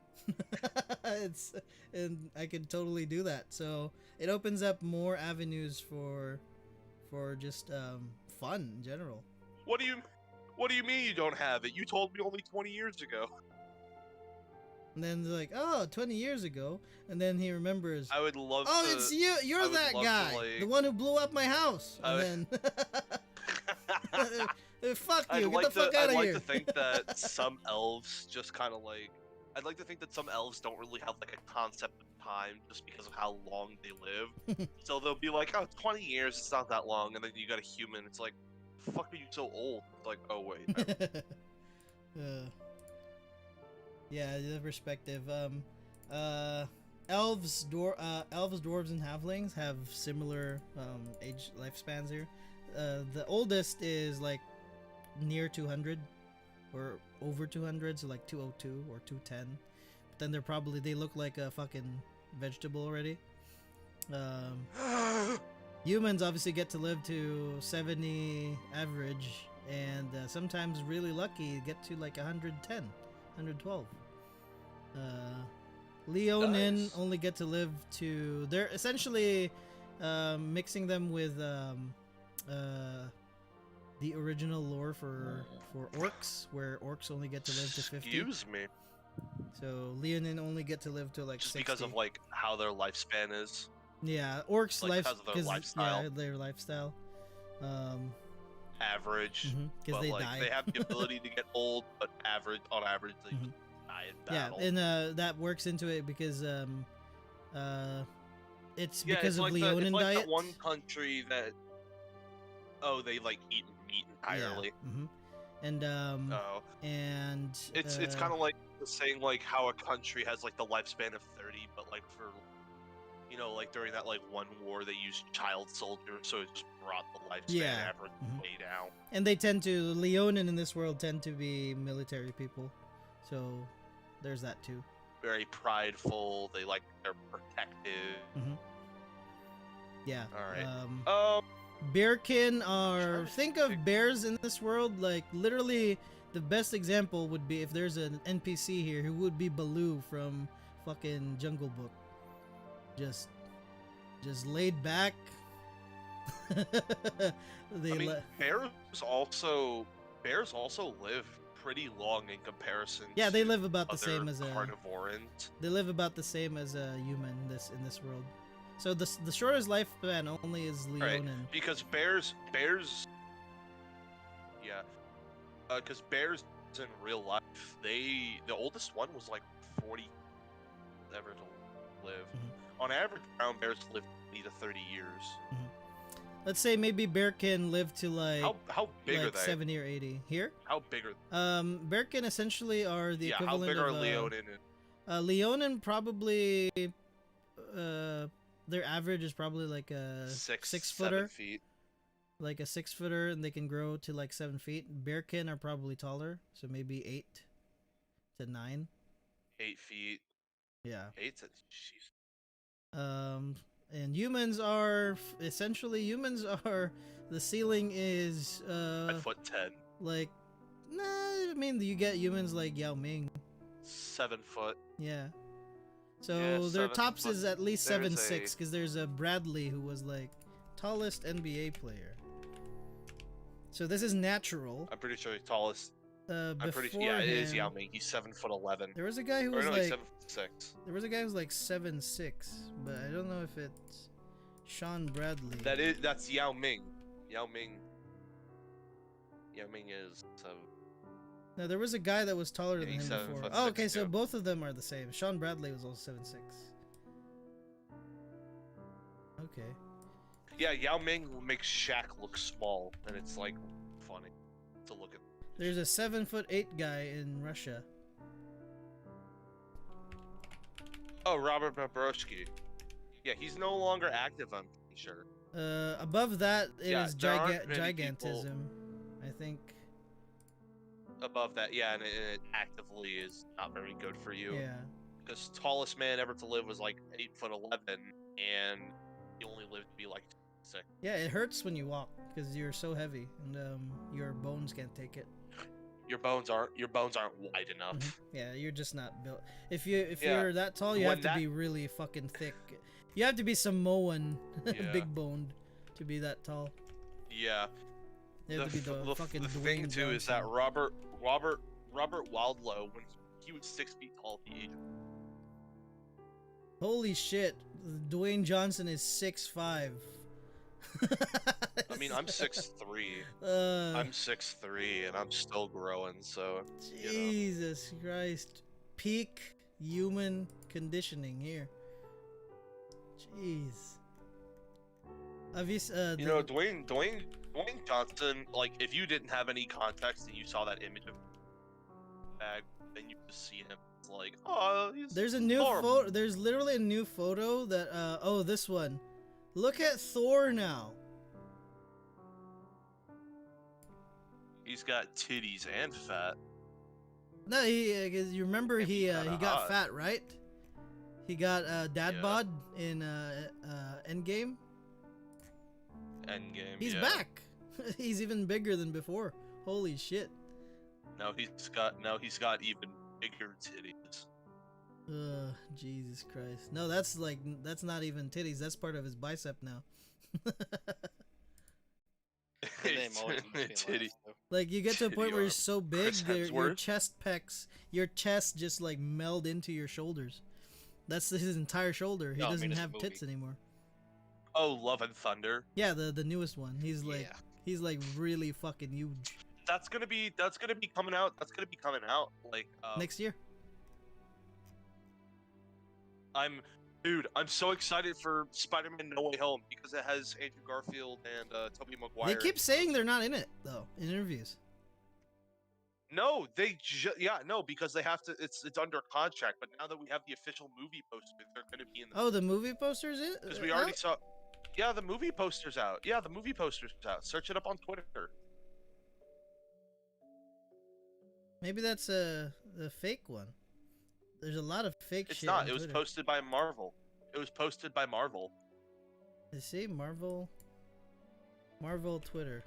Speaker 2: And I can totally do that. So it opens up more avenues for just fun in general.
Speaker 4: What do you mean you don't have it? You told me only 20 years ago.
Speaker 2: And then they're like, oh, 20 years ago. And then he remembers,
Speaker 4: I would love
Speaker 2: oh,
Speaker 4: to.
Speaker 2: it's you.
Speaker 4: I
Speaker 2: You're
Speaker 4: would
Speaker 2: that
Speaker 4: love to,
Speaker 2: guy.
Speaker 4: like-
Speaker 2: The one who blew up my house. And then, fuck you. Get the fuck out
Speaker 4: I'd
Speaker 2: of
Speaker 4: like
Speaker 2: here.
Speaker 4: to think that some elves just kind of like. I'd like to think that some elves don't really have like a concept of time just because of how long they live. So they'll be like, oh, 20 years, it's not that long. And then you got a human, it's like, fuck are you so old? It's like, oh, wait.
Speaker 2: Yeah, the perspective. Elves, dwarves, and halflings have similar age lifespans here. The oldest is like near 200 or over 200, so like 202 or 210. But then they look like a fucking vegetable already. Humans obviously get to live to 70 average, and sometimes really lucky get to like 110, 112. Leonin
Speaker 4: Nice.
Speaker 2: only get to live to... They're essentially mixing them with the original lore for orcs, where orcs only get to live to 50.
Speaker 4: Excuse me.
Speaker 2: So Leonin only get to live to like
Speaker 4: Just
Speaker 2: 60.
Speaker 4: because of like how their lifespan is.
Speaker 2: Yeah, orcs
Speaker 4: like, because of their lifestyle.
Speaker 2: Yeah, their lifestyle.
Speaker 4: Average.
Speaker 2: Because
Speaker 4: But
Speaker 2: they
Speaker 4: like
Speaker 2: die.
Speaker 4: they have the ability to get old, but on average they
Speaker 2: Mhm.
Speaker 4: just die in
Speaker 2: Yeah,
Speaker 4: battle.
Speaker 2: and that works into it because It's
Speaker 4: Yeah,
Speaker 2: because
Speaker 4: it's
Speaker 2: of
Speaker 4: like
Speaker 2: Leonin
Speaker 4: it's like
Speaker 2: diet.
Speaker 4: that one country that they like eat meat entirely.
Speaker 2: Yeah. And
Speaker 4: Oh,
Speaker 2: and
Speaker 4: it's kind of like saying like how a country has like the lifespan of 30, but like for like during that like one war they used child soldiers, so it just brought the lifespan
Speaker 2: Yeah.
Speaker 4: average way down.
Speaker 2: and they tend to Leonin in this world tend to be military people, so there's that too.
Speaker 4: Very prideful. They're protective.
Speaker 2: Yeah.
Speaker 4: All right.
Speaker 2: Bearkin are
Speaker 4: trying to
Speaker 2: think of bears in this world like literally the best example would be if there's an NPC here who would be Baloo from fucking Jungle Book. Just laid back.
Speaker 4: Bears also live pretty long in comparison.
Speaker 2: Yeah, they
Speaker 4: to
Speaker 2: live about the
Speaker 4: other
Speaker 2: same as a
Speaker 4: carnivorans.
Speaker 2: They live about the same as a human in this world. So the shortest lifespan only is Leonin.
Speaker 4: Right, because bears, yeah, because bears in real life, the oldest one was like 40 ever to live. On average, brown bears live 20 to 30 years.
Speaker 2: Let's say maybe bearkin live to like
Speaker 4: how big
Speaker 2: like
Speaker 4: are they?
Speaker 2: 70 or 80. Here?
Speaker 4: How big are
Speaker 2: Bearkin essentially are the
Speaker 4: how
Speaker 2: equivalent
Speaker 4: big
Speaker 2: of
Speaker 4: are Leonin?
Speaker 2: Leonin probably their average is probably like a 6 footer.
Speaker 4: 7 feet.
Speaker 2: Like a 6 footer, and they can grow to like 7 feet. Bearkin are probably taller, so maybe 8 to 9.
Speaker 4: 8 feet.
Speaker 2: Yeah.
Speaker 4: 8 to jeez.
Speaker 2: And humans are the ceiling is
Speaker 4: 5'10".
Speaker 2: like nah, I mean you get humans like Yao Ming.
Speaker 4: 7 foot.
Speaker 2: Yeah. So
Speaker 4: Yeah,
Speaker 2: their
Speaker 4: 7
Speaker 2: tops
Speaker 4: foot.
Speaker 2: is at least
Speaker 4: There's
Speaker 2: 7'6" because there's a Bradley who was like tallest NBA player. So this is natural.
Speaker 4: I'm pretty sure the tallest. I'm pretty sure. Yeah, it is Yao Ming. He's 7'11".
Speaker 2: There was a guy who was
Speaker 4: no,
Speaker 2: like
Speaker 4: he's 7'6".
Speaker 2: There was a guy who was like 7'6", but I don't know if it's Sean Bradley.
Speaker 4: That's Yao Ming. Yao Ming is
Speaker 2: No, there was a guy that was taller than
Speaker 4: he's
Speaker 2: him
Speaker 4: 7
Speaker 2: before.
Speaker 4: foot
Speaker 2: Oh,
Speaker 4: 6
Speaker 2: okay, so
Speaker 4: too.
Speaker 2: both of them are the same. Sean Bradley was also 7'6". Okay.
Speaker 4: Yeah, Yao Ming makes Shaq look small, and it's like funny to look at.
Speaker 2: There's a 7'8" guy in Russia.
Speaker 4: Oh, Robert Bobrovsky. Yeah, he's no longer active, I'm pretty sure.
Speaker 2: Above that is
Speaker 4: there aren't many
Speaker 2: gigantism, I think.
Speaker 4: Above that, yeah, and it actively is not very good for you.
Speaker 2: Yeah.
Speaker 4: Because tallest man ever to live was like 8'11", and he only lived to be like 6.
Speaker 2: Yeah, it hurts when you walk because you're so heavy and your bones can't take it.
Speaker 4: Your bones aren't wide enough.
Speaker 2: Yeah, you're just not built. If you're that tall, you have to be really fucking thick. You have to be Samoan, big boned, to be that tall.
Speaker 4: Yeah.
Speaker 2: You have to be the fucking
Speaker 4: the
Speaker 2: Dwayne
Speaker 4: thing too is
Speaker 2: Johnson.
Speaker 4: that Robert Wildlow, when he was 6 feet tall, he aged.
Speaker 2: Holy shit, Dwayne Johnson is 6'5".
Speaker 4: I mean, I'm 6'3". I'm 6'3", and I'm still growing. So.
Speaker 2: Jesus Christ, peak human conditioning here. Jeez.
Speaker 4: Dwayne Johnson. Like, if you didn't have any context and you saw that image of bag, then you just see him. It's like, oh,
Speaker 2: there's a new photo. There's literally a new photo that. Oh, this one. Look at Thor now.
Speaker 4: He's got titties and fat.
Speaker 2: No, you remember he got
Speaker 4: hot.
Speaker 2: fat, right? He got dad bod in Endgame.
Speaker 4: Endgame.
Speaker 2: He's back. He's even bigger than before. Holy shit.
Speaker 4: Now he's got even bigger titties.
Speaker 2: Jesus Christ. No, that's not even titties. That's part of his bicep now.
Speaker 4: Titty.
Speaker 2: Like you get to a point where you're
Speaker 4: arm.
Speaker 2: so big,
Speaker 4: Chris
Speaker 2: your
Speaker 4: Hemsworth.
Speaker 2: chest pecs, your chest just like meld into your shoulders. That's his entire shoulder. He
Speaker 3: No, I mean,
Speaker 2: doesn't
Speaker 3: it's a
Speaker 2: have
Speaker 3: movie.
Speaker 2: tits anymore.
Speaker 4: Oh, Love and Thunder.
Speaker 2: Yeah, the newest one. He's like
Speaker 3: Yeah.
Speaker 2: he's like really fucking huge.
Speaker 4: That's gonna be coming out. Like
Speaker 2: Next year.
Speaker 4: I'm Dude, I'm so excited for Spider-Man No Way Home because it has Andrew Garfield and Tobey Maguire.
Speaker 2: They keep saying they're not in it though in interviews.
Speaker 4: No, because they have to. It's under contract. But now that we have the official movie poster, they're going to be in the.
Speaker 2: Oh, the movie posters
Speaker 4: Because we already saw. Yeah, the movie poster's out. Yeah, the movie poster's out. Search it up on Twitter.
Speaker 2: Maybe that's the fake one. There's a lot of fake
Speaker 4: It's
Speaker 2: shit.
Speaker 4: not.
Speaker 2: On
Speaker 4: It was
Speaker 2: Twitter.
Speaker 4: posted by Marvel. It was posted by Marvel.
Speaker 2: Let's see, Marvel Twitter.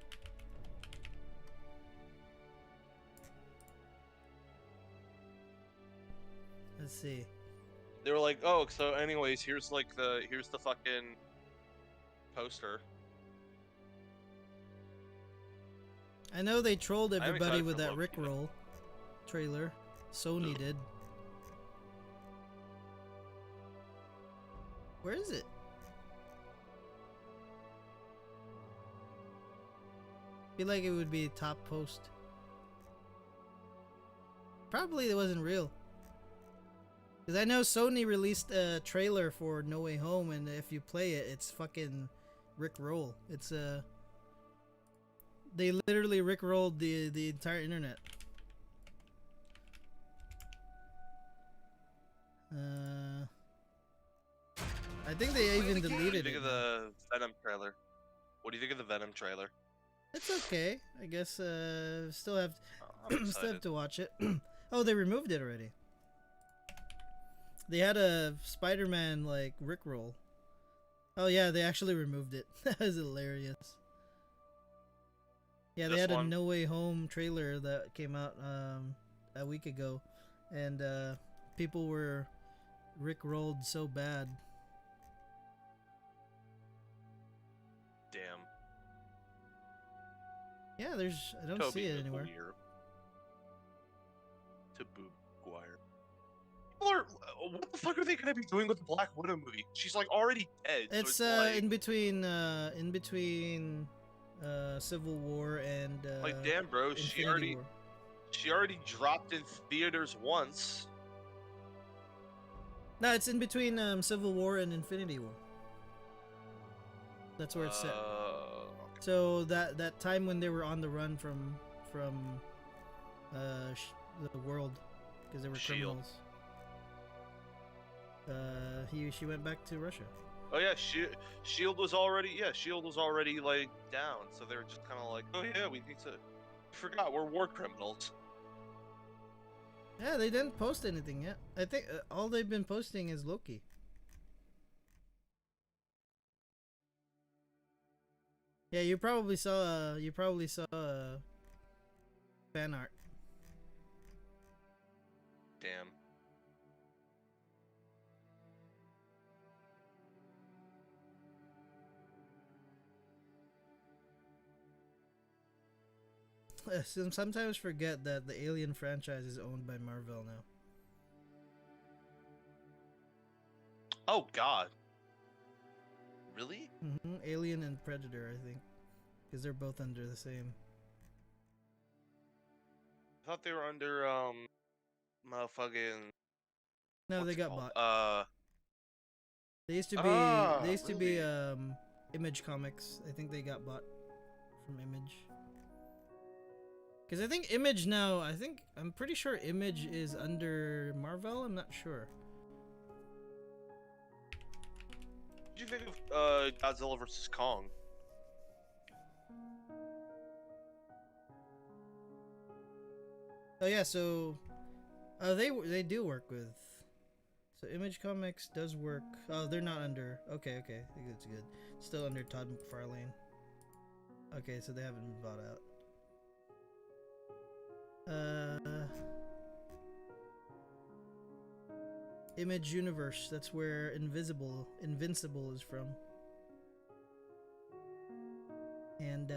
Speaker 2: Let's see.
Speaker 4: They were like, "Oh, so anyways, here's the fucking poster."
Speaker 2: I know they trolled
Speaker 4: I'm
Speaker 2: everybody
Speaker 4: excited
Speaker 2: with
Speaker 4: for
Speaker 2: that
Speaker 4: Loki.
Speaker 2: Rickroll trailer. Sony
Speaker 4: Ugh.
Speaker 2: did. Where is it? Feel like it would be top post. Probably it wasn't real. Because I know Sony released a trailer for No Way Home, and if you play it, it's fucking Rickroll. It's they literally Rickrolled the entire internet. I think they even
Speaker 4: What do you
Speaker 2: deleted
Speaker 4: think
Speaker 2: it.
Speaker 4: of the Venom trailer? What do you think of the Venom trailer?
Speaker 2: It's okay. I guess still have
Speaker 4: I'm
Speaker 2: still have
Speaker 4: excited.
Speaker 2: to watch it. Oh, they removed it already. They had a Spider-Man like Rickroll. Oh yeah, they actually removed it. That was hilarious. Yeah, they
Speaker 4: This
Speaker 2: had a
Speaker 4: one?
Speaker 2: No Way Home trailer that came out a week ago, and people were Rickrolled so bad.
Speaker 4: Damn.
Speaker 2: Yeah, I don't see it anywhere.
Speaker 4: To Boob Maguire. People are. What the fuck are they gonna be doing with the Black Widow movie? She's like already dead.
Speaker 2: It's
Speaker 4: so it's like,
Speaker 2: in between Civil War and
Speaker 4: like damn, bro.
Speaker 2: Infinity War.
Speaker 4: She already dropped in theaters once.
Speaker 2: No, it's in between Civil War and Infinity War. That's where it's set. So that time when they were on the run from the world because they were
Speaker 4: Shield.
Speaker 2: criminals. She went back to Russia.
Speaker 4: Oh yeah, Shield was already like down, so they were just kind of like, oh yeah, we need to. Forgot we're war criminals.
Speaker 2: Yeah, they didn't post anything yet. I think all they've been posting is Loki. Yeah, you probably saw fan art.
Speaker 4: Damn.
Speaker 2: Sometimes forget that the Alien franchise is owned by Marvel now.
Speaker 4: Oh God. Really?
Speaker 2: Alien and Predator, I think, because they're both under the same.
Speaker 4: I thought they were under motherfucking.
Speaker 2: No,
Speaker 4: what's
Speaker 2: they
Speaker 4: it
Speaker 2: got
Speaker 4: called?
Speaker 2: bought. They used to be
Speaker 4: really?
Speaker 2: Image Comics. I think they got bought from Image. Because I think Image now, I'm pretty sure Image is under Marvel. I'm not sure.
Speaker 4: What do you think of Godzilla vs Kong?
Speaker 2: Oh yeah, so they do work with. So Image Comics does work. Oh, they're not under. Okay, I think that's good. Still under Todd McFarlane. Okay, so they haven't been bought out. Image Universe. That's where Invincible is from. And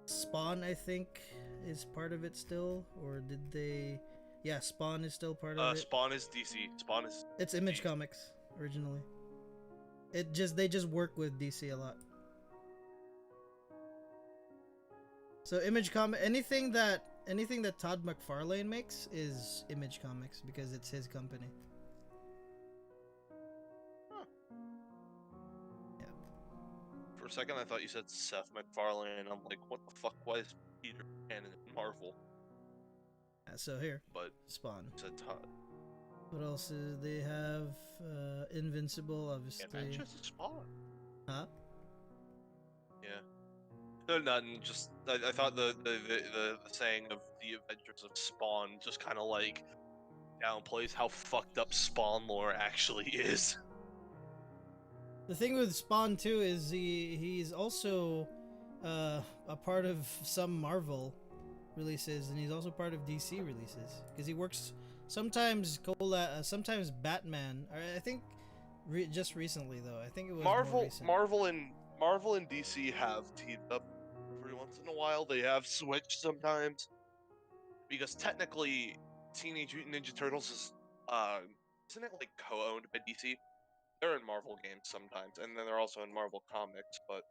Speaker 2: Spawn, I think, is part of it still, or did they? Yeah, Spawn is still part of it.
Speaker 4: Spawn is DC. Spawn is.
Speaker 2: It's Image Comics originally. They just work with DC a lot. So Image Comic, anything that Todd McFarlane makes is Image Comics because it's his company.
Speaker 4: For a second, I thought you said Seth MacFarlane, and I'm like, what the fuck? Why is Peter canon in Marvel?
Speaker 2: So here,
Speaker 4: But
Speaker 2: Spawn.
Speaker 4: you said Todd.
Speaker 2: What else is they have? Invincible, obviously.
Speaker 4: Adventures of Spawn.
Speaker 2: Huh?
Speaker 4: Yeah. No, nothing. Just I thought the saying of the Adventures of Spawn just kind of like downplays how fucked up Spawn lore actually is.
Speaker 2: The thing with Spawn too is he's also a part of some Marvel releases, and he's also part of DC releases because he works sometimes sometimes Batman. Or I think just recently though. I think it was more recent.
Speaker 4: Marvel and DC have teamed up every once in a while. They have switched sometimes because technically, Teenage Mutant Ninja Turtles is isn't it like co-owned by DC? They're in Marvel games sometimes, and then they're also in Marvel comics. But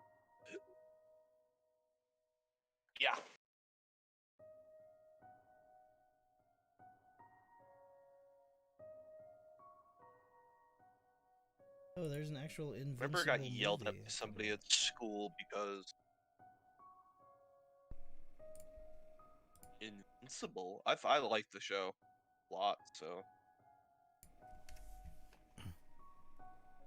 Speaker 4: yeah.
Speaker 2: Oh, there's an actual Invincible
Speaker 4: Remember, I got yelled at
Speaker 2: movie.
Speaker 4: by somebody at school because Invincible. I like the show a lot, so